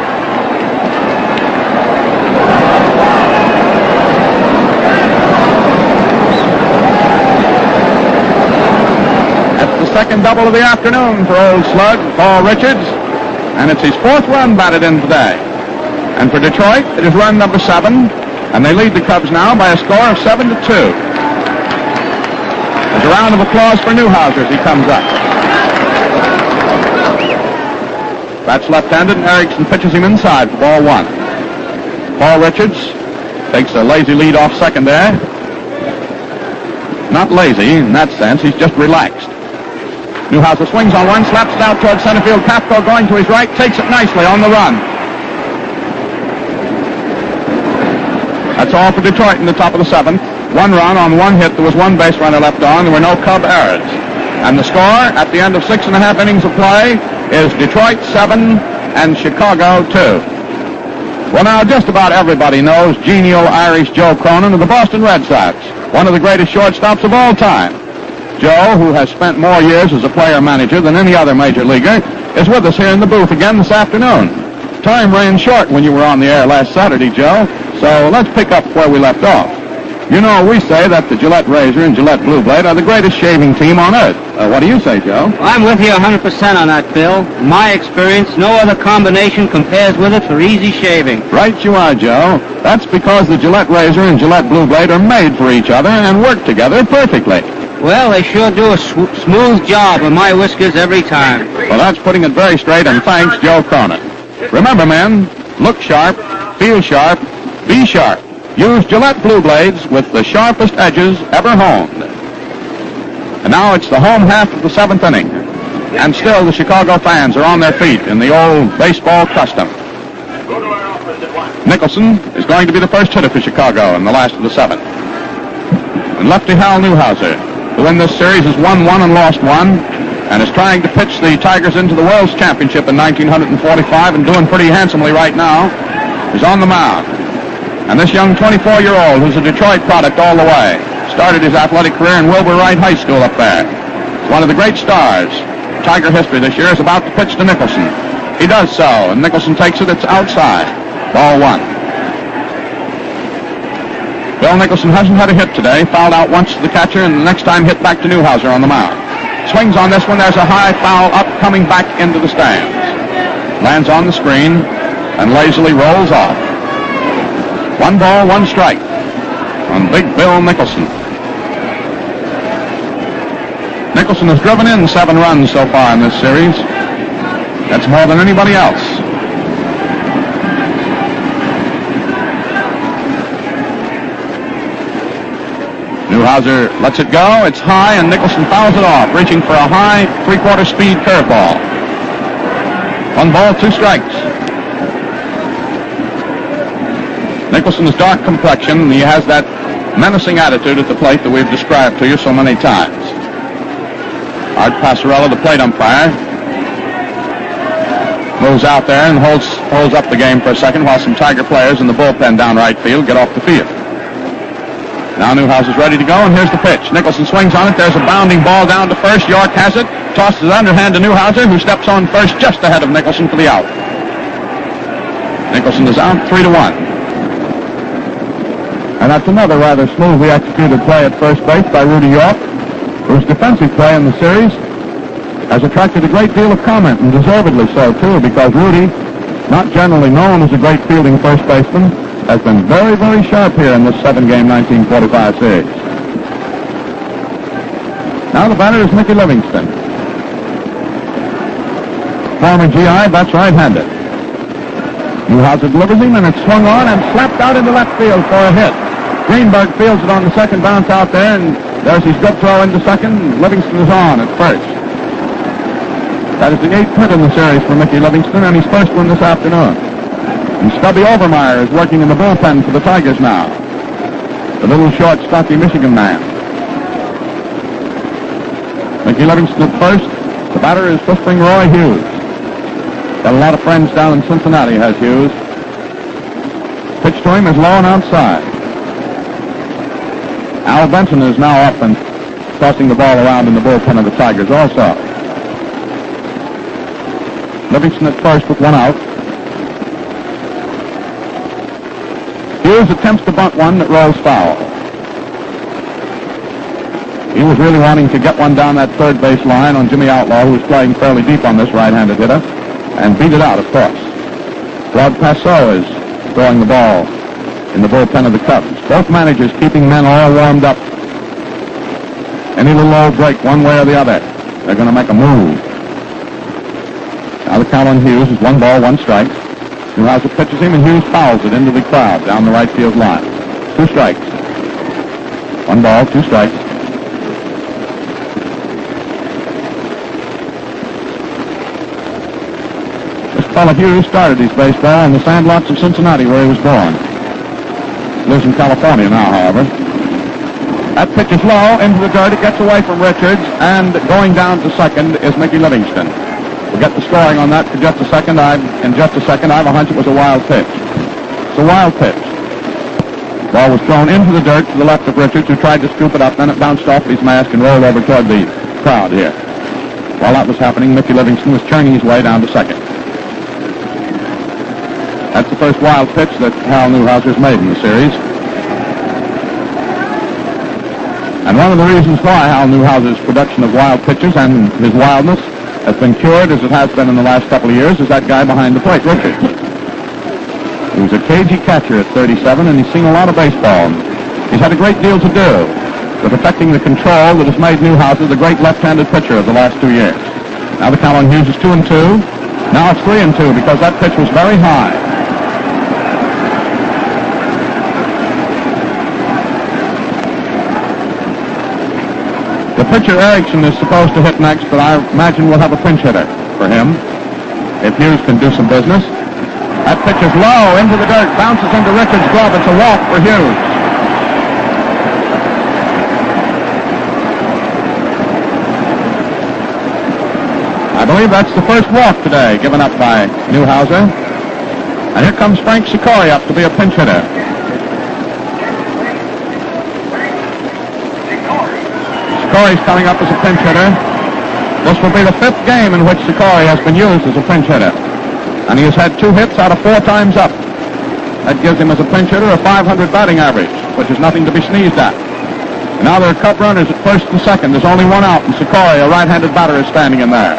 That's the second double of the afternoon for Old Slug, Paul Richards, and it's his 4th run batted in today. And for Detroit, it is run number 7, and they lead the Cubs now by a score of 7-2. There's a round of applause for Newhouser as he comes up. That's left-handed, and Erickson pitches him inside for ball 1. Paul Richards takes a lazy lead off second there. Not lazy in that sense, he's just relaxed. Newhouser swings on one, slaps it out towards center field. Tapco going to his right, takes it nicely on the run. That's all for Detroit in the top of the 7th. 1 run on 1 hit. There was 1 base runner left on. There were no Cub errors. And the score at the end of 6.5 innings of play is Detroit 7 and Chicago 2. Well, now just about everybody knows genial Irish Joe Cronin of the Boston Red Sox, one of the greatest shortstops of all time. Joe, who has spent more years as a player-manager than any other major leaguer, is with us here in the booth again this afternoon. Time ran short when you were on the air last Saturday, Joe, So let's pick up where we left off. You know, we say that the Gillette Razor and Gillette Blue Blade are the greatest shaving team on earth. What do you say, Joe? I'm with you 100% on that, Bill. In my experience, no other combination compares with it for easy shaving. Right you are, Joe. That's because the Gillette Razor and Gillette Blue Blade are made for each other and work together perfectly. Well, they sure do a smooth job on my whiskers every time. Well, that's putting it very straight, and thanks, Joe Cronin. Remember, men, look sharp, feel sharp, be sharp. Use Gillette Blue Blades with the sharpest edges ever honed. And now it's the home half of the seventh inning. And still the Chicago fans are on their feet in the old baseball custom. Nicholson is going to be the first hitter for Chicago in the last of the seventh. And lefty Hal Newhouser, who in this series has won one and lost one, and is trying to pitch the Tigers into the World's Championship in 1945 and doing pretty handsomely right now, is on the mound. And this young 24-year-old, who's a Detroit product all the way, started his athletic career in Wilbur Wright High School up there. He's one of the great stars. Tiger history this year is about to pitch to Nicholson. He does so, and Nicholson takes it. It's outside. Ball one. Bill Nicholson hasn't had a hit today. Fouled out once to the catcher, and the next time hit back to Newhouser on the mound. Swings on this one. There's a high foul up, coming back into the stands. Lands on the screen and lazily rolls off. 1 ball, 1 strike on Big Bill Nicholson. Nicholson has driven in 7 runs so far in this series. That's more than anybody else. Newhouser lets it go. It's high, and Nicholson fouls it off, reaching for a high 3/4 speed curveball. 1 ball, 2 strikes. Nicholson's dark complexion, and he has that menacing attitude at the plate that we've described to you so many times. Art Passarella, the plate umpire, moves out there and holds up the game for a second while some Tiger players in the bullpen down right field get off the field. Now Newhouser's ready to go, and here's the pitch. Nicholson swings on it. There's a bounding ball down to first. York has it. Tosses it underhand to Newhouser, who steps on first just ahead of Nicholson for the out. Nicholson is out 3-1. And that's another rather smoothly executed play at first base by Rudy York, whose defensive play in the series has attracted a great deal of comment, and deservedly so, too, because Rudy, not generally known as a great fielding first baseman, has been very, very sharp here in this 7-game 1945 series. Now the batter is Mickey Livingston. Former GI, bats right-handed. Newhouser delivers him, and it's swung on and slapped out into left field for a hit. Greenberg fields it on the second bounce out there, and there's his good throw into second. Livingston is on at first. That is the 8th hit in the series for Mickey Livingston, and his first one this afternoon. And Stubby Overmeyer is working in the bullpen for the Tigers now. The little short, stocky Michigan man. Mickey Livingston at first. The batter is Whispering Roy Hughes. Got a lot of friends down in Cincinnati, has Hughes. Pitch to him is low and outside. Al Benson is now up and tossing the ball around in the bullpen of the Tigers also. Livingston at first with 1 out. Hughes attempts to bunt one that rolls foul. He was really wanting to get one down that third base line on Jimmy Outlaw, who was playing fairly deep on this right-handed hitter, and beat it out, of course. Rod Passeau is throwing the ball in the bullpen of the Cubs. Both managers keeping men all warmed up. Any little old break one way or the other, they're going to make a move. Now the count on Hughes is 1 ball, 1 strike. Newhouser pitches him, and Hughes fouls it into the crowd down the right field line. 2 strikes. 1 ball, 2 strikes. This fellow Hughes started his baseball in the sandlots of Cincinnati, where he was born. Lives in California now, however. That pitch is low into the dirt. It gets away from Richards, and going down to second is Mickey Livingston. We'll get the scoring on that for just a second. In just a second, I have a hunch it was a wild pitch. It's a wild pitch. Ball was thrown into the dirt to the left of Richards, who tried to scoop it up. Then it bounced off his mask and rolled over toward the crowd here. While that was happening, Mickey Livingston was churning his way down to second. That's the first wild pitch that Hal Newhouser's made in the series. And one of the reasons why Hal Newhouser's production of wild pitches and his wildness has been cured, as it has been in the last couple of years, is that guy behind the plate, Richards. He was a cagey catcher at 37, and he's seen a lot of baseball. He's had a great deal to do with affecting the control that has made Newhouser the great left-handed pitcher of the last 2 years. Now the count on Hughes is 2-2. Now it's 3-2 because that pitch was very high. The pitcher, Erickson, is supposed to hit next, but I imagine we'll have a pinch hitter for him if Hughes can do some business. That pitch is low, into the dirt, bounces into Richards' glove. It's a walk for Hughes. I believe that's the first walk today given up by Newhouser. And here comes Frank Sikori up to be a pinch hitter. Sikori's coming up as a pinch hitter. This will be the 5th game in which Sikori has been used as a pinch hitter. And he has had 2 hits out of 4 times up. That gives him as a pinch hitter a .500 batting average, which is nothing to be sneezed at. And now there are Cub runners at first and second. There's only one out, and Sikori, a right-handed batter, is standing in there.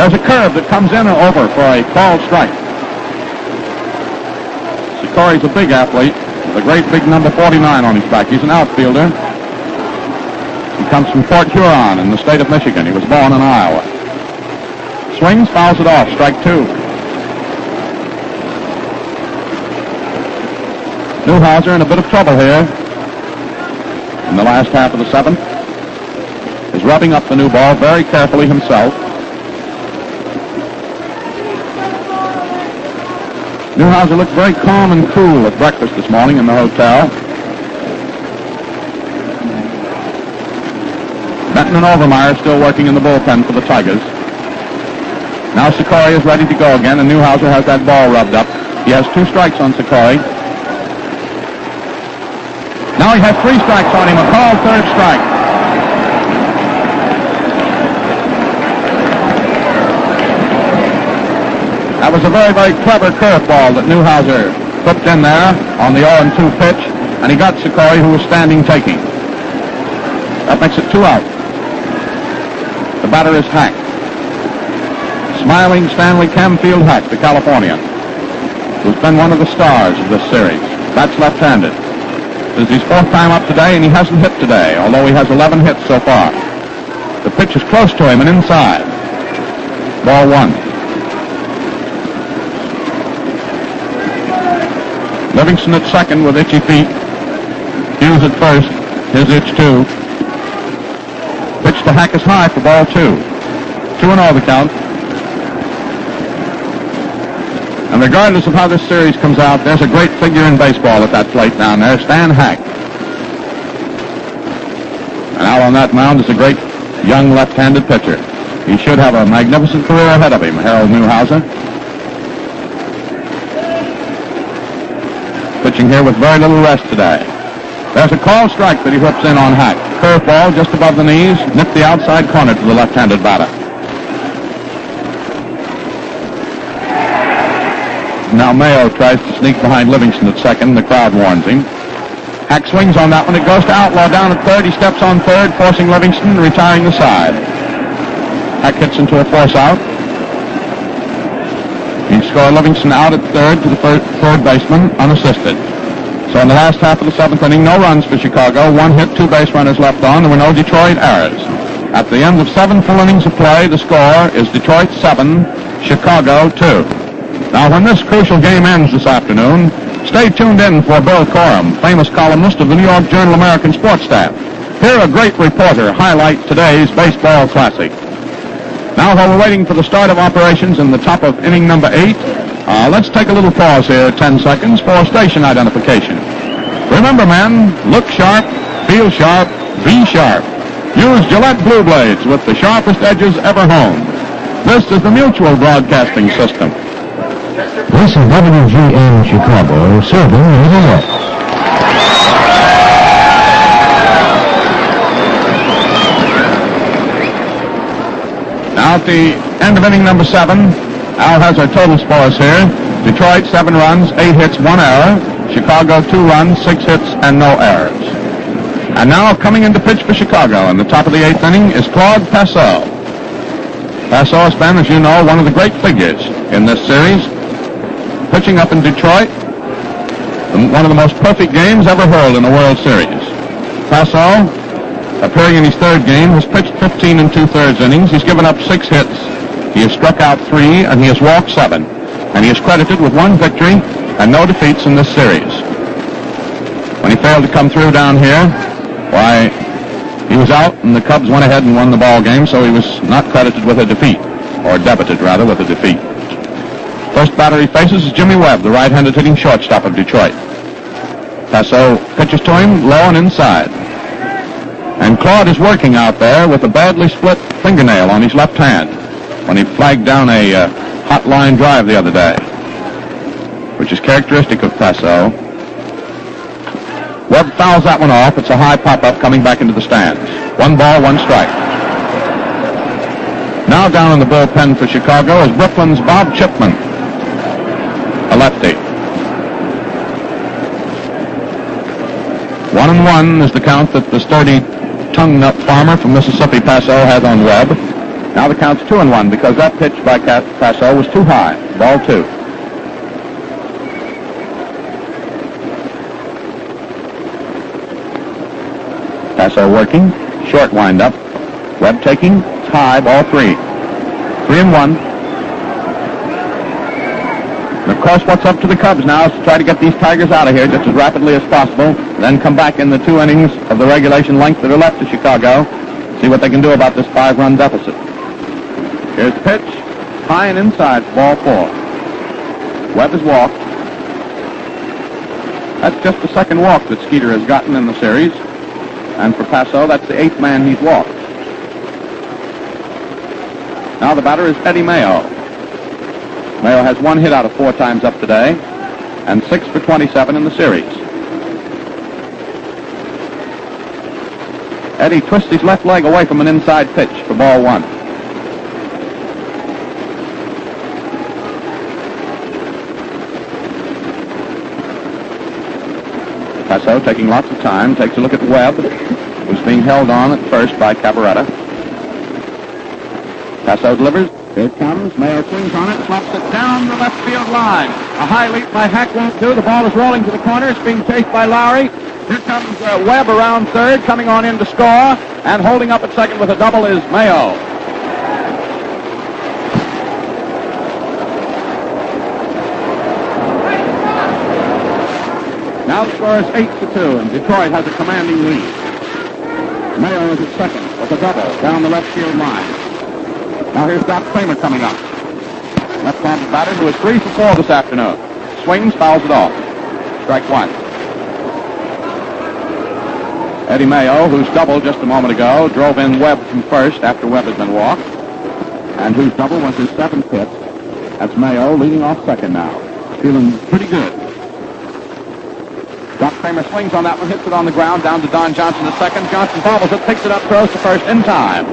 There's a curve that comes in and over for a called strike. Sikori's a big athlete, with a great big number 49 on his back. He's an outfielder. He comes from Fort Huron in the state of Michigan. He was born in Iowa. Swings, fouls it off, strike 2. Newhouser in a bit of trouble here in the last half of the 7th. Is rubbing up the new ball very carefully himself. Newhouser looked very calm and cool at breakfast this morning in the hotel. Benton and Overmeyer still working in the bullpen for the Tigers. Now Sikori is ready to go again, and Newhouser has that ball rubbed up. He has 2 strikes on Sikori. Now he has 3 strikes on him, a called 3rd strike. That was a very, very clever curveball that Newhouser put in there on the 0-2 pitch, and he got Sikori, who was standing taking. That makes it 2 out. The batter is Hack. Smiling Stanley Camfield Hack, the Californian, who's been one of the stars of this series. That's left-handed. This is his 4th time up today, and he hasn't hit today, although he has 11 hits so far. The pitch is close to him and inside. Ball 1. Livingston at second with itchy feet. Hughes at first, his itch 2. Pitch to Hack is high for ball 2. 2-0 the count. And regardless of how this series comes out, there's a great figure in baseball at that plate down there, Stan Hack. And out on that mound is a great young left-handed pitcher. He should have a magnificent career ahead of him, Harold Newhouser. Pitching here with very little rest today. There's a called strike that he whips in on Hack. Curveball just above the knees, nipped the outside corner to the left-handed batter. Now Mayo tries to sneak behind Livingston at second. The crowd warns him. Hack swings on that one. It goes to Outlaw down at third. He steps on third, forcing Livingston, retiring the side. Hack hits into a force out. He scored Livingston out at third to the third baseman, unassisted. So in the last half of the 7th inning, no runs for Chicago. 1 hit, 2 base runners left on. There were no Detroit errors. At the end of 7 full innings of play, the score is Detroit 7, Chicago 2. Now, when this crucial game ends this afternoon, stay tuned in for Bill Coram, famous columnist of the New York Journal-American Sports Staff. Hear a great reporter highlight today's baseball classic. Now, while we're waiting for the start of operations in the top of inning number 8, let's take a little pause here, 10 seconds, for station identification. Remember, men, look sharp, feel sharp, be sharp. Use Gillette Blue Blades with the sharpest edges ever honed. This is the Mutual Broadcasting System. This is WGN Chicago, serving the Middle West. Now at the end of inning number 7, Al has our total scores here. Detroit, 7 runs, 8 hits, 1 error. Chicago, 2 runs, 6 hits, and no errors. And now coming into pitch for Chicago in the top of the 8th inning is Claude Passeau. Passeau has been, as you know, one of the great figures in this series. Pitching up in Detroit, one of the most perfect games ever hurled in a World Series. Passeau, appearing in his 3rd game, has pitched 15 2/3 innings. He's given up 6 hits. He has struck out 3, and he has walked 7. And he is credited with 1 victory and no defeats in this series. When he failed to come through down here, why, he was out, and the Cubs went ahead and won the ball game, so he was not credited with a defeat, or debited, rather, with a defeat. First batter he faces is Jimmy Webb, the right-handed hitting shortstop of Detroit. Passeau pitches to him low and inside. And Claude is working out there with a badly split fingernail on his left hand when he flagged down a hot line drive the other day, which is characteristic of Passeau. Webb fouls that one off. It's a high pop-up coming back into the stands. 1 ball, 1 strike. Now down in the bullpen for Chicago is Brooklyn's Bob Chipman, a lefty. 1-1 is the count that the sturdy tongue-nut farmer from Mississippi, Passeau, has on Webb. Now the count's 2-1 because that pitch by Passeau was too high. Ball 2. Passeau working, short windup. Webb taking, it's high, ball 3. 3-1. And of course, what's up to the Cubs now is to try to get these Tigers out of here just as rapidly as possible, then come back in the 2 innings of the regulation length that are left to Chicago, see what they can do about this 5-run deficit. Here's the pitch, high and inside, ball 4. Webb has walked. That's just the 2nd walk that Skeeter has gotten in the series. And for Passeau, that's the 8th man he's walked. Now the batter is Eddie Mayo. Mayo has 1 hit out of 4 times up today, and 6 for 27 in the series. Eddie twists his left leg away from an inside pitch for ball 1. Passeau, taking lots of time, takes a look at Webb, who's being held on at first by Cabaretta. Passeau delivers. Here it comes. Mayo swings on it, slaps it down the left field line. A high leap by Hack won't do. The ball is rolling to the corner. It's being chased by Lowry. Here comes Webb around 3rd, coming on in to score, and holding up at 2nd with a double is Mayo. Now the score is 8-2, and Detroit has a commanding lead. Mayo is at 2nd with a double down the left field line. Now here's Doc Kramer coming up. Left-handed batter who is 3 for 4 this afternoon. Swings, fouls it off. Strike 1. Eddie Mayo, whose double just a moment ago drove in Webb from first after Webb had been walked, and whose double was his 7th hit. That's Mayo leading off 2nd now. Feeling pretty good. Doc Kramer swings on that one, hits it on the ground, down to Don Johnson at 2nd. Johnson bobbles it, picks it up, throws to first in time.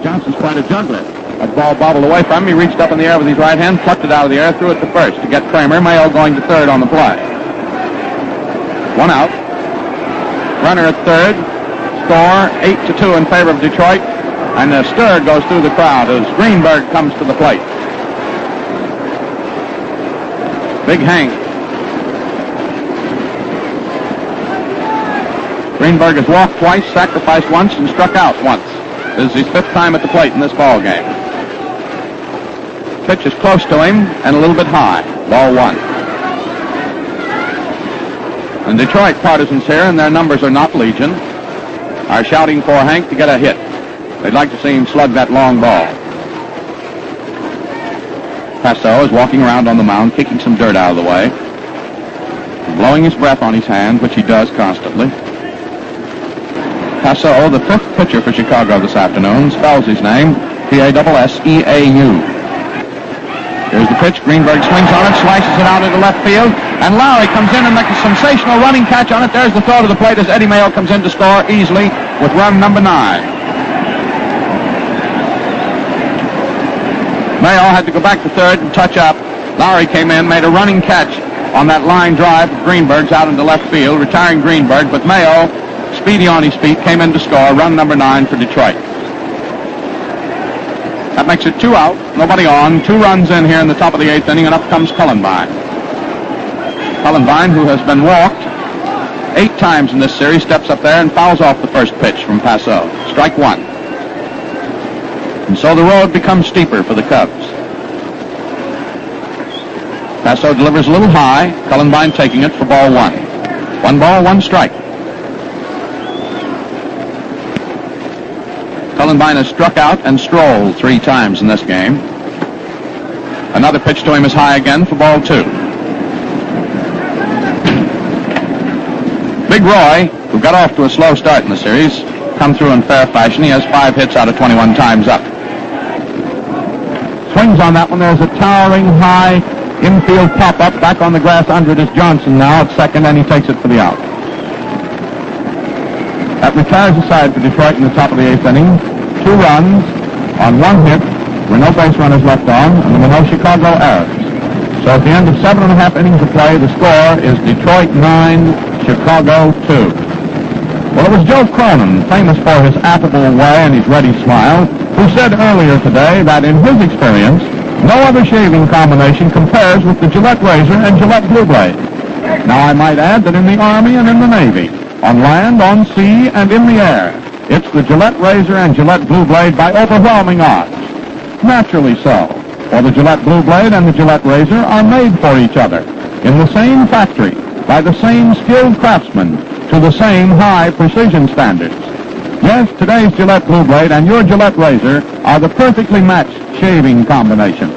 Johnson's quite a juggler. That ball bobbled away from him. He reached up in the air with his right hand, plucked it out of the air, threw it to first to get Kramer. Mayo going to 3rd on the play. 1 out. Runner at 3rd. Score 8-2 in favor of Detroit. And a stir goes through the crowd as Greenberg comes to the plate. Big Hank. Greenberg has walked twice, sacrificed once, and struck out once. This is his 5th time at the plate in this ball game. Pitch is close to him and a little bit high. Ball 1. And Detroit partisans here, and their numbers are not legion, are shouting for Hank to get a hit. They'd like to see him slug that long ball. Passeau is walking around on the mound, kicking some dirt out of the way, blowing his breath on his hand, which he does constantly. Passeau, the 5th pitcher for Chicago this afternoon, spells his name Passeau. Here's the pitch. Greenberg swings on it, slices it out into left field, and Lowry comes in and makes a sensational running catch on it. There's the throw to the plate as Eddie Mayo comes in to score easily with run number 9. Mayo had to go back to 3rd and touch up Lowry came in, made a running catch on that line drive of Greenberg's out into left field, retiring Greenberg, but Mayo, speedy on his feet, came in to score, run number 9 for Detroit. That makes it 2 out, nobody on, 2 runs in here in the top of the 8th inning, and up comes Cullenbine. Cullenbine, who has been walked 8 times in this series, steps up there and fouls off the first pitch from Passeau. Strike 1. And so the road becomes steeper for the Cubs. Passeau delivers a little high. Cullenbine taking it for ball 1. 1 ball, 1 strike. Cullenbine has struck out and strolled 3 times in this game. Another pitch to him is high again for ball 2. Big Roy, who got off to a slow start in the series, come through in fair fashion. He has 5 hits out of 21 times up. Swings on that one. There's a towering high infield pop-up. Back on the grass under it is Johnson now at second, and he takes it for the out. That retires the side for Detroit in the top of the 8th inning. 2 runs on 1 hit. There were no base runners left on, and there were no Chicago errors. So at the end of 7.5 innings of play, the score is Detroit 9, Chicago 2. Well, it was Joe Cronin, famous for his affable way and his ready smile, who said earlier today that in his experience, no other shaving combination compares with the Gillette Razor and Gillette Blue Blade. Now, I might add that in the Army and in the Navy, on land, on sea, and in the air, it's the Gillette Razor and Gillette Blue Blade by overwhelming odds. Naturally so, for the Gillette Blue Blade and the Gillette Razor are made for each other, in the same factory, by the same skilled craftsmen, to the same high precision standards. Yes, today's Gillette Blue Blade and your Gillette Razor are the perfectly matched shaving combination.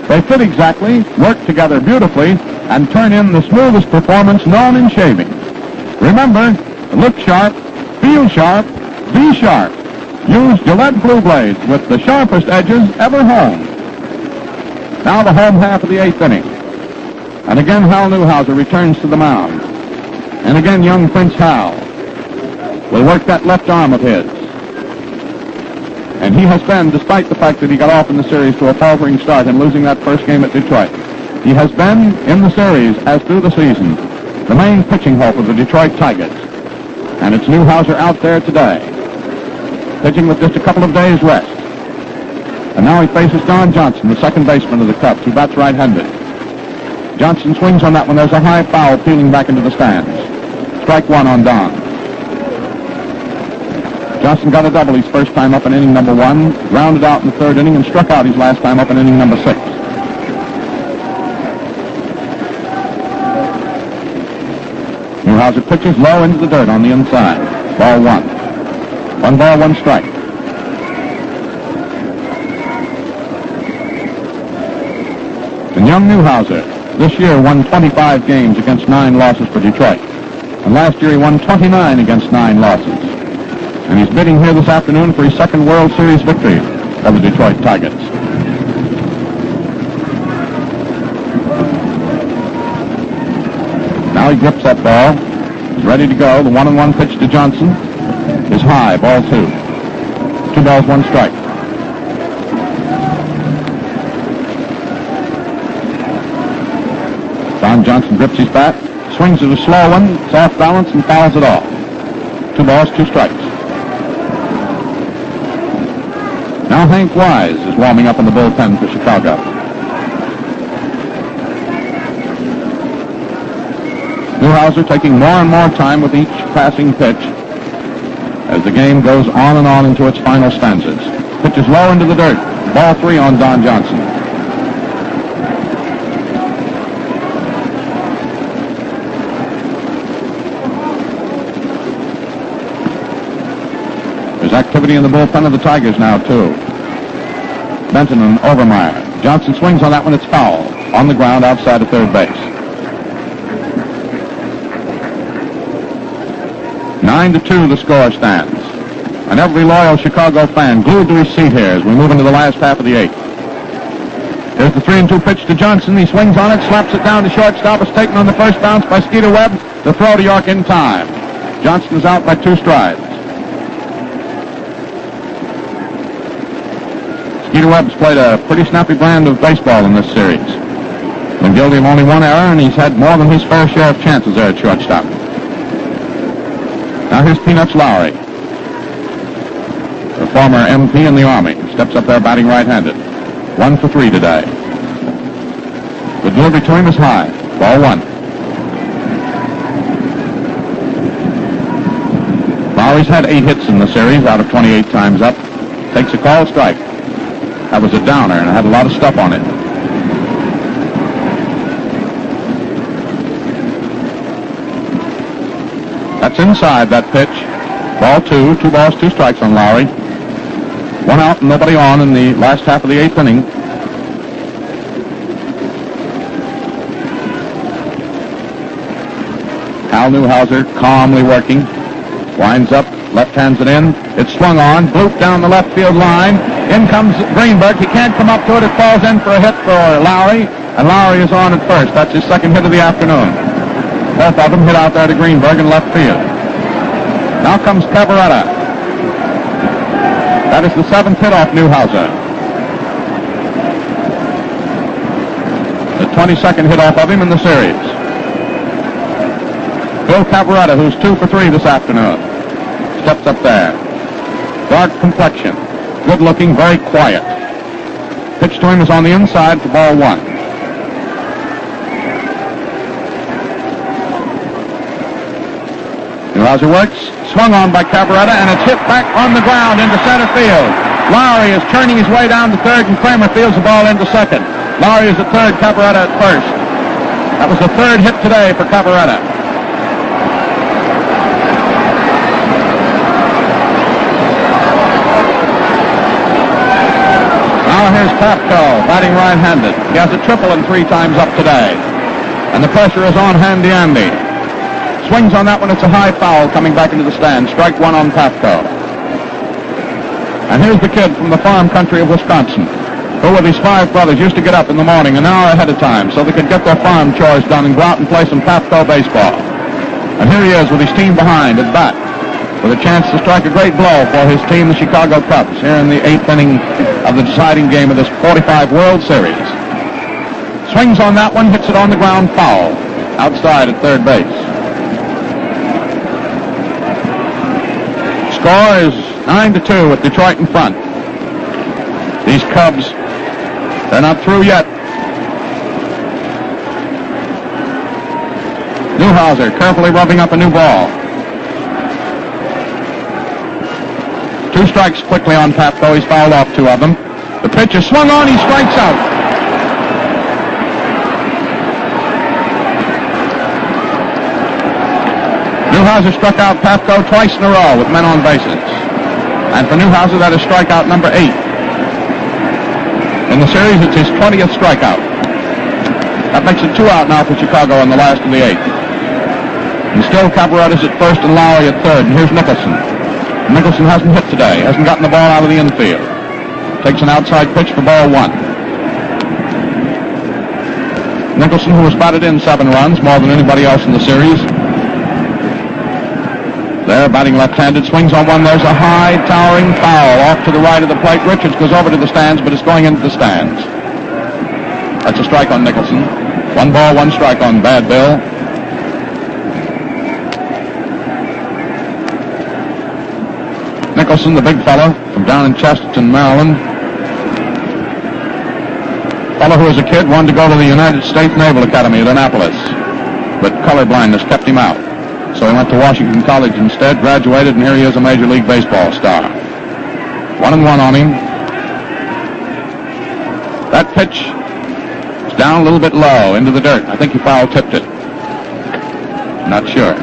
They fit exactly, work together beautifully, and turn in the smoothest performance known in shaving. Remember, look sharp, feel sharp, be sharp. Use Gillette Blue Blades with the sharpest edges ever honed. Now the home half of the 8th inning. And again Hal Newhouser returns to the mound. And again young Prince Hal will work that left arm of his. And he has been, despite the fact that he got off in the series to a faltering start and losing that first game at Detroit, he has been in the series, as through the season, the main pitching hope of the Detroit Tigers. And it's Newhouser out there today, pitching with just a couple of days' rest. And now he faces Don Johnson, the second baseman of the Cubs, who bats right-handed. Johnson swings on that one. There's a high foul peeling back into the stands. Strike 1 on Don. Johnson got a double his first time up in inning number 1, grounded out in the 3rd inning, and struck out his last time up in inning number 6. Newhouser pitches low into the dirt on the inside. Ball 1. 1 ball, 1 strike. And young Newhouser this year won 25 games against 9 losses for Detroit. And last year he won 29 against 9 losses. And he's bidding here this afternoon for his 2nd World Series victory of the Detroit Tigers. Now he grips that ball. He's ready to go. The 1-1 pitch to Johnson is high. Ball 2. 2 balls, 1 strike. Don Johnson grips his bat, swings at a slow one, it's off balance, and fouls it off. 2 balls, 2 strikes. Now Hank Wise is warming up in the bullpen for Chicago. Newhouser taking more and more time with each passing pitch as the game goes on and on into its final stanzas. Pitch is low into the dirt. Ball 3 on Don Johnson. There's activity in the bullpen of the Tigers now, too. Benton and Overmeyer. Johnson swings on that one. It's foul. On the ground outside of 3rd base. 9-2 the score stands. And every loyal Chicago fan glued to his seat here as we move into the last half of the 8th. Here's the 3-2 pitch to Johnson. He swings on it, slaps it down to shortstop. It's taken on the first bounce by Skeeter Webb. The throw to York in time. Johnson is out by 2 strides. Skeeter Webb's played a pretty snappy brand of baseball in this series. Been guilty of only one error, and he's had more than his fair share of chances there at shortstop. Now here's Peanuts Lowry, the former MP in the Army. Steps up there batting right-handed. 1 for 3 today. The delivery to him is high. Ball 1. Lowry's had 8 hits in the series out of 28 times up. Takes a call strike. That was a downer, and it had a lot of stuff on it. That's inside, that pitch. Ball 2. 2 balls, 2 strikes on Lowry. 1 out and nobody on in the last half of the 8th inning. Hal Newhouser calmly working. Winds up, left hands it in. It's swung on, blooped down the left field line. In comes Greenberg. He can't come up to it. It falls in for a hit for Lowry, and Lowry is on at first. That's his second hit of the afternoon. Both of them hit out there to Greenberg in left field. Now comes Cavaretta. That is the 7th hit off Newhouser. The 22nd hit off of him in the series. Bill Cavaretta, who's 2 for 3 this afternoon, steps up there. Dark complexion, good looking, very quiet. Pitch to him is on the inside for ball 1. Newhouser works, swung on by Cavaretta, and it's hit back on the ground into center field. Lowry is turning his way down to third, and Kramer fields the ball into second. Lowry is at third, Cavaretta at first. That was the 3rd hit today for Cavaretta. Now here's Papko, batting right-handed. He has a triple and 3 times up today. And the pressure is on Handy Andy. Swings on that one. It's a high foul coming back into the stand. Strike 1 on Papko. And here's the kid from the farm country of Wisconsin, who with his 5 brothers used to get up in the morning an hour ahead of time so they could get their farm chores done and go out and play some Papko baseball. And here he is with his team behind at bat, with a chance to strike a great blow for his team, the Chicago Cubs, here in the 8th inning of the deciding game of this 45 World Series. Swings on that one, hits it on the ground, foul, outside at third base. Score is 9-2 with Detroit in front. These Cubs, they're not through yet. Newhouser carefully rubbing up a new ball. 2 strikes quickly on Papko. He's fouled off 2 of them. The pitch is swung on. He strikes out. Newhouser struck out Papko twice in a row with men on bases. And for Newhouser, that is strikeout number 8. In the series, it's his 20th strikeout. That makes it 2 out now for Chicago in the last of the 8th. And still Cavaretta's at first and Lowry at third. And here's Nicholson. Nicholson hasn't hit today. Hasn't gotten the ball out of the infield. Takes an outside pitch for ball 1. Nicholson, who has batted in 7 runs, more than anybody else in the series. There, batting left-handed, swings on one. There's a high, towering foul off to the right of the plate. Richards goes over to the stands, but it's going into the stands. That's a strike on Nicholson. 1 ball, 1 strike on Bad Bill. Nicholson, the big fellow from down in Chesterton, Maryland. Fellow who as a kid wanted to go to the United States Naval Academy at Annapolis, but color blindness kept him out. So he went to Washington College instead, graduated, and here he is, a Major League Baseball star. 1-1 on him. That pitch is down a little bit low into the dirt. I think he foul-tipped it. Not sure.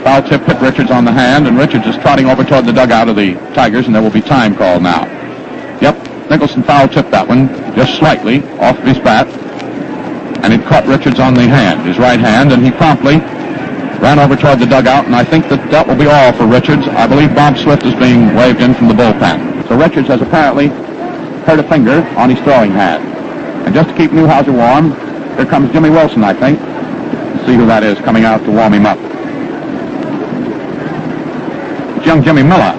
Foul tip hit Richards on the hand, and Richards is trotting over toward the dugout of the Tigers, and there will be time called now. Yep, Nicholson foul-tipped that one just slightly off of his bat, and it caught Richards on the hand, his right hand, and he promptly ran over toward the dugout, and I think that will be all for Richards. I believe Bob Swift is being waved in from the bullpen. So Richards has apparently hurt a finger on his throwing hand. And just to keep Newhouser warm, here comes Jimmy Wilson, I think. Let's see who that is coming out to warm him up. It's young Jimmy Miller.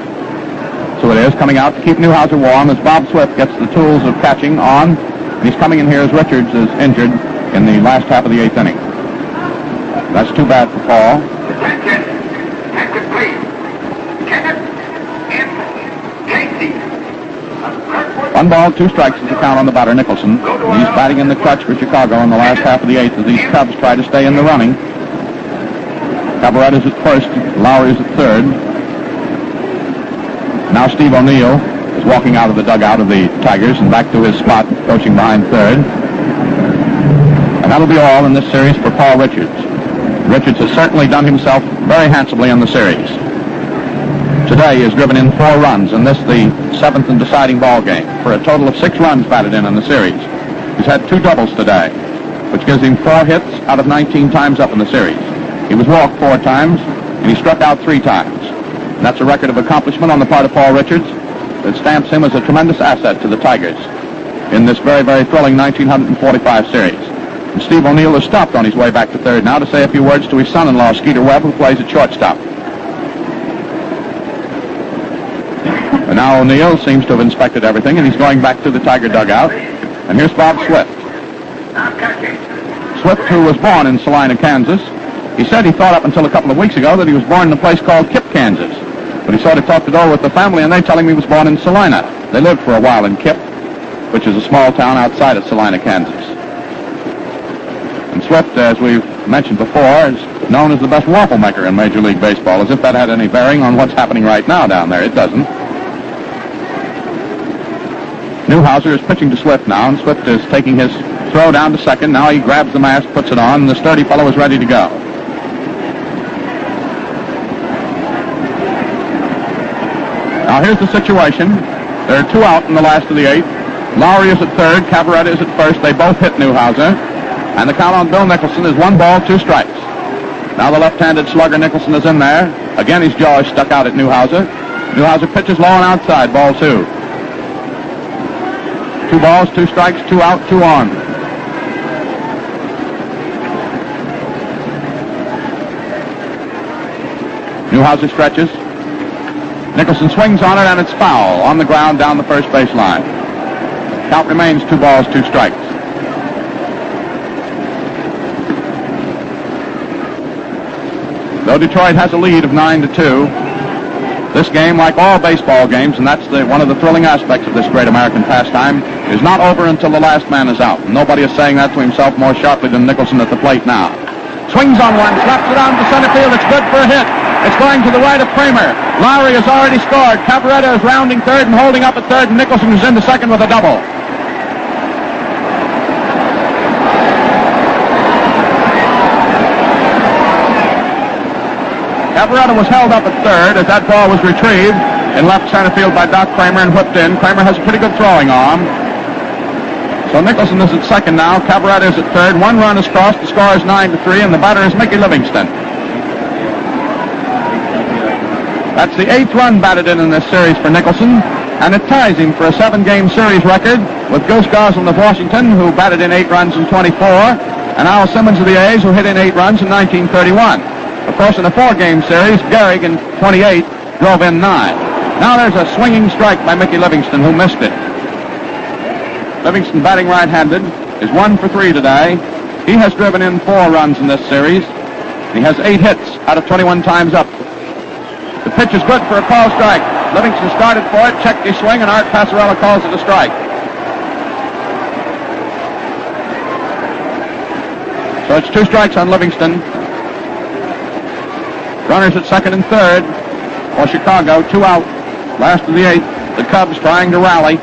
So it is coming out to keep Newhouser warm as Bob Swift gets the tools of catching on And he's coming in here as Richards is injured in the last half of the 8th inning. That's too bad for Paul. Attention. Active, please. Kenneth M. Casey. 1 ball, 2 strikes is the count on the batter, Nicholson. He's batting in the clutch for Chicago in the last half of the 8th as these Cubs try to stay in the running. Cabaret is at first, Lowry is at third. Now Steve O'Neill is walking out of the dugout of the Tigers and back to his spot, coaching behind third. And that'll be all in this series for Paul Richards. Richards has certainly done himself very handsomely in the series. Today he has driven in 4 runs, and this the 7th and deciding ball game, for a total of 6 runs batted in the series. He's had 2 doubles today, which gives him 4 hits out of 19 times up in the series. He was walked 4 times, and he struck out 3 times. And that's a record of accomplishment on the part of Paul Richards that stamps him as a tremendous asset to the Tigers in this very, very thrilling 1945 series. And Steve O'Neill has stopped on his way back to third now to say a few words to his son-in-law, Skeeter Webb, who plays at shortstop. And now O'Neill seems to have inspected everything, and he's going back to the Tiger dugout. And here's Bob Swift. Swift, who was born in Salina, Kansas. He said he thought up until a couple of weeks ago that he was born in a place called Kip, Kansas. But he sort of talked it over with the family, and they tell him he was born in Salina. They lived for a while in Kip, which is a small town outside of Salina, Kansas. And Swift, as we've mentioned before, is known as the best waffle maker in Major League Baseball, as if that had any bearing on what's happening right now down there. It doesn't. Newhouser is pitching to Swift now, and Swift is taking his throw down to second. Now he grabs the mask, puts it on, and the sturdy fellow is ready to go. Now here's the situation. There are 2 out in the last of the 8th. Lowry is at third, Cabaretta is at first. They both hit Newhouser. And the count on Bill Nicholson is 1 ball, 2 strikes. Now the left-handed slugger Nicholson is in there. Again, his jaw is stuck out at Newhouser. Newhouser pitches low and outside, ball 2. 2 balls, 2 strikes, 2 out, 2 on. Newhouser stretches. Nicholson swings on it, and it's foul on the ground down the first base line. Count remains 2 balls, 2 strikes. Though Detroit has a lead of 9-2, this game, like all baseball games, and that's one of the thrilling aspects of this great American pastime, is not over until the last man is out. Nobody is saying that to himself more sharply than Nicholson at the plate now. Swings on one, slaps it on to center field. It's good for a hit. It's going to the right of Kramer. Lowry has already scored. Cabaretta is rounding third and holding up at third, and Nicholson is into second with a double. Cabaretta was held up at third as that ball was retrieved in left center field by Doc Kramer and whipped in. Kramer has a pretty good throwing arm. So Nicholson is at second now. Cabaretta is at third. 1 run is crossed. The score is 9-3, and the batter is Mickey Livingston. That's the 8th run batted in this series for Nicholson, and it ties him for a 7-game series record with Goose Goslin of Washington, who batted in 8 runs in 24, and Al Simmons of the A's, who hit in 8 runs in 1931. Of course, in a 4-game series, Gehrig in 28 drove in 9. Now there's a swinging strike by Mickey Livingston, who missed it. Livingston, batting right-handed, is 1 for 3 today. He has driven in 4 runs in this series. He has 8 hits out of 21 times up. The pitch is good for a call strike. Livingston started for it, checked his swing, and Art Passarella calls it a strike. So it's 2 strikes on Livingston. Runners at second and third for Chicago. 2 out. Last of the 8th. The Cubs trying to rally.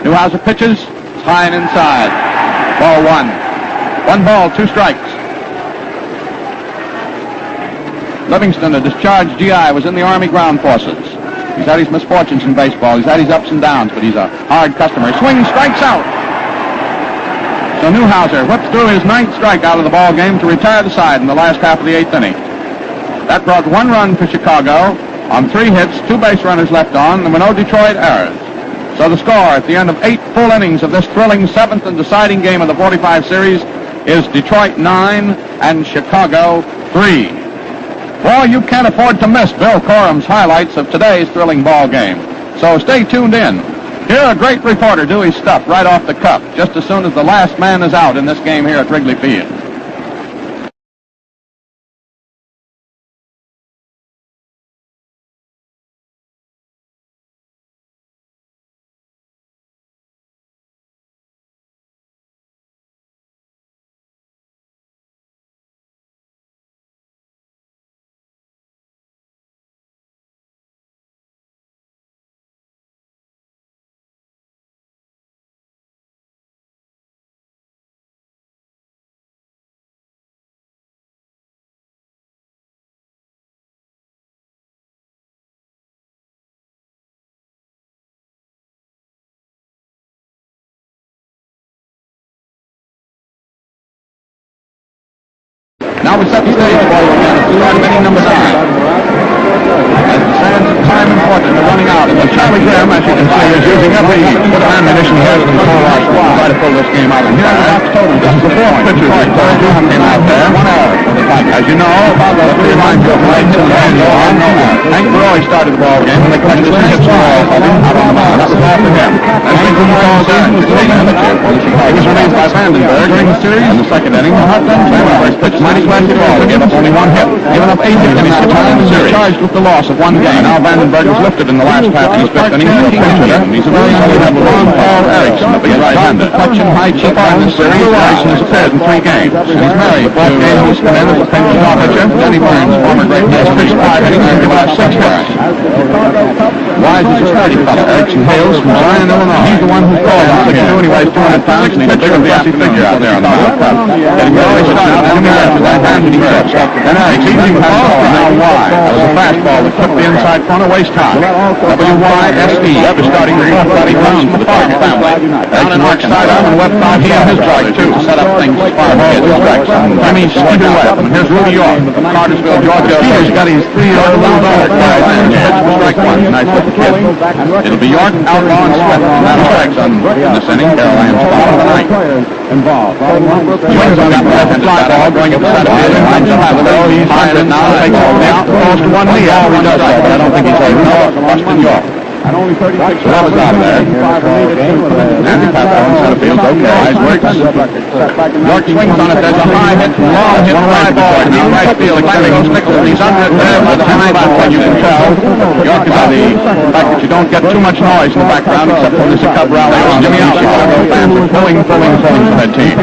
Newhouser pitches. It's high and inside. Ball 1. 1 ball, 2 strikes. Livingston, a discharged GI, was in the Army Ground Forces. He's had his misfortunes in baseball. He's had his ups and downs, but he's a hard customer. Swings, strikes out. So Newhouser whips through his 9th strikeout of the ball game to retire the side in the last half of the 8th inning. That brought 1 run for Chicago on 3 hits, 2 base runners left on. There were no Detroit errors. So the score at the end of 8 full innings of this thrilling 7th and deciding game of the 45 series is Detroit 9 and Chicago 3. Boy, you can't afford to miss Bill Corum's highlights of today's thrilling ball game. So stay tuned in. Here, a great reporter do his stuff right off the cuff, just as soon as the last man is out in this game here at Wrigley Field. Now we set the stage for you again. It's start inning number 9. As the sands of time important, they're running out. And Charlie Grimm, as you can see, is using every bit of ammunition he has in the whole life to try to pull this game out. And here the box total. This is the 4th pitcher I told you came out there. 1 error for the Tigers. As you know, the 3 lines of right to the end on no one. Hank Roy started the ball game, and they collected 2 hits for all of him out on the mound. That was all for him. And Hank Roy calls in to take the pitcher for the Chicago. He was released by Vandenberg during the series. In the 2nd inning, Vandenberg pitched mighty well to ball. He gave up only 1 hit. Given up 8 hits in his time in the series. Charged with the loss of 1 game. Now Vandenberg was lifted in the last half of his 5th inning to a pinch hitter. He's a very good have long Paul Erickson, the big right-hander. Touch and high chip on the series. Erickson has appeared in 3 games. And he's married. 4th game he's come in as a pinch pitcher. Denny Burns, former great pitcher, pitched 5 innings and given up 6 hits. Wise is a sturdy fellow. Erickson hails from Zion, Illinois. He's the one who called on him. He weighs 200 pounds and he's a big and fussy figure out there on the mound. Getting early start, Jimmy after that hand and he hits. Then Eric's easy fastball, now wide. That was a fastball that took the inside front of waist high. W-Y-S-E, the starting the 4th Buddy Brown for the Parker family. Erickson works side arm and left side he and his drive too to set up things as far as his strikes. Jimmy's Stevie left, and here's Rudy York from Cartersville, Georgia. Steve's got his 3-year-old little daughter guys in here. Strike 1, nice little kid. It'll be York, Outlaw, and Swift on that strikes in this inning. Caroline's bottom of the ninth. Swings on that left fly ball going up the center field. Lines up the middle. He's high it now. Takes all the way out. Falls to 1 knee. All he does right, but I don't think he's over. No, Bustin' York. So that was out there. Andy Papa on center field. Okay. Eyes works. York swings on it. There's a high hit, long hit, fly ball to deep right field. Clemming Nichols. He's under it there by the high platform. You can tell. York is on the fact that you don't get too much noise in the background except when there's a Cub rally on Jimmy out. Chicago fans are pulling for that team.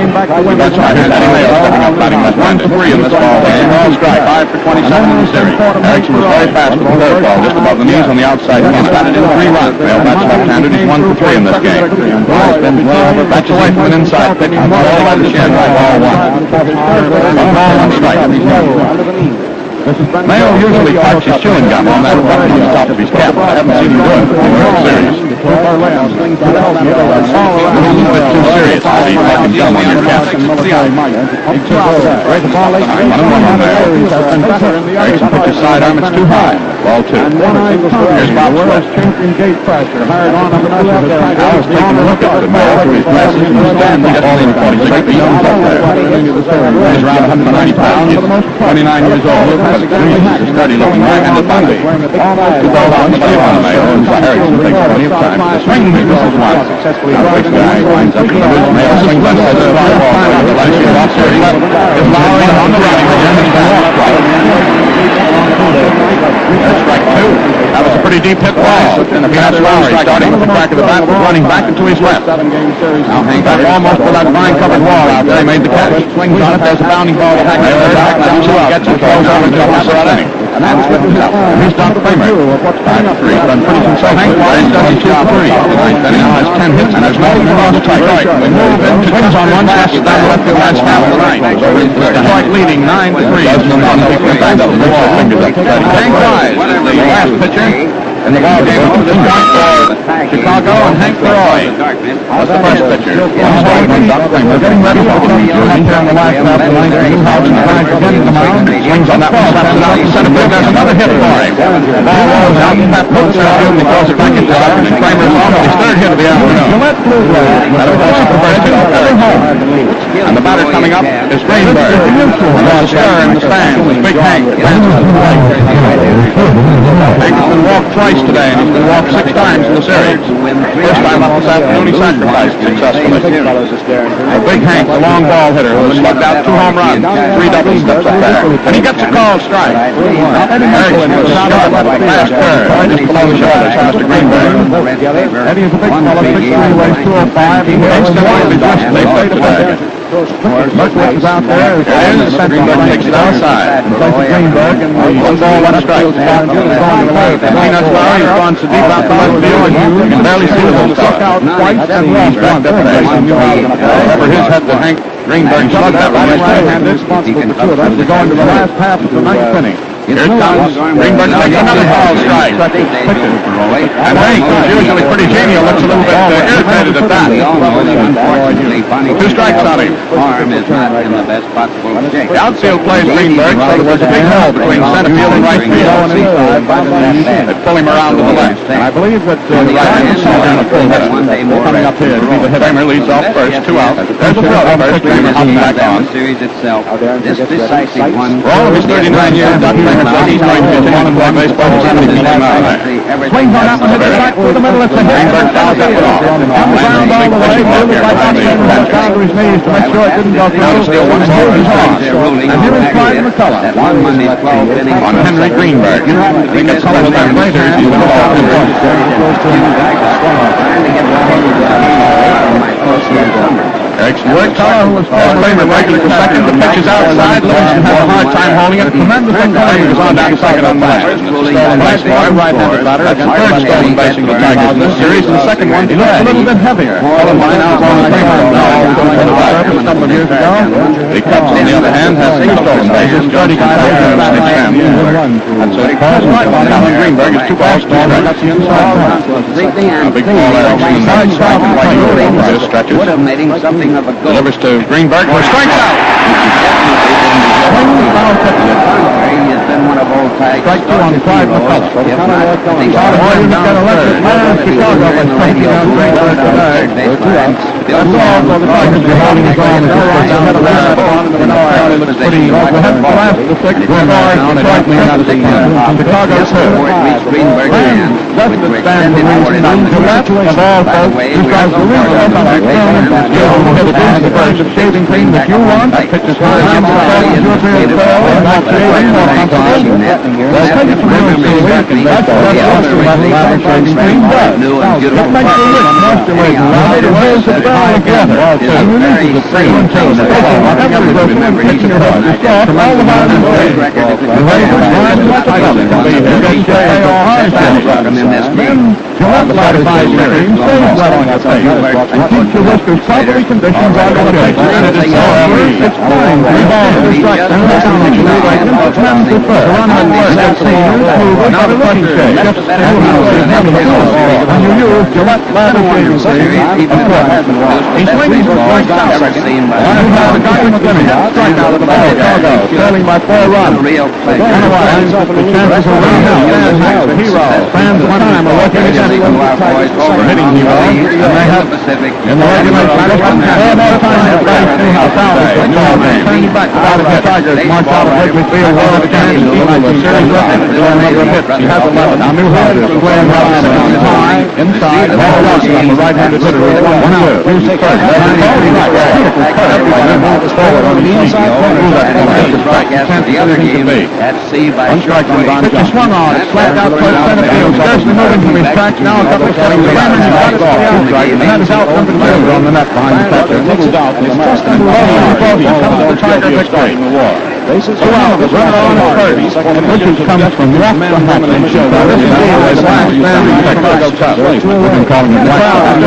That's right. Here's Eddie Mayo stepping up batting. That's 1 for 3 in this ball game. All strike. 5 for 27 in the series. Erickson was very fast with the 3rd ball just above the knees on the outside. He batted in 3 runs. Mayo bats left-handed. He's 1 for 3 in this game. Bats away from an inside pitch. Ball by the shin. Ball 1. 1 ball, 1 strike. Mayo usually parks his chewing gum on that button on the top of his cap. I haven't seen him do it in the World Series. It's a little bit too serious to see parking gum on your cap. 1-1 on there. Erickson pitches sidearm. It's too high. Ball 2. Here's Bob Swift. Al's taking a look at the Mayo through his glasses and he's standing at all in 46 feet. He's around 190 pounds, 29 years old. He's a sturdy looking right-handed body. 2 balls on the plate on Mayo, and Erickson takes plenty of time. The swing misses one. Now takes the eye, winds up in the middle. Mayo swings left as a fly ball on the left field off series. Is Lowry on the running again. He's going to walk right. That's strike 2. That was a pretty deep hit ball. And that's Lowry starting with the crack of the bat, running back and to his left. Now Hank back almost for that vine-covered wall out there. He made the catch. Swings on it. There's a bounding ball to Hank. Back down to it. Gets it. Throws over to the last inning. And that's with his out. Here's Don Kramer. 5 for 3. Done pretty consistent. Hank Lowry does 2 for 3. The ninth inning now has 10 hits. And there's no loss strike. Right. We move in. Swings on one. Passes down the left field. That's half the ninth. Detroit leading 9 to 3. Hank Wise, the last pitcher in the ball game up to this point for Chicago, and Hank Roy was the first pitcher. We're getting ready for the game up here in the last half of the ninth inning. Howard tries to get to the mound. Swings on that one, slaps it out in center field. There's another hit for him. The ball rolls out in that center field, and he throws it back into second. And Kramer's on with his 3rd hit of the afternoon. That was the first hit of Terri H. And the batter coming up is Greenberg. There's a stir in the stands with Big Hank. Hank has been walked twice race today, and he's been walked 6 times in the series. First time up this afternoon, he sacrificed successfully. A big Hank, the long ball hitter, who has slugged out 2 home runs, 3 double steps up there. And he gets a called strike. Erickson was shot out at the last third, just below the shoulders of Mr. Greenberg. Eddie is a big fellow, 6'3", weighs 205. He makes them one of the best. They play the bag. Berkowitz is out there. Greenberg takes it outside. Places Greenberg, and the 1 ball, 1 strike. Peanuts Lowry has gone so deep out the left field, you can barely see the struck out twice and lost one. Over his head to Hank Greenberg slugged that one. Right-handed, responsible for 2 of them. We're going to the last half of the 9th inning. Here it comes. Greenberg takes another foul strike. And Hank, who's usually pretty genial, looks a little bit irritated at that. 2 strikes on him. The outfield plays Greenberg, so there's a big hole between center field and right field. They pull him around to the left. And I believe that the right-hand side on the full hitter coming up here to be the hitter. Kramer leads off first, 2 out. There's a throw first. Kramer hops back on. For all of his 39 years, Dr. Kramer says he's going to continue to play baseball until he keeps him out of there. Swings on up and hits it back through the middle. It's a hit. Greenberg fouls that one off. Comes around all the way. Moving by Dr. Kramer has down to his knees to make sure it didn't go through. And here he's on. And here is Clyde McCullough. On Henry Greenberg. He gets a little bit later. He's going to fall in. Erickson works hard, who was Kramer regular to second. The pitch is outside. Livingston has a hard time holding it. Tremendous Kramer goes on down to second on last. Stolen base boy, right-handed batter, against third stolen base of the Tigers in this series. And the second one, he looks a little bit heavier. Colin Line out on Kramer going to the surface a couple of years ago. The Cubs, on the other hand, has 2 stolen bases. 30 consecutive batting champs. And so he calls right on down. Greenberg is 2 balls to strike. That's the inside. A big ball Erickson inside strike and right over his stretches. Delivers to Greenberg, who strikes out. Strike 2 on Clyde McCullough. Warriors got elected man in Chicago by striking out Greenberg today. That's all for the Tigers. They're holding his own. Ahead of that on in the Menard. It looks pretty. We'll head to the last of the 6th. Detroit Chicago 2. Greenberg again. Justin stands the reason to left of all folks. Who tries to reach up on the ground. The kind of shaving cream that you want. That pitches hard. I'm going to shaving and not shaving more comfortable. Well, take it from here so we can that's what shaving cream does. It makes the lips musculated. It holds it down together. And releases the cream until it's every person pitching your head. It's soft all the time in the way. The way it's fine and like a public. You can say all hard then Gillette Light cream stays well on your face. And keeps your whiskers properly conditioned while you're take your innocent it's fine. 3 balls, 2 strikes, and that's how much you like him. It's men prefer. Run on first. That's the not a looking shade. Just and you use Gillette Light shaving cream. Of course. He swings and strikes out. One has a guy in the limit. Strike out of the ball. Chicago, trailing by 4 runs. Otherwise, the chances are running out. Fans Hank, the hero. Fans at the time are working against him. Hitting hero. And they have, in the regulation, 4 more times to play. Anyhow, salvage the ball game. Turning back out of the Tigers. March out of Wrigley Field. World again. Series record. Doing a number of hits. He has 11. Now, New Hampshire is playing right on the high. Inside. Ball runs on the right-handed hitter. 1-2. Here's the first. Beautiful curve. Moves forward on the inside corner. The other game at sea by strike comes on. Pitch swung on. Slapped out towards center field. Scarcely moving from his tracks. Now a couple of steps. Cameron has got it to the outside. And that is out number 2 on the net behind the catcher. Takes it out. It's just unbelievable. The Tiger victory in the war. Bases around. The runner on at first. And Richards comes from left to right. This is the last man in the Chicago Cubs. We've been calling him the crowd.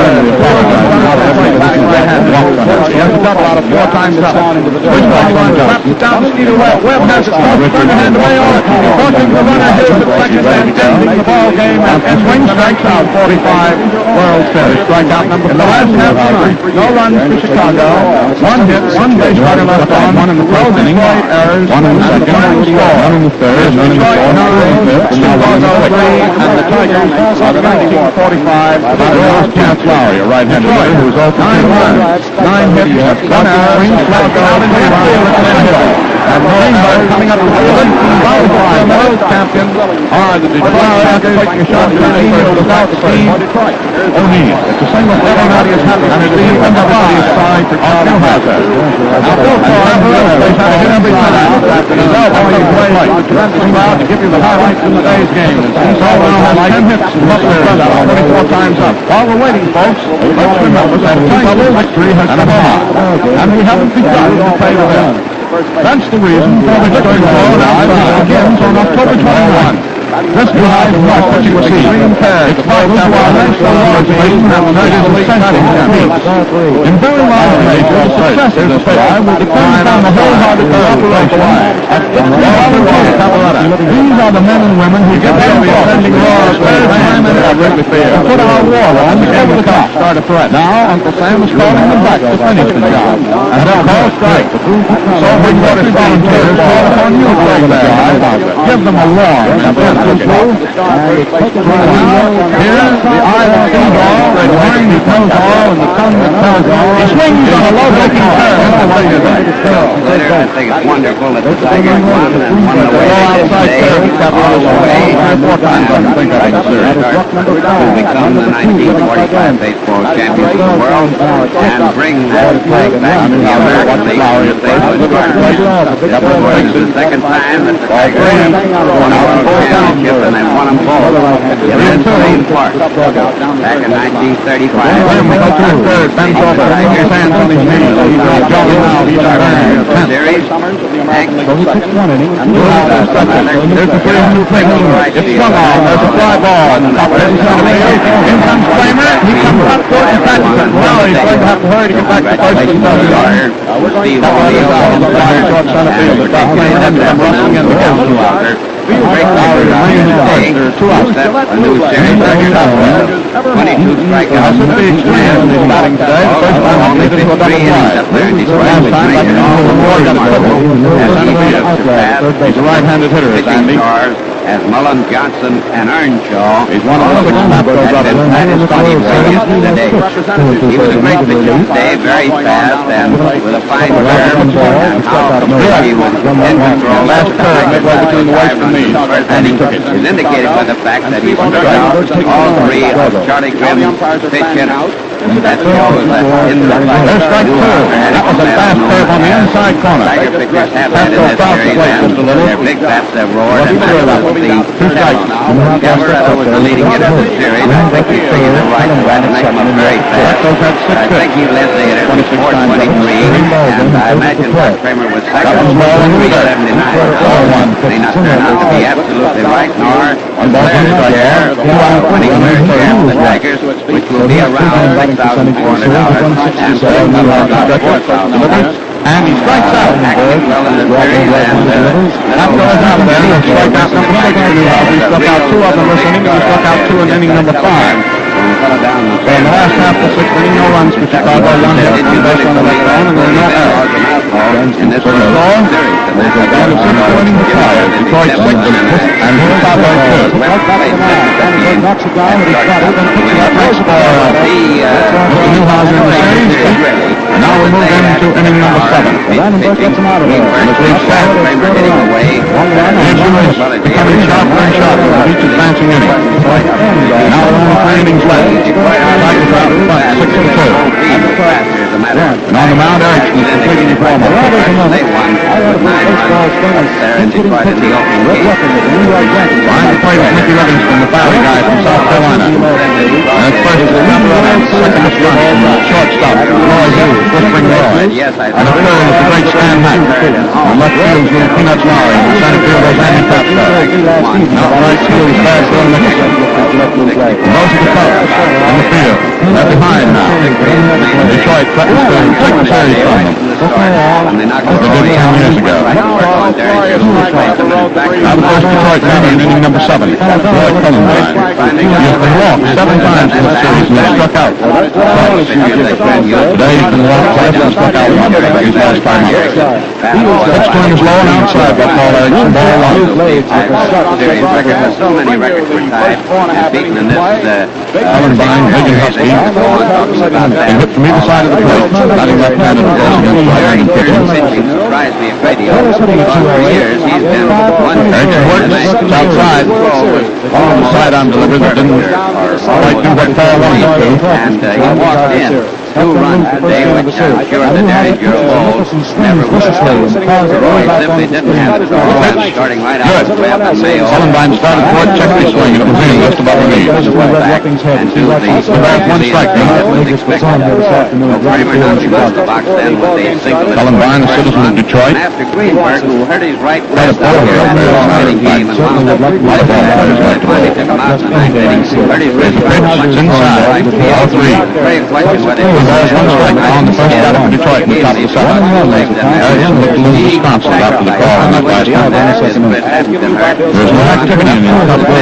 He has a double out of 4 times up. Brisbane runs left down the street. Webb has it. Thunderhand away on it. Crossing the runner. Here's the second and ending the ball game. And swing strikes out 45. World Series. Strikeout number 4. In the last half inning, no runs for Chicago. 1 hit, 1 base runner left on. 1 in the first inning. 1 in the second. 1 in the third. 1 in the fourth. 1 in the fifth. Chicago 3. And the Tigers are the 1945. Rose Camp Lowry, a right-handed hitter who's also 9 runs, 9 hits, 1 error, swing, flat out in the outfield. And Greenberg coming up to the field. The world champions are the Detroit Tigers taking a shot at the field without Steve O'Neill. It's a single for everybody is happy. And it's the everybody side for Charlie Grimm. Now, Bill They've had to hit every time after his elbow. He plays on tremendous crowd to give you the highlights from the day's game. He's all now has 10 hits and Buffalo 24 times up. While we're waiting, folks, let's remember that Buffalo victory has come on. And we haven't begun to play with them. That's the reason for the victory begins on October 21. This drive is not what you will see. It's part of our national organization and the setting techniques. In very large measure, the success of this drive will depend on the wholehearted cooperation of volunteers. These are the men and women who get the ascending roar of third time at Wrigley Field to put our war on over the top. Start a threat. Now, Uncle Sam is calling them back to finish the job. And they'll call strike. So we want to volunteers call upon you to over the drive. Give them a warm and here, the eye that sees all, the mind that knows all, and the tongue that tells all. He swings on a low-looking turn. Slater, I think it's wonderful that the Tigers won and won the way they did today. All the way. 4 times I can think of it. To become the 1945 baseball champions of the world and bring that flag back to the American League in St. Louis Park. This is the second time that the Tigers won a world championship and they've won them both in that same park. Back in 1935, Bends over, his hands on his knees. He's series. There's the 3-2 pitch. It's swung on. There's a fly ball. Top of the center field. In comes Kramer. He comes up for it and catches it. Now he's going to have to hurry to get back to first and third. Steve O'Neill on the short center field. The guy playing him and rushing in the count. There are 2 outs. A new series record of 22 strikeouts. Batting today. The first time he made it to a double play. Last time, like he's a right-handed hitter, is Andy. As Mullen, Johnson, and Earnshaw. He's one of the 6 snap goes up. He was a great pitcher today, very fast and with a fine curve. And how he was in control last time between the waist and knees. And he took it. Is indicated by the fact that he struck out all 3 of Charlie Grimm's pitch hitters. That shows that in the there's strike 2. That was a fast curve on the inside corner. Tiger pitchers have that in this series, and their big bats have roared, and that was the 2 strikes. Gavaretta was the leading hitter of the series. I think he figured it right and tried to make him up very fast. I think he led the hitter with 423, and I imagine that Kramer was second with 379. May not turn out to be absolutely right, nor Slater's share when he cleared share for the Tigers, which will be around $6,400 and about $4,000. And he strikes out. Acting well in the series, and that goes out there. He struck out number 6. He struck out 2 of them this inning. He struck out 2 in inning number 5. So in the last half of the 6th inning, no runs for Chicago. 1 hit, 2 base on the left zone, and there are no errors. In this score, there's a down of 6 winning the tie. Detroit 6 and Chicago 2. Knocks it down, and he's got it. And puts it up next for Mr. Newhouser in the series. And now we move into inning number 7. Vandenberg gets him out of there. And it's lead set. Andrew is becoming sharper and sharper with each advancing inning. Now we're only 3 innings left. Tigers out in front, 6-2. And on the mound, Erickson is completing the formal. They won 9 runs there in Detroit in the opening game. Behind the plate is Mickey Livingston, the Valley guy from South Carolina. And at first is Number second is shortstop, Roy Hughes, whispering Roy. And the third is the great Stan Hack. And left field is little Peanuts Lowry. And center field is Andy Tapstar. Now right field is Baz Bill Nicholson. And those are the Cubs in the field. They're behind now. Detroit threatens to take the series from them. They did 10 years ago. Now the first Detroit batter in inning number 7. Roy Cullenbine. He has been walked 7 times in the series and he struck out. Today he's been walked twice and struck out once. He's lost time out. Pitch to him is low and outside by Paul Erickson. Ball 1. Series record has so many records were tied and beaten in this. Cullenbine, big and husky. He hit from either side of the plate. Batting left-handed, of course, against During his pitching surprised me a great deal. For years, he's been one It's outside. On the sidearm delivery that didn't quite do what Paul wanted to. and he walked in 2 runs today, which I'm sure the Derringer Bulls never would have done. Roy simply didn't have it. Starting right out of the web and Mayo. Columbine started for it, checked his swing. It was really just about the knees. Back and to the one strike now. that was expected. Kramer nothing left the box then with the single. Columbine, a citizen of Detroit. And after Greenberg, who hurt his right wrist out here in the hitting game and wound up finally took him out in the 9th inning. Hurt his wrist It's inside. All 3. Very question whether he There's one strike now on the first out of Detroit in the top of the second. Harrison looked a little disconsolate after the call on that last one. There's no activity in the top of the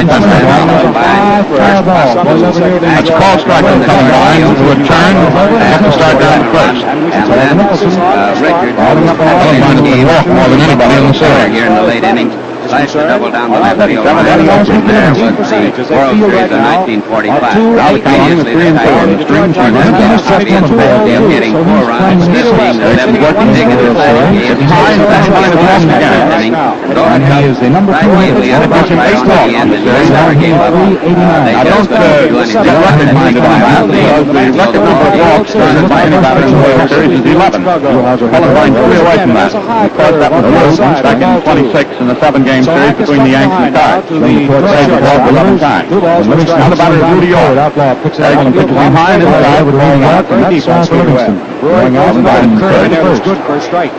That's a call strike from Columbine to a turn. They have to start down the first. And then Richard Columbine has been walked more than anybody in the series. here in the late innings. Slashed the double down the left field line. There was the World Series in 1945. Previously, the Tigers getting 4 runs, this being the 7th negative last game. He is the number 2 hitter. Right on the end, and they never gave up. I don't be record-minded on that because the record number of walks started by anybody in the World Series is 11. Columbine 3 away from that. Because that was the first one back in 26 in the 7-game series between the Yanks and the Cards. They played the ball 11 times. Now the batter is Rudy York. Erickson pitches him high and inside with rolling out and that's defense for Livingston. Going out and batting third first. Good for a strike.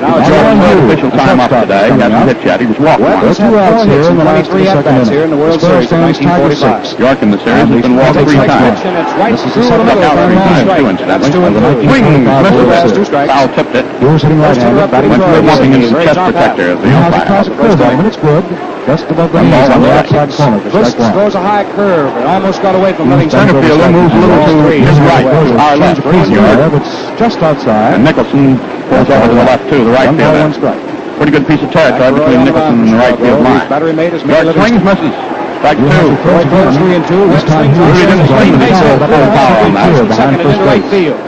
Now Jordan third official time up today. He hasn't hit yet. He was walked once. 2 outs here in the last 3 at-bats here in the World Series in 1945. York in the series has been walked 3 times. This is the second Struck out 3 times too, incidentally. Swings, misses. Foul tipped it. He was hitting right-handed, batting Went through first. walking into the chest protector of the Now the umpire. toss it goes on, but it's good. Just above the knees on the outside corner for This strike 1. throws a high curve. It almost got away from Livingston. Center fielder moves a little to his right, our left. It's just outside. And Nicholson pulls over to the left too, the right 1 ball, 1 fielder. strike. Pretty good piece of territory between Nicholson and the right field line. Battery made his York swings, misses. Strike 2. Throws 3 and 2. This time he Really didn't swing. He foul on that. Second Behind into first right base. field.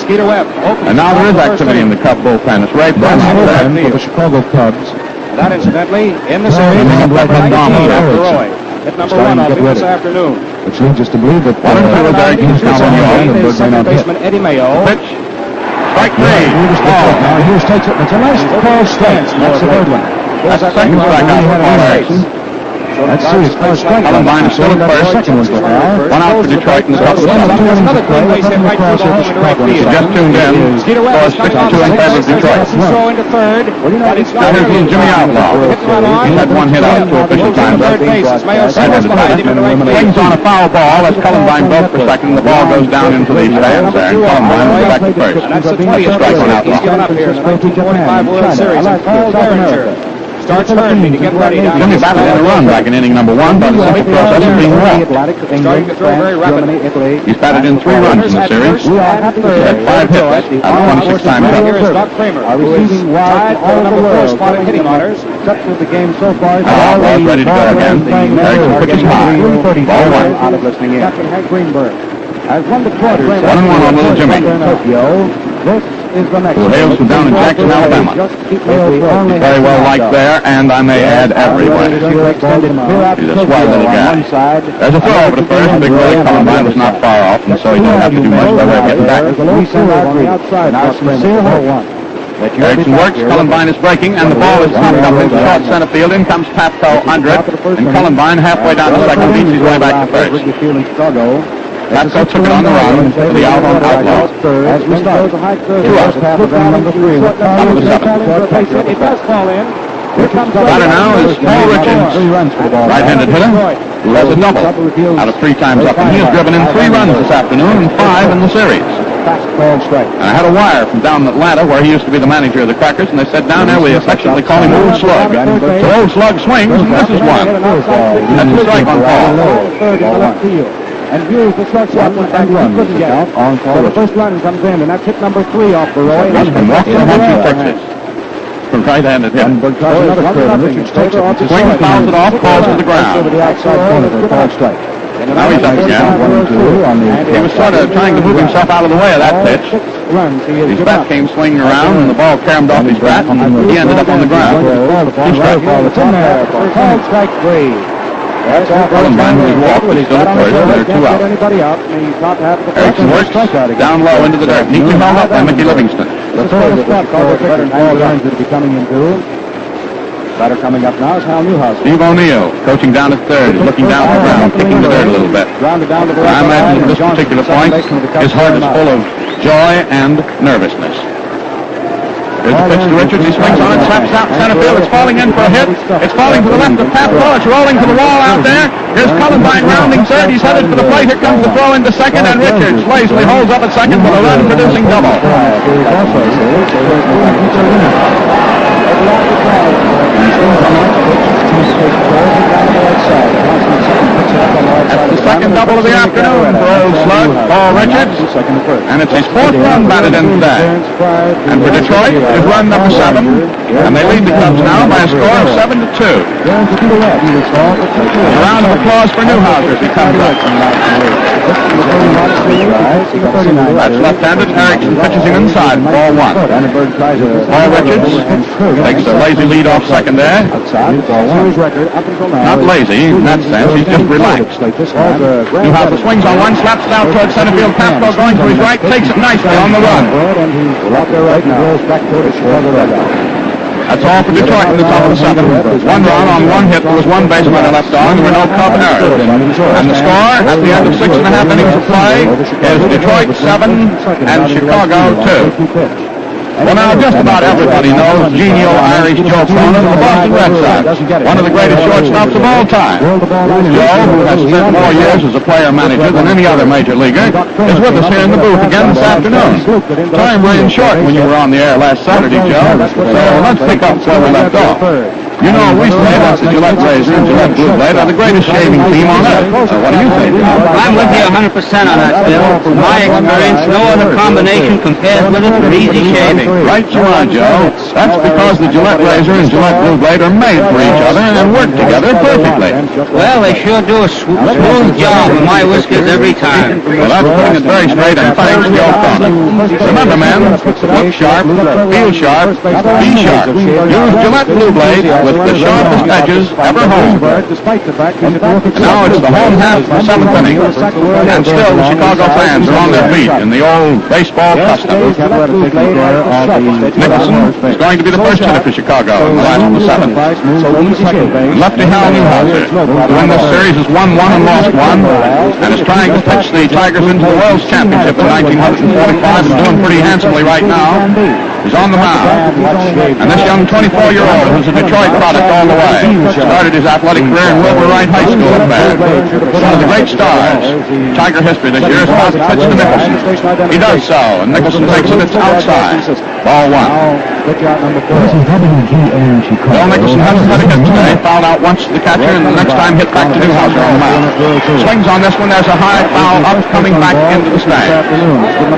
Skeeter Webb opens. And now there is activity in the Cub bullpen. It's Ray Brown out there. For the Chicago Cubs. That incidentally in the series. And Number right-hand 19 down, after Erickson. Roy. Hit number Starting 1 to off get this ready. afternoon. Which leads us to believe that 1 and 2 is Erickson's now on York. Second baseman Eddie Mayo. Pitch. Strike 3. Now Hughes takes it. It's a nice call stance. That's the third one. That's the second strikeout for Paul Erickson. That's serious. First strike. Columbine is still at first. Second one for Hal. 1 out for Detroit in the top of the seventh. Another clean base hit right through the home into right If you field. just tuned in, Skeeter Webb score is coming 62 in favor of Detroit. throw into third. But it's not Here's Jimmy Outlaw. Hit the run on. He's had 1 hit out of 2 official times. Third base. It's Mayo circles behind him in the right Swings field. on a foul ball as Columbine broke for second. The ball goes down into the stands there, and Columbine will go back to first. And that's the 20th Strike one strike he's given Outlaw. up here in the 1945 World Series. And Paul Derringer starts Hurley to get ready down Jimmy batted in a run back in inning number 1, but the second process is being walked. starting to throw very rapidly. He's batted in 3 runs in the series. He had 5 hits out of 26 times Here up. is Doc Kramer, who is tied for the number 4 spot in hitting honors. Except with the game so far. Outlaw ready to go again. Erickson pitches high. Ball 1. Out of listening in. Captain Hank Greenberg has won the quarter. 1-1 on Little Jimmy. Tokyo. This is the next. Who hails from down in Jackson, Alabama. Very well liked there, and I may add everywhere. He's a swell little guy. There's a throw over to first. Big Willie Columbine was not far off, and so he didn't have to do much by way of getting back. Erickson works, Columbine is breaking, and the ball is popped up into short center field. In comes Papco under it, and Columbine halfway down to second beats his way back to first. Papco took it on the run for the out on Outlaw. 2 out. Top of the seventh. It does fall in. Batter now is Paul Richards, right-handed hitter, who has a double out of 3 times up, and he has driven in 3 runs this afternoon and 5 in the series. And I had a wire from down in Atlanta where he used to be the manager of the Crackers, and they said down there we affectionately call him Old Slug. So Old Slug swings, and this is one. That's a strike on Paul. And here's the shortstop with that run. Couldn't get out. On call. So the first run comes in, and that's hit number 3 off the row. Westman walks in Hampton, Texas. From right-handed hitter. Swings, fouls it off, falls to the ground. Over the outside corner for a foul strike. Now he's up again. He was sort of trying to move himself out of the way of that pitch. His bat came swinging around, and the ball caromed off his bat, and he ended up on the ground. Strike three. That's all. Cullenbine, who walked, was still at first, and there are 2 out. Erickson works down low into the dirt, neatly held up by Mickey Livingston. The first step better ball lines that will be coming into. Batter coming up now is Hal Newhouse. Steve O'Neill, coaching down at third, is looking down at the ground, kicking the dirt a little bit. I imagine at this particular point, his heart is full of joy and nervousness. Here's the pitch to Richards. He swings on it, slaps out center field. It's falling in for a hit. It's falling to the left of Paflo. It's rolling to the wall out there. Here's Cullenbine rounding third. He's headed for the plate. Here comes the throw into second, and Richards lazily holds up at second with a run-producing double. That's the second double of the afternoon for old slug, Paul Richards. And it's his 4th run batted in today. And for Detroit, it is run number 7. And they lead the Cubs now by a score of 7-2. A round of applause for Newhouser as he comes up. That's left-handed. Erickson pitches him inside, ball 1. Paul Richards takes a lazy lead off second there. Not lazy in that sense, he's just relaxed. Newhouser swings on one, slaps it out towards center field. Paflo going to his right, takes it nicely on the run. That's all for Detroit in the top of the 7th. 1 run on 1 hit. There was 1 base runner left on. There were no Cub errors. And the score at the end of 6.5 innings of play is Detroit 7 and Chicago 2. Well, now, just about everybody knows genial Irish Joe Cronin of the Boston Red Sox, one of the greatest shortstops of all time. Joe, who has spent more years as a player-manager than any other major leaguer, is with us here in the booth again this afternoon. Time ran short when you were on the air last Saturday, Joe, so let's pick up where we left off. You know, we say that the Gillette Razor and Gillette Blue Blade are the greatest shaving team on earth. What do you think? I'm with you 100% on that, Bill. From my experience, no other combination compares with it for easy shaving. Right you are, Joe. That's because the Gillette Razor and Gillette Blue Blade are made for each other and work together perfectly. Well, they sure do a smooth job with my whiskers every time. Well, that's putting it very straight, and thanks to Joe Cronin. Remember, men, look sharp, feel sharp, be sharp. Use Gillette Blue Blade with the sharpest edges ever honed. And now it's the home half of the 7th inning. And still the Chicago fans are on their feet in the old baseball custom. Nicholson is going to be the first hitter for Chicago in the last of the 7th. Lefty Hal Newhouser, who in this series has won 1 and lost 1, and is trying to pitch the Tigers into the World's Championship in 1945 and doing pretty handsomely right now. He's on the mound. And this young 24-year-old, who's a Detroit product all the way, started his athletic career in Wilbur Wright High School in Baird. One of the great stars in Tiger history this year is about to pitch to Nicholson. He does so, and Nicholson takes it. It's outside. Ball 1. This is WGN Chicago. Bill Nicholson hasn't had a hit today. Fouled out once to the catcher, and the next time hit back to Newhouser on the mound. Swings on this one. There's a high foul up, coming back into the stand.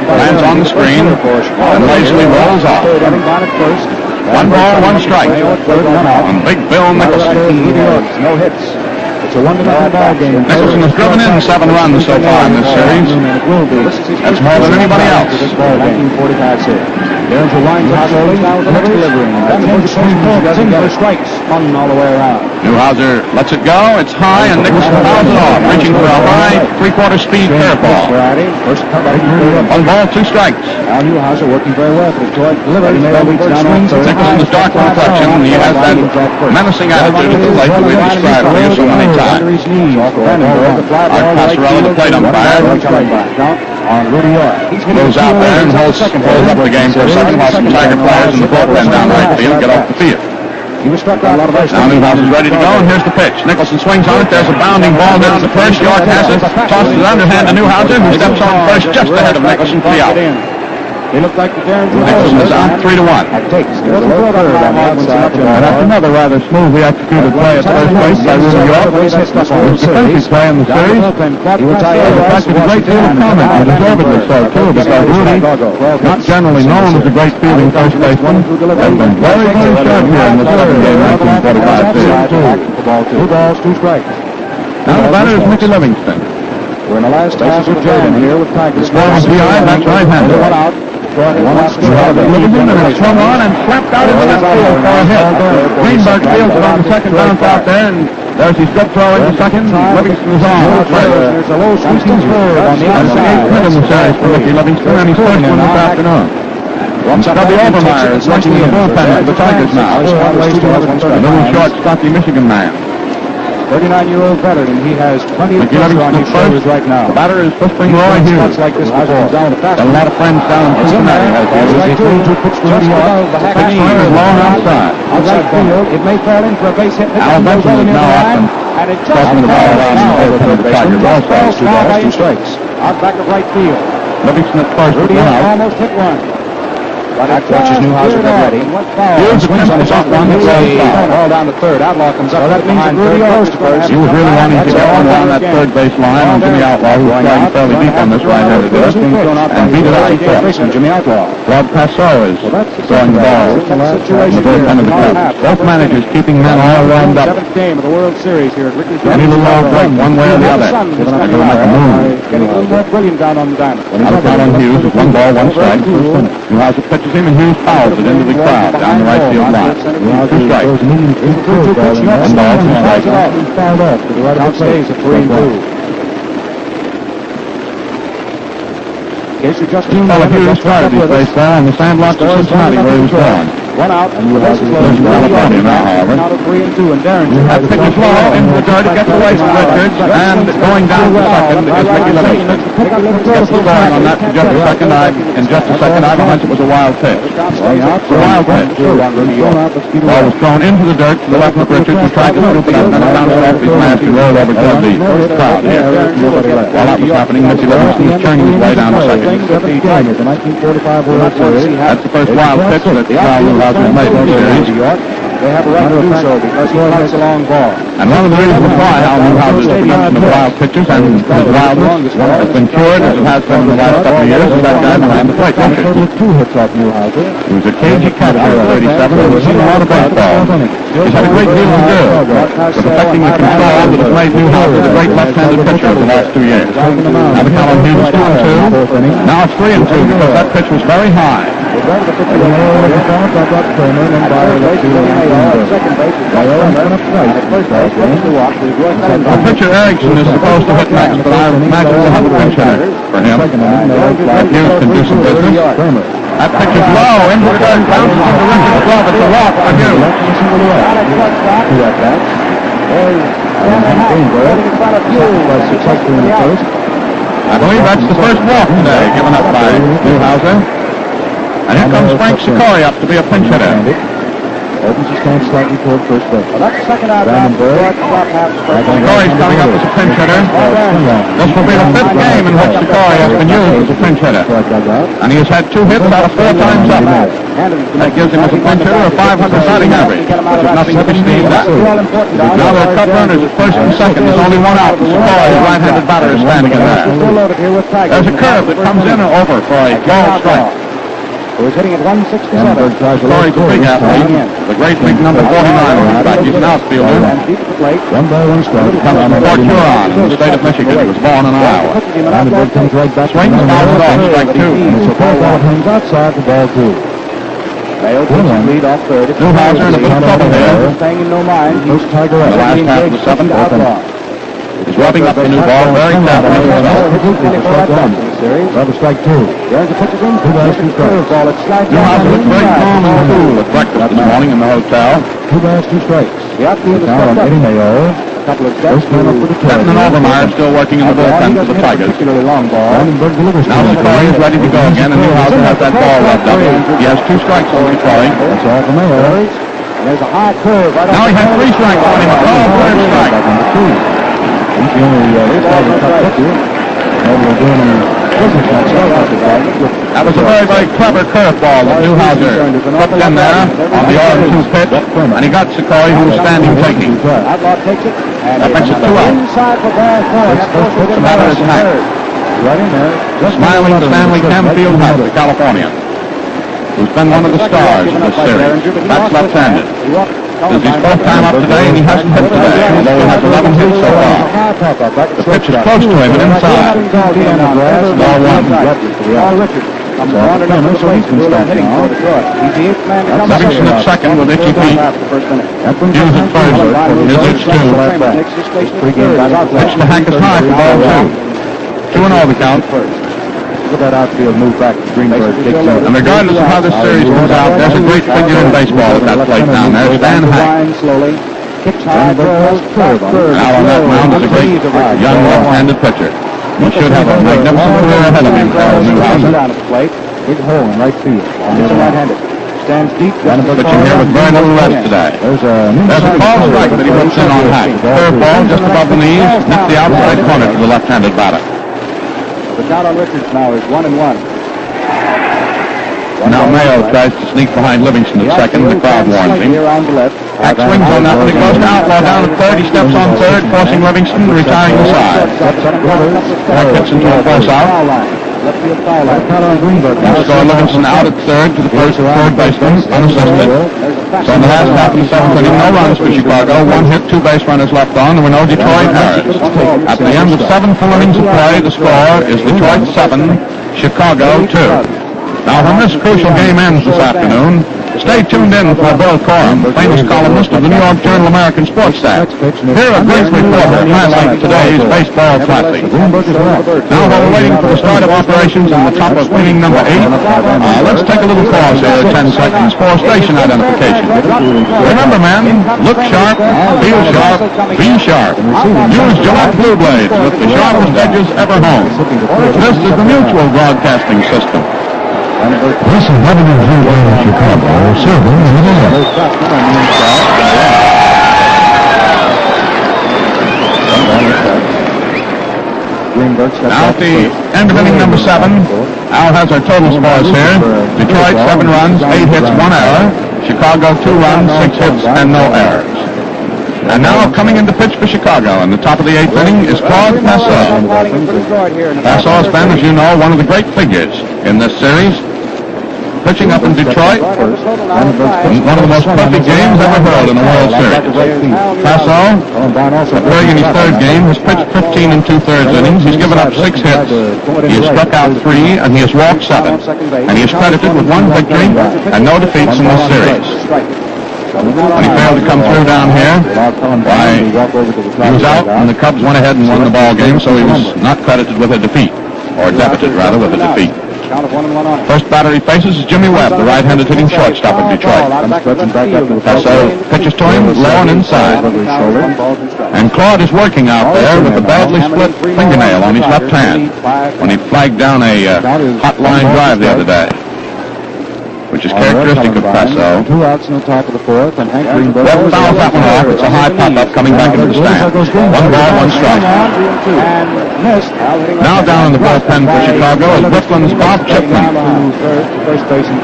Lands on the screen, and lazily rolls off. 1 ball, 1 strike on Big Bill Nicholson. No hits. It's a 1-0 ball game. Nicholson has driven in 7 runs so far in this series. That's more than anybody else. 1945 series. There's a line to Slate now with the next delivery. Then the swing doesn't get strikes. Fun all the way around. Newhouser lets it go. It's high, and Nicholson fouls it off, reaching for a high 3/4 speed curveball. 1 ball, 2 strikes. Now Newhouser working very well for Detroit. Delivery. Nicholson is dark complexion, and he has that menacing attitude at the plate that we've described for you so many times. Art Passarella, the plate umpire, goes out there and holds up the game for a second while some Tiger players in the bullpen down right field get off the field. He was struck out a lot of bases. Now Newhouser's ready to go, and here's the pitch. Nicholson swings on it. There's a bounding ball down to first. York has it. Tosses it underhand to Newhouser, who steps on first just ahead of Nicholson for the out. They look like the Darren Nicholson is out 3-1. That's another rather smoothly executed play at first base by Rudy York. It was the defensive play in the series. It attracted a great deal of comment, and deservedly so, too, because Rudy, not generally known as a great fielding first baseman, has been very, very sharp here in the 7th game 1945 series. 2 balls, 2 strikes. Now the batter is Mickey Livingston. We're in the last half of the game here with Tigers. That's right-handed. One out. Livingston and swung on and slapped out into left field for a hit. Greenberg fields it on the second bounce out there, and there's his good throw into second. Livingston is on. There's a low swing throw on the That's the eighth hit in the series for Ricky Livingston, and he's first one this afternoon. Stubby Overmeyer is working in the bullpen for the Tigers now. A little short, stocky Michigan man. 39-year-old veteran. He has plenty of pressure on his shoulders right now. The batter is Pushing Roy Hughes. Like this before. Got a lot of friends down in Cincinnati. Pitch above the hack Pitch is long outside. Outside field. It may fall in for a base hit. Al Benson is now up and tossing the ball around in the bullpen of the Tigers. Also, 2 balls, 2 strikes. Out back of right field. Livingston at first. Rudy almost hit one. Watches Newhouser get ready. Here's the swings on the shot run. Ball down to third. Outlaw comes up. That means Rudy first. He was really wanting to get on down that third base line on Jimmy Outlaw, who was playing fairly deep on this right-handed hitter, and beat it out of the Jimmy Outlaw. Rod Passau is throwing the ball in the bullpen of the Cubs. Both managers keeping men all warmed up. Seventh game of the World Series here at Wrigley Field. Any little old break, one way or the other. They're going to make a move. Getting a little more brilliant down on the diamond. Out of count on Hughes with 1 ball, 1 strike. Newhouser pitches him, and Hughes fouls it into the crowd down the right field line. 2 strikes. 1 ball, 2 strikes. Fouled off to the right of Count the plate. stays at 3-2. Casey just tuned Well, in. Hughes started his base there on the sandlots of Cincinnati where he was born. 1 out. And the bases loaded. California now, however. Out of 3-2, and Darren. That pitch is low into the dirt. It gets away from Richards, and going down to second is Ricky Livingston. Gets the going on that for just a second. In just a second, I have a hunch it was a wild pitch. It's a wild pitch. The ball was thrown into the dirt to the left of Richards, who tried to scoop it up, and it bounced off his mask and rolled over toward the crowd here. While that was happening, Ricky Livingston was turning his way down to second. That's the first wild pitch that Cal Newhouser has made in the series. They have a right to do so because he cuts a long ball. And one of the reasons why Al Newhouser's production of wild pitches and his wildness has been cured as it has been in the last couple of years is that guy behind the plate, Richards. 2 hits off Newhouser. He was a cagey catcher at 37 and was hitting a lot of baseball. He's had a great deal to do with affecting the control that has made Newhouser the great left-handed pitcher of the last 2 years. Now the count on him is 2-2. Now it's 3-2 because that pitch was very high. The pitcher Erickson is supposed to hit next, but I imagine we'll have a pinch hitter for him. Hughes can do some business. That pitch is low into the dirt, bounces into Richards' glove. It's a walk for Hughes. I believe that's the first walk today given up by Newhouser. And here comes Frank Sicori up to be a pinch hitter. Opens his stand slightly toward first base. That's the second out. Sicori's coming up as a pinch hitter. This will be the 5th game in which Sicori has been used as a pinch hitter. And he has had 2 hits out of 4 times up. That gives him as a pinch hitter a 500 batting average, which is nothing to be sneezed at. Now there are Cub runners at first and second. There's only 1 out. Sicori, the right-handed batter, is standing in there. There's a curve that comes in and over for a ball strike. He was hitting at 167. Sicori's a big athlete. The great big number 49 on back. He's an outfielder. 1 ball, 1 strike. Comes from Fort Huron in the state of Michigan. He was born in Iowa. Comes right back. Swings, fouls off, strike 2. So ball hangs outside the ball 2. Lead off third. Newhouser in a bit of trouble here. Staying in no mind. First Tiger The last half of the 7th. He's rubbing up the new ball very carefully himself. Another strike 2. There's a pitch again. 2 balls, 2 strikes. Ball. It slides Newhouser looked very calm and cool at breakfast this morning in the hotel. 2 balls, 2 strikes. The outfield is Now on Eddie Mayo. a couple of steps. First man up for the Captain and Overmeyer still working in the bullpen for the Tigers. Particularly long ball. Brandenburg delivers. Now Sicori is ready to go again, and Newhouser has that ball rubbed up. He has 2 strikes on Sicori. That's all for Mayo. There's a high curve. Now he has 3 strikes on him. A call, 3rd strike. He's the only top pitcher. That was a very, very clever curveball that Newhouser put in there on the 0-2 pitch, and he got Sicori, who was standing taking. Outlaw takes it. That makes it 2 out. Inside for ball 4. What's the matter is Hack? Right in there. Smiling Stanley Camfield Hack, the Californian, who's been one of the stars of this series. That's left-handed. This is his fourth time up today, and he hasn't hit today, although he has 11 hits so far. The pitch is close to him and inside. Ball one. Livingston at second with Icky Pete. Hughes at first. His hits two. Pitch to Hank's high for ball two. 2-0 the count. Look at that outfield move back to Greenberg. And regardless of how this series goes out, there's a great figure in baseball at that plate down there, Stan Hank. Out on that mound is a great young left-handed pitcher. He should have a magnificent career ahead of him, Carl Newhousen. Big hole in right field. Right-handed. Stands deep. Pitching here with very little rest today. There's a ball strike that he puts in on Hank. Curveball just above the knees, nipped the outside corner to the left-handed batter. The count on Richards now is 1-1. Now Mayo tries to sneak behind Livingston at second. The crowd warns him. Hack swings on that one. He goes to Outlaw down at third. He steps on third, forcing Livingston, retiring the side. Hack hits into a force out. Score Livingston out at third to the first third baseman, unassisted. So in the last half of the seventh inning, no runs for Chicago. One hit, two base runners left on. There were no Detroit errors. At the end of 7 full innings of play, the score is Detroit 7, Chicago 2. Now, when this crucial game ends this afternoon, stay tuned in for Bill Coram, the famous columnist of the New York Journal American Sports Staff. Here a brief report of highlight today's baseball classic. Now, while we're waiting for the start of operations in the top of inning number 8, let's take a little pause here, 10 seconds, for station identification. Remember, men, look sharp, feel sharp, be sharp. Use Gillette Blue Blades with the sharpest edges ever honed. This is the Mutual Broadcasting System. This is WGN Chicago, serving the Middle West. Now at the end of inning number 7, Al has our total scores here. Detroit 7 runs, 8 hits, 1 error. Chicago 2 runs, 6 hits, and no errors. And now coming into pitch for Chicago in the top of the 8th inning is Claude Passeau. Passeau has been, as you know, one of the great figures in this series. Pitching up in Detroit, one of the most perfect games ever hurled in the World Series. Passeau, appearing in his third game, has pitched 15 2/3 innings. He's given up 6 hits. He has struck out 3, and he has walked 7. And he is credited with 1 victory and no defeats in this series. When he failed to come through down here, why, he was out, and the Cubs went ahead and won the ball game, so he was not credited with a defeat, or debited, rather, with a defeat. First batter he faces is Jimmy Webb, the right-handed hitting shortstop of Detroit. Passeau pitches to him, low and inside. And Claude is working out there with a badly split fingernail on his left hand when he flagged down a hot line drive the other day, which is characteristic of Passeau. 2 outs in the top of the 4th, and Hank Greenberg Webb fouls that one off. It's a high pop-up coming back into the stand. 1 ball, 1 strike. Now down in the bullpen for Chicago is Brooklyn's Bob Chipman, a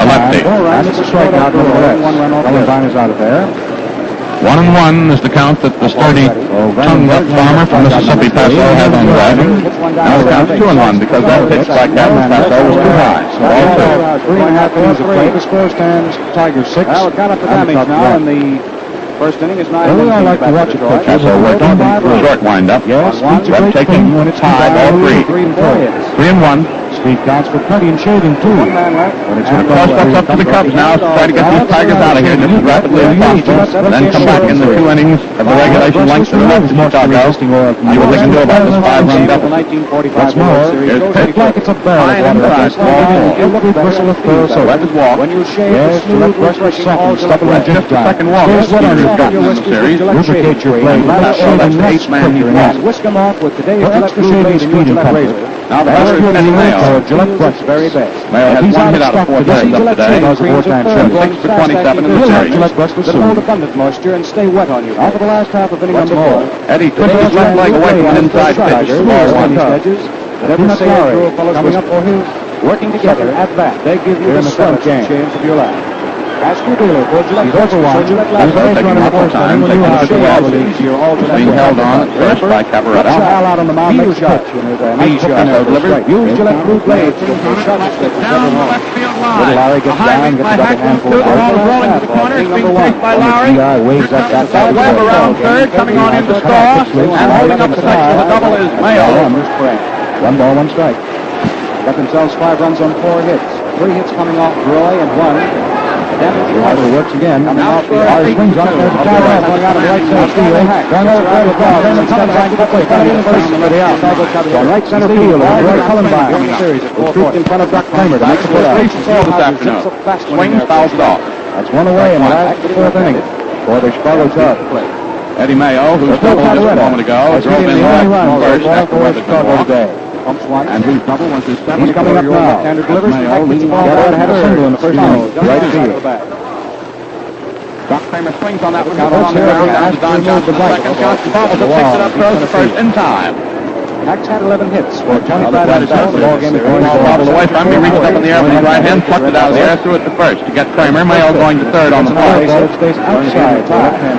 lefty. And it's a strikeout nonetheless. Valentine is out of there. 1-1 is the count that the sturdy tongue-up farmer from Mississippi, Passeau, has on Webb. Now the count's 2-1 because that pitch by Captain Passeau was too high. So all 2. 3.5 innings of play. The score stands Tigers 6. Well, we've got up the damage now in the first inning is 9. I like to watch it pitch. Passeau working short wind-up. Yes, Webb taking high, ball 3. 3-1. Speed counts for cutting and shaving, too. And Claude steps up to the Cubs now to try to get these Tigers out of here just as rapidly as possible. Then come back in the 2 innings of the regulation length for the Mets of Chicago. See what they can do about this 5-run deficit. What's more, Here's the pitch. like it's a barrel of water. Webb is walked. When you shave Yes, Gillette brush for seconds. Double That's just the second walk this Peter's gotten in the series. Lubricate your blade. Passeau, that's the 8th man he's walked. whisk them off with today's For Gillette extra Blue Blade shaving and your speed and Gillette comfort. razor. Now the batter is Eddie Mayo. Gillette brush Very best. Mayo has 1 hit out of 4 turns up today. 6 for 27 in the series. That hold abundant moisture and stay wet on you. Now for the last half of inning number 4. Eddie twisted his left leg away from an inside pitch. Ball 1. Whatever say through a fellow's coming up for his working together at bat. They give you the 7th chance of your life. Ask your dealer for Gillette. He's over one. Gillette That's last taking running up the time, taking a look at the velocity. Being held on at first by Cabaretta. Al out on the mound. Nice shot. Nice shot. Use Gillette blue blades. Lowry gets down, gets a double handful of rolling to the corner. It's being chased by Lowry. Waves that Webb around third, coming on in to score, and holding up the six for the double is Mayo. One ball, one strike. Got themselves 5 runs on 4 hits. 3 hits coming off Roy and 1. Harder works again. Now Harder swings on it. There's a foul ball going out of the right center field. Going over the ball. Then steps back to the plate. Got it in the first and the out. Going right center field. Roy Cullenbine. Trooped in front of Doc Kramer to make the play out. This afternoon. Swings, fouls it off. That's one away in the last of the 4th inning for the Chicago Cubs. Eddie Mayo, who doubled just a moment ago, drove in left first after weather today. And whose double was his 7th. He's coming up now. Left-hander delivers. Mayo leading off. Had a single in the first inning. Right field. Doc Kramer swings on that one. On the ground. Down to Don Johnson. Second. Johnson fumbles it. Picks it up. Throws the first in time. Hacks had 11 hits for 25 The ball game is going bobbled away from him. He reached up in the air with his right hand, plucked it out of the air, threw it to first to get Kramer. Mayo going to third on the fourth.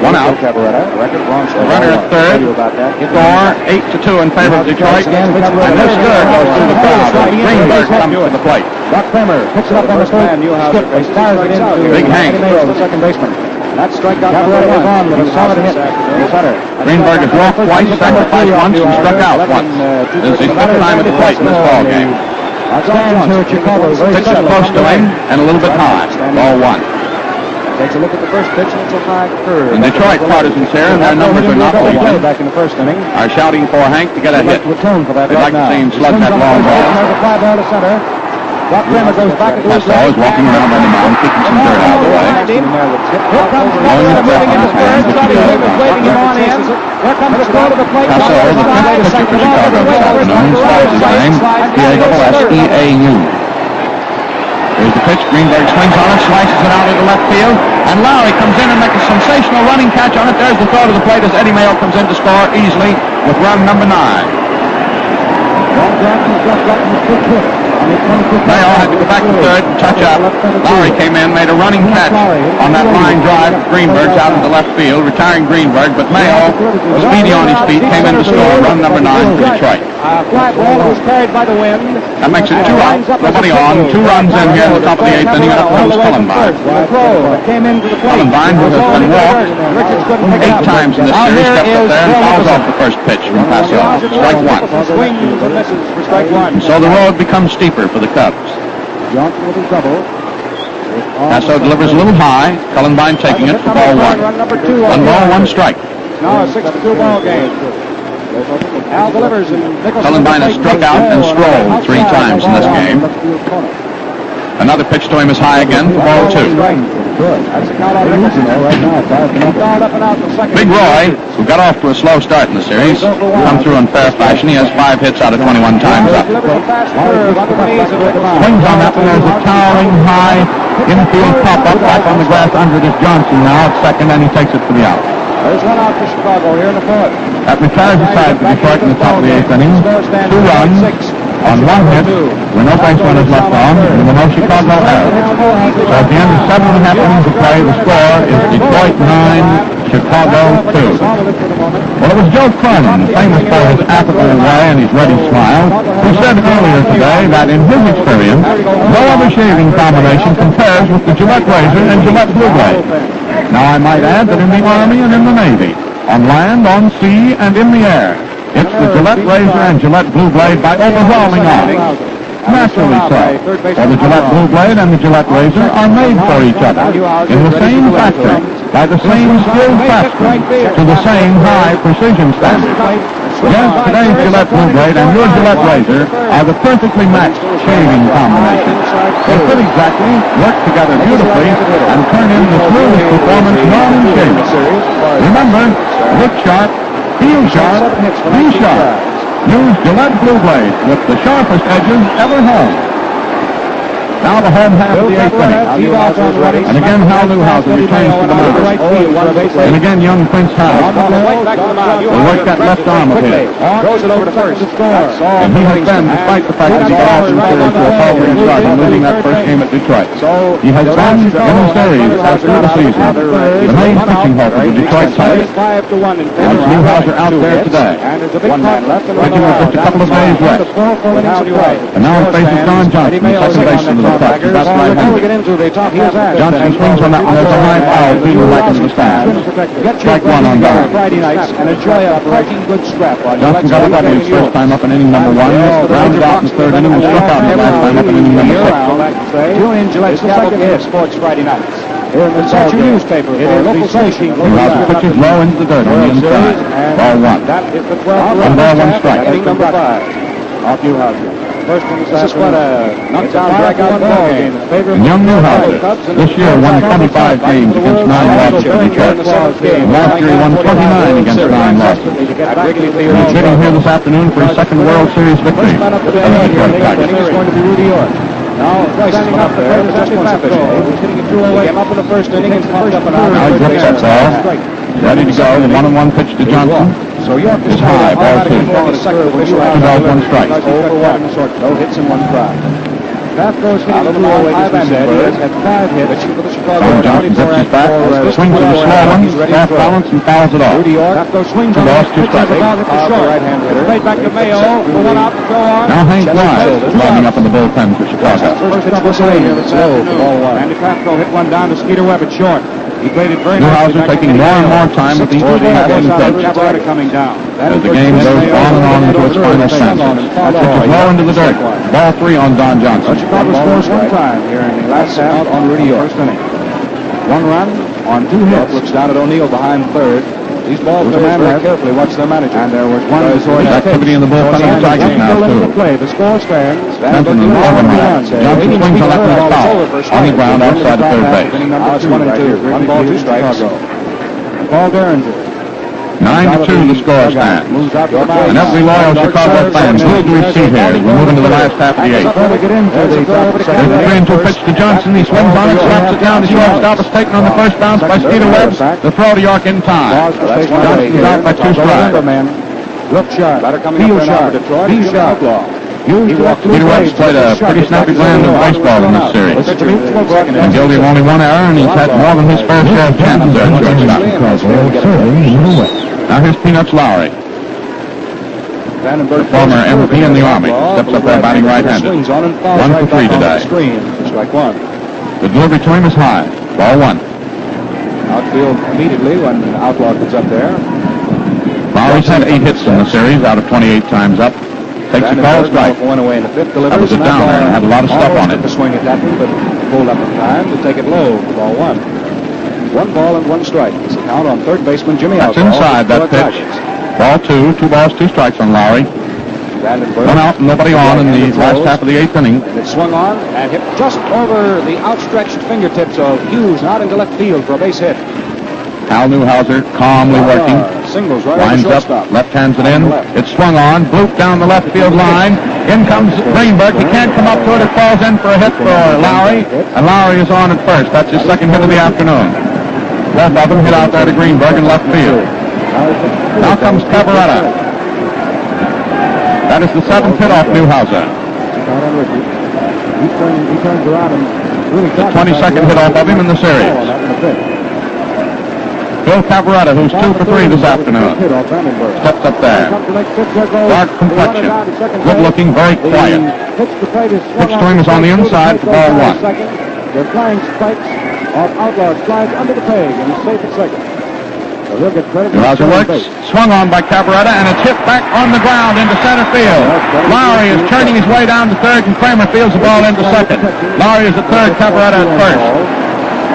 One out. Runner at third. Score 8-2 in favor of Detroit. And this third goes through the crowd. Greenberg comes to the plate. Doc Kramer picks it up on the third skip and fires it into Big Hank. the second baseman. That strikeout Cabaretta was on with a solid hit. Greenberg has walked twice, sacrificed once, and struck out once. This is his 5th time at the plate in this ball game. Stands here at Chicago. Pitch is close to him and a little bit high. Ball 1. Takes a look at the first pitch, and it's a high curve. The Detroit partisans here, and their numbers are not legion, back in the first inning, are shouting for Hank to get a hit. They'd like to see him slug that long ball. Fly ball to center. Doc Kramer goes back into his Pascal is walking around on the mound, kicking some dirt out of the way. Here comes moving into third. Charlie Grimm is waving him on in. Here comes the throw to the plate. Pascal, the fifth pitcher for Chicago this afternoon, spells his name P-A-S-S-E-A-U. Here's the pitch. Greenberg swings on it, slices it out into left field, and Lowry comes in and makes a sensational running catch on it. There's the throw to the plate as Eddie Mayo comes in to score easily with run number 9. Mayo had to go back to third and touch up. Lowry came in, made a running catch on that line drive. Greenberg's out into left field, retiring Greenberg, but Mayo, speedy on his feet, came in to score run number 9 for Detroit. Fly ball was carried by the wind. That makes it 2 out. Nobody on. 2 runs in here at the top of the 8th inning. Up comes Cullenbine. Cullenbine, who has been walked 8 times in this series, steps up there and fouls off the first pitch from Pascal. Strike 1. Swings and misses for strike 1. And so the road becomes steeper for the Cubs. Johnson with his double. Paso delivers a little high. Cullenbine taking it for ball 1. 1 ball, 1 strike. Now a 6-2 ball game. Al delivers and Cullenbine has struck out and strolled 3 times in this game. Another pitch to him is high again for ball 2. Big Roy, who got off to a slow start in the series, come through in fair fashion. He has 5 hits out of 21 times up. Swings on that one. There's a towering high infield pop-up back on the grass under this Johnson now at second, and he takes it for the out. There's one out for Chicago here in the 4th. That retires the side for Detroit in the top of the 8th inning. 2 runs on 1 hit, with no base runners left on, and with no Chicago errors. So at the end of 7.5 innings of play, the score is Detroit 9, Chicago 2. Well, it was Joe Cronin, famous for his affable way and his ready smile, who said earlier today that in his experience, no other shaving combination compares with the Gillette razor and Gillette Blue Blade. Now, I might add that in the Army and in the Navy, on land, on sea, and in the air, it's the Gillette razor and Gillette Blue Blade by overwhelming odds. Naturally so, for the Gillette Blue Blade and the Gillette razor are made for each other, in the same factory, by the same skilled craftsmen, to the same high precision standard. Yes, today's Gillette Blue Blade and your Gillette razor are the perfectly matched shaving combination. They fit exactly, work together beautifully, and turn in the smoothest performance known in shaving. Remember, look sharp, feel sharp, be sharp. Use Gillette Blue Blade with the sharpest edges ever honed. Now the home half of the 8th inning. And again, Hal Newhouser returns to the mound. And again, young Prince Hal will work that left arm of his. Throws it over to first. And he has been, despite the fact that he got out in series to a faltering start and losing that first game at Detroit, he has been in the series after the season the main pitching helper of the Detroit Tigers. And Newhouser out there today. Pitching with just a couple of days rest. And now he faces Don Johnson, the second baseman of the Tigers. That's right-handed. Johnson swings on that one. There's a high foul feeding back into the stands. Strike one on Don. Friday nights and enjoy a fighting good scrap on Johnson got a W his first time up in inning number 1. Rounded out in the third inning and struck out his last time up in inning number 6. Tune in Gillette's Cavalcade Sports Friday nights. Insert your newspaper for local station. Newhouser pitches low into the dirt on the inside. Ball 1. That is the 12th. One ball, one strike. Inning number 5. Off Newhouser. First one this is what a knockdown drag-out ball game. And young Newhouser this year won 25 games against 9 losses for Detroit. Last year he won 29 against 9 losses. He's hitting here this afternoon for his second World Series victory. He's going to be Rudy York. Now, standing up there, just once official. He's hitting it 2-0. Came up in the first inning and popped up an out. Now he grips that ball. Ready to go. The 1-1 pitch to Johnson. So York is high, ball 2. 2 balls, 1 strike. No hits and 1 try. That goes hitting the ball 5 and he has had 5 hits for the Chicago. Johnson zips his back, swings at the slow one, half balance, and fouls it off. Rudy York. That goes swings on the right-hand hitter. Straight back to Mayo. For 1 out to go on. Now Hank Wise is lining up in the bullpen for Chicago. First pitch was here this afternoon. Andy Pafko hit one down to Skeeter Webb at short. He played it very nicely. Newhouser taking more and more time with each inning pitch. Coming down. As the game goes on and on into its final stances. Pitches low into the dirt. Ball 3 on Don Johnson. Chicago scores 1 time here in the last half on Rudy York. First inning. 1 run on 2 hits. Looks down at O'Neill behind third. These ball players very carefully watch their manager. And there was one activity in the bullpen of the Tigers now, too. The score stands. Benson and Overman. Johnson swings a left and foul on the ground outside the third base. Now it's 1 and 2. 1 ball, 2 strikes. Paul Derringer. 9-2 the score stands. And every loyal Chicago fan who's to his seat here. We're moving to the last half of the 8th. There's a 3-2 pitch to Johnson. He swings on it, slaps it down to shortstop. It's taken on the first bounce by Skeeter Webb. The throw to York in time. Johnson's out by 2 strikes. Look sharp. Feel sharp. Be sharp. Skeeter Webb's played a pretty snappy brand of baseball in this series. And guilty of only 1 error, and he's had more than his fair share of chances there at shortstop. Now here's Peanuts Lowry, the former MP in the Army, steps up there batting right-handed. 1 for 3 today. Strike 1. The delivery to him is high. Ball 1. Outfield immediately when Outlaw comes up there. Lowry's had 8 hits in the series out of 28 times up. Takes a call strike. Went away in the 5th. That was it down there and had a lot of stuff on it. Took a swing at that one, but pulled up in time to take it low. Ball 1. 1 ball and 1 strike. It's a count on third baseman Jimmy Outlaw. That's inside that pitch. Ball 2. 2 balls, 2 strikes on Lowry. 1 out and nobody on in the last half of the 8th inning. And it swung on and hit just over the outstretched fingertips of Hughes out into left field for a base hit. Hal Newhouser calmly working. Singles right winds up, left hands it in. It's swung on, blooped down the left field line. In comes Greenberg. He can't come up to it. It falls in for a hit for Lowry. And Lowry is on at first. That's his second hit of the afternoon. Both of them hit out there to Greenberg in left field. Now comes Cavaretta. That is the 7th hit off Newhouser. The 22nd hit off of him in the series. Bill Cavaretta, who's 2 for 3 this afternoon, steps up there. Dark complexion, good looking, very quiet. Pitch to him is on the inside for ball 1. They're flying spikes off Outlaw, slides under the peg, and he's safe at second. So he'll get credit. Newhouser works, swung on by Cavaretta, and it's hit back on the ground into center field. Lowry is turning his way down to third, and Kramer fields the ball into second. Lowry is at third, Cavaretta at first.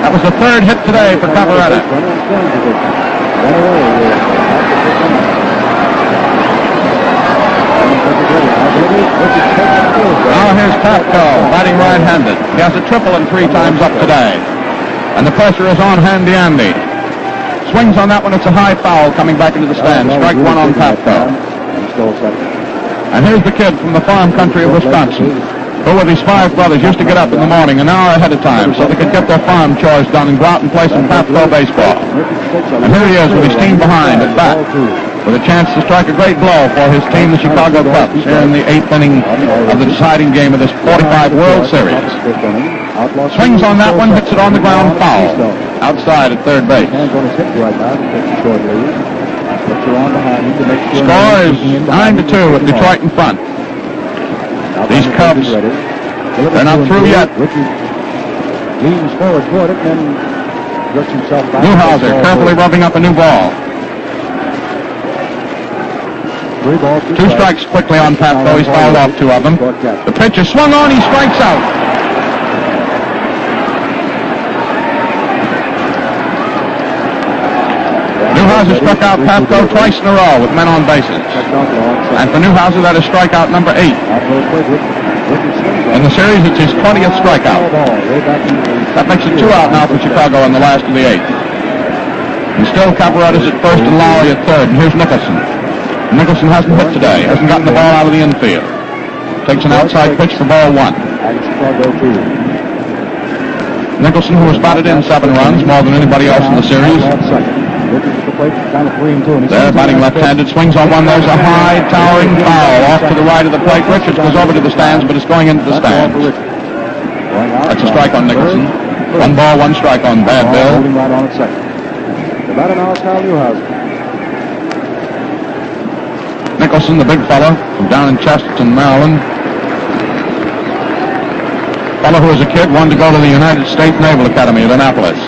That was the 3rd hit today for Cavaretta. Now here's Pafko, batting right-handed. He has a triple and 3 times up today. And the pressure is on Handy Andy. Swings on that one, it's a high foul coming back into the stand. Strike 1 on Pafko. And here's the kid from the farm country of Wisconsin. who with his 5 brothers used to get up in the morning an hour ahead of time so they could get their farm chores done and go out and play some Pap-Go baseball. And here he is with his team behind at bat, with a chance to strike a great blow for his team, the Chicago Cubs, here in the 8th inning of the deciding game of this 45 World Series. Swings on that one, hits it on the ground, foul, outside at third base. Score is 9-2 with Detroit in front. These Cubs, they're not through yet. Leans forward toward it, then jerks himself back. Newhouser carefully rubbing up a new ball. 2 strikes quickly on Pap-Go. He's fouled off 2 of them. The pitch is swung on. He strikes out. Newhouser struck out Pap-Go twice in a row with men on bases. And for Newhouser, that is strikeout number 8. In the series, it's his 20th strikeout. That makes it 2 out now for Chicago in the last of the 8th. And still Caparetta's at first and Lowry at third. And here's Nicholson. Nicholson hasn't hit today. Hasn't gotten the ball out of the infield. Takes an outside pitch for ball 1. Nicholson, who has batted in 7 runs, more than anybody else in the series. They're batting left-handed, swings on one. There's a high, towering foul off to the right of the plate. Richards goes over to the stands, but it's going into the stands. That's a strike on Nicholson. 1 ball, 1 strike on Bad Bill. Nicholson, the big fellow from down in Chesterton, Maryland. Fellow who as a kid wanted to go to the United States Naval Academy at Annapolis,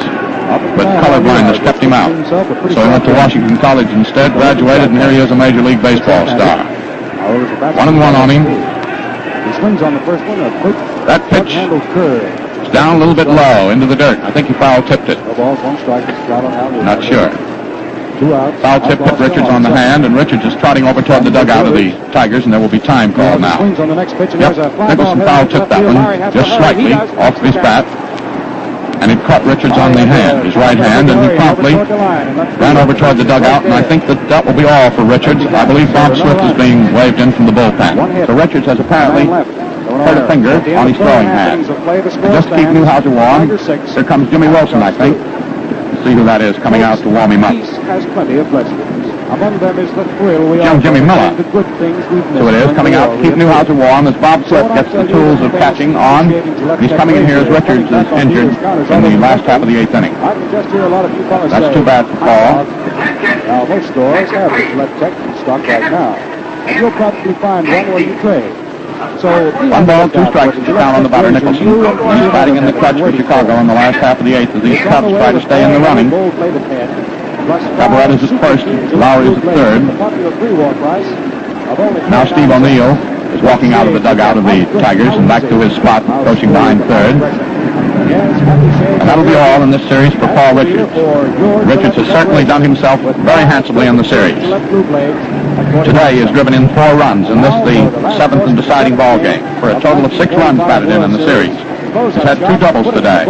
but color blindness kept him out. So he went to Washington College instead, graduated, and here he is, a Major League Baseball star. 1-1 on him. That pitch is down a little bit low into the dirt. I think he foul-tipped it. Not sure. Foul-tip hit Richards on the hand, and Richards is trotting over toward the dugout of the Tigers, and there will be time called now. Yep, Nicholson foul-tipped that one just slightly off of his bat, and it caught Richards on the hand, his right hand, and he promptly ran over toward the dugout, and I think that will be all for Richards. I believe Bob Swift is being waved in from the bullpen. So Richards has apparently hurt a finger on his throwing hand. And just to keep Newhouser warm, here comes Jimmy Wilson, I think. See who that is coming out to warm him up. Jimmy Miller. So it is coming out to keep Newhouser warm as Bob Swift gets the tools of catching on. He's coming in here as Richards is injured in the last half of the 8th inning. That's too bad for Paul. Now most stores have a select tech in stock right now. And you'll probably find one where you trade. So 1 ball, 2 strikes to count on the batter, Nicholson. He's batting in the clutch for Chicago in the last half of the 8th as these Cubs try to stay in the running. Cabaret is at first, Lowry is at third. Now Steve O'Neill is walking out of the dugout of the Tigers and back to his spot, coaching behind third. And that'll be all in this series for Paul Richards. Richards has certainly done himself very handsomely in the series. Today he has driven in 4 runs, and this the 7th and deciding ball game, for a total of 6 runs batted in the series. He's had 2 doubles today,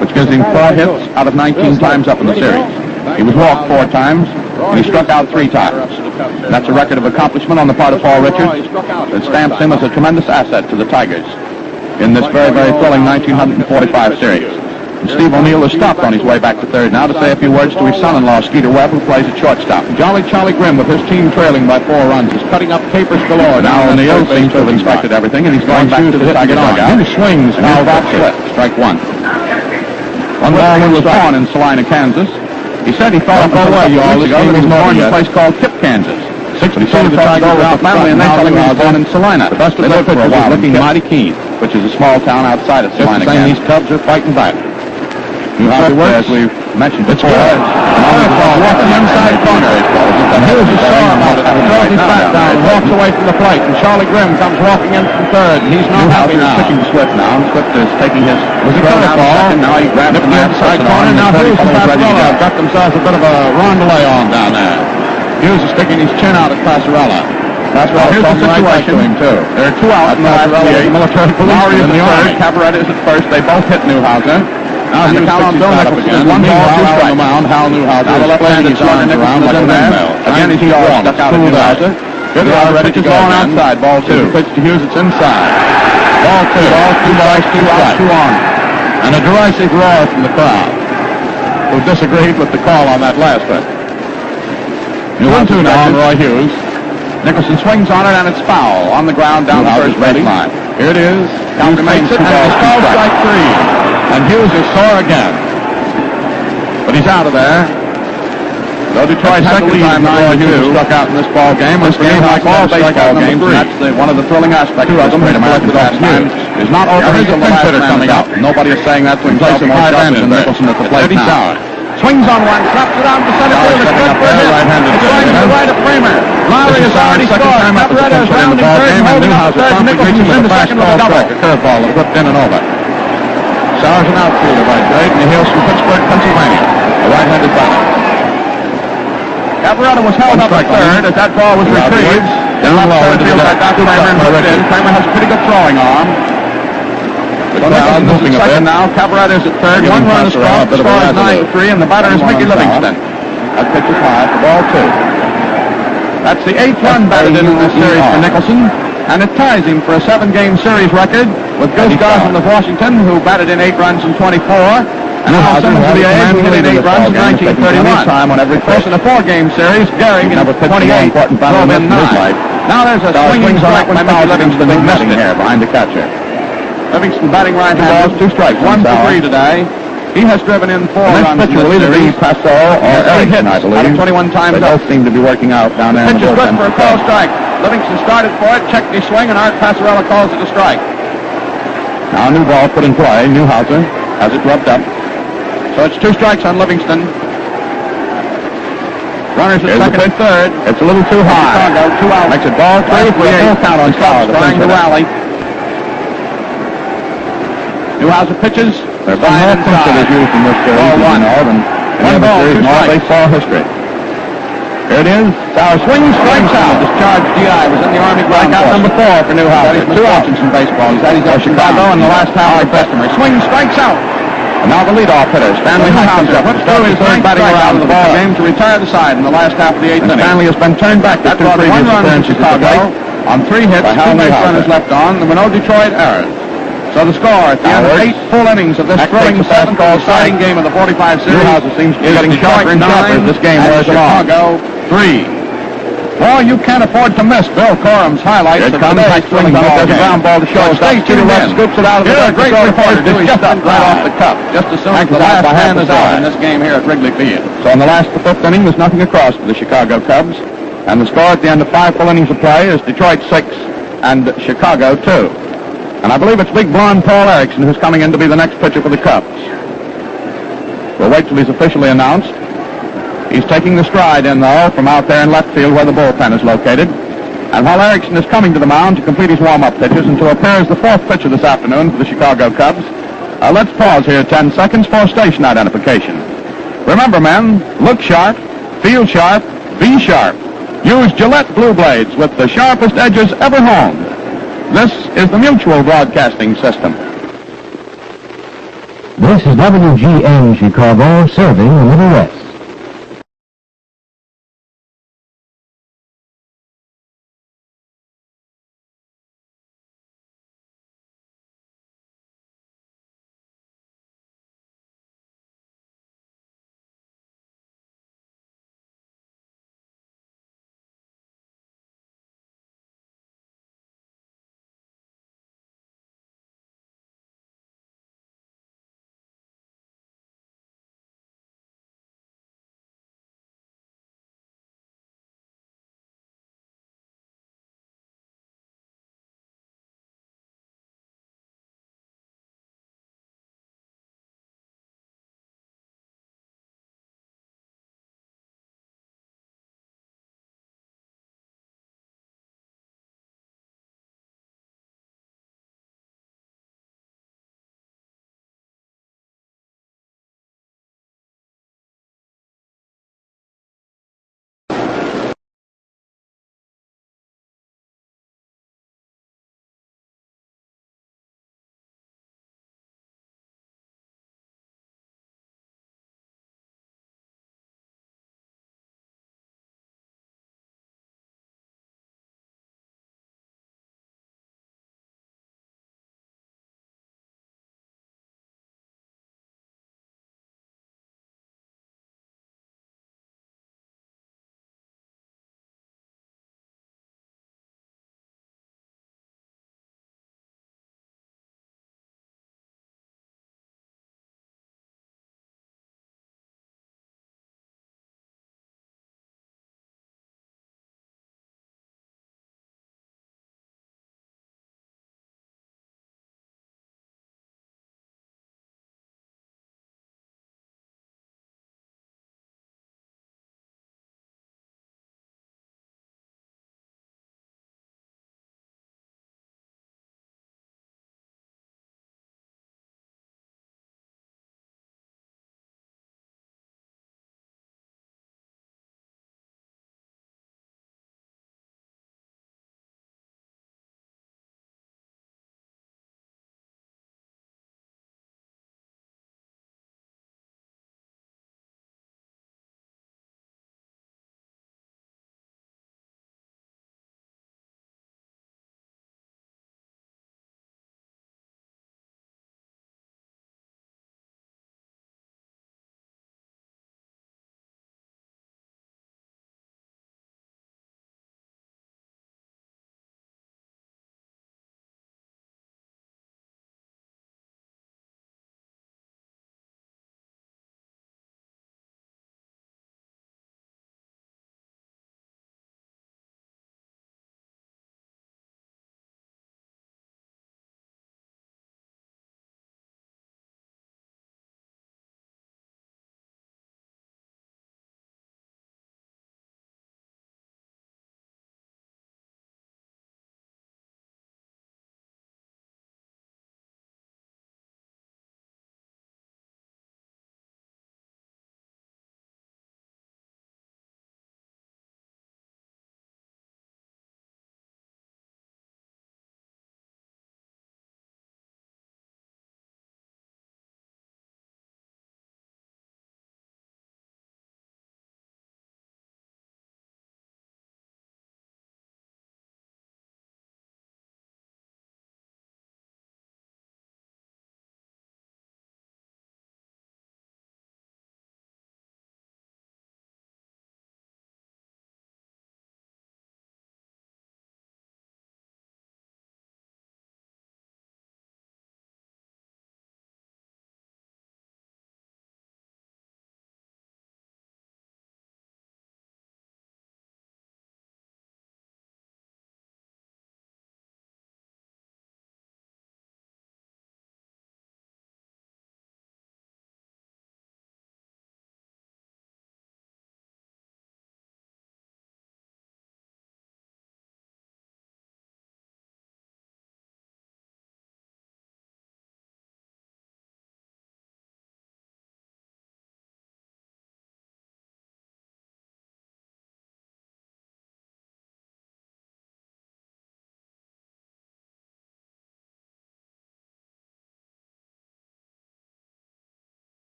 which gives him 4 hits out of 19 times up in the series. He was walked 4 times, and he struck out 3 times. That's a record of accomplishment on the part of Paul Richards that stamps him as a tremendous asset to the Tigers in this very, very thrilling 1945 series. And Steve O'Neill is stopped on his way back to third now to say a few words to his son-in-law, Skeeter Webb, who plays at shortstop. Charlie Grimm, with his team trailing by 4 runs, is cutting up capers galore. Now O'Neill seems to have inspected everything, and he's going back to the Tiger dugout. He swings, now back split, strike 1. 1 ball was born in Salina, Kansas. He said he thought of away all this ago that he's born in a place called Kip, Kansas. 62 of the Tigers with the family, and they tell him he was born in Salina. The best of their pitchers is looking mighty keen, which is a small town outside of Salina, Kansas. These Cubs are fighting back. Newhouser, as we've mentioned before, walking inside corner. And here's the short, throws his bat down, walks away from the plate, and Charlie Grimm comes walking in from third, and he's not happy now. Pitching to Swift now, and Swift is taking his throw down second. Now he grabs the inside corner. Now here's the Pasarella. Got themselves a bit of a rondelay on down there. Hughes is sticking his chin out at Pasarella. Here's the situation. Right to him, too. There are 2 outs in the last 8. Military police Lowry is at third. Cabaret is at first. They both hit Newhouser. Now the count on Bill Nicholson. 1 ball, 2 strikes on the mound. Hal Newhouser is playing his arms around like a windmill. Again, he's stuck out at Newhouser. Good, ready to go outside. Ball 2. Pitch to Hughes. It's inside. Ball 2, two balls, 2 outs, 2 on. And a derisive roar from the crowd, who disagreed with the call on that last hit. 2-2 now on Roy Hughes. Nicholson swings on it, and it's foul on the ground down the first base line. Here it is. Count remains 2 balls, 2 strike 3. And Hughes is sore again. But he's out of there. Though Detroit had the lead time Roy Hughes struck out in this ball game. This game, like all baseball games, that's one of the thrilling aspects of this great American pastime, is not over until the last man coming up. Nobody is saying that to himself. Five ends in Nicholson at the plate now. Swings on one, slaps it out to center field. It's good for him. It's going to the right of Freemer. Lowry has already scored. Cabaretta is rounding third and holding up third. Nicholson's in the second with a double. A curveball that whipped in and over. Sauer's an outfielder by trade, and he hails from Pittsburgh, Pennsylvania. A right-handed batter. Cabaretta was held up at third as that ball was retrieved. Down low into the left out Kramer and hooked in. Kramer has a pretty good throwing arm. So Nicholson is at second now. Cabaretta is at third. 1 run is scored. The score is 9-3, and the batter is Mickey Livingston. That pitch is high for ball 2. That's the 8th run batted in this series for Nicholson, and it ties him for a 7-game series record with Gus Gosselin of Washington, who batted in 8 runs in 24. And Al Simmons of the A's, who hit in 8 runs in 1931. Of course, in a 4-game series, Gehrig in 28 drove in 9. Now there's a swinging strike by Mickey Livingston. Big missing here behind the catcher. Livingston batting right-handed. 2 strikes. 1 for 3 today. He has driven in 4 runs in this series. Passau or Erickson, I believe. 21 times. They both seem to be working out down there. Pitch is good for a call strike. Livingston started for it, checked his swing, and Art Passarella calls it a strike. Now a new ball put in play. Newhouser has it rubbed up. So it's 2 strikes on Livingston. Runners at second and third. It's a little too high. Chicago, 2 out. Makes it ball 3 for a full count on Sauer. Trying to rally. Newhouser pitches. There's been more pitches used in this series. Ball 1. One ball, 2 strikes. Baseball history. Here it is. Sauer swings, strikes out. Discharged DI was in the Army ground. Out number 4 for Newhouser. 2 outs in some baseball. He's had his Chicago in the last half of the customer. Swings, strikes out. And now the leadoff hitter, Stanley Newhouser, puts through his third batting around of the ball game to retire the side in the last half of the 8th inning. Stanley has been turned back to 2 previous appearances in Chicago on 3 hits, 2 base runners left on. There were no Detroit errors. So the score at the end of 8 full innings of this thrilling 7th exciting game of the 45 series. Newhouser seems to be getting sharper and sharper as this game wears along. Chicago 3. Well, you can't afford to miss Bill Corum's highlights of today's thrilling ball game. Ground ball to short. Stay tuned in. Scoops it out of the great reporter. He's just right off the cup, just as soon as the last man is out in this game here at Wrigley Field. So in the last, the 5th inning, there's nothing across for the Chicago Cubs, and the score at the end of 5 full innings of play is Detroit 6 and Chicago 2. And I believe it's big blonde Paul Erickson who's coming in to be the next pitcher for the Cubs. We'll wait till he's officially announced. He's taking the stride in, though, from out there in left field where the bullpen is located. And while Erickson is coming to the mound to complete his warm-up pitches and to appear as the 4th pitcher this afternoon for the Chicago Cubs, let's pause here 10 seconds for station identification. Remember, men, look sharp, feel sharp, be sharp. Use Gillette Blue Blades with the sharpest edges ever honed. This is the Mutual Broadcasting System. This is WGN Chicago, serving the Middle West.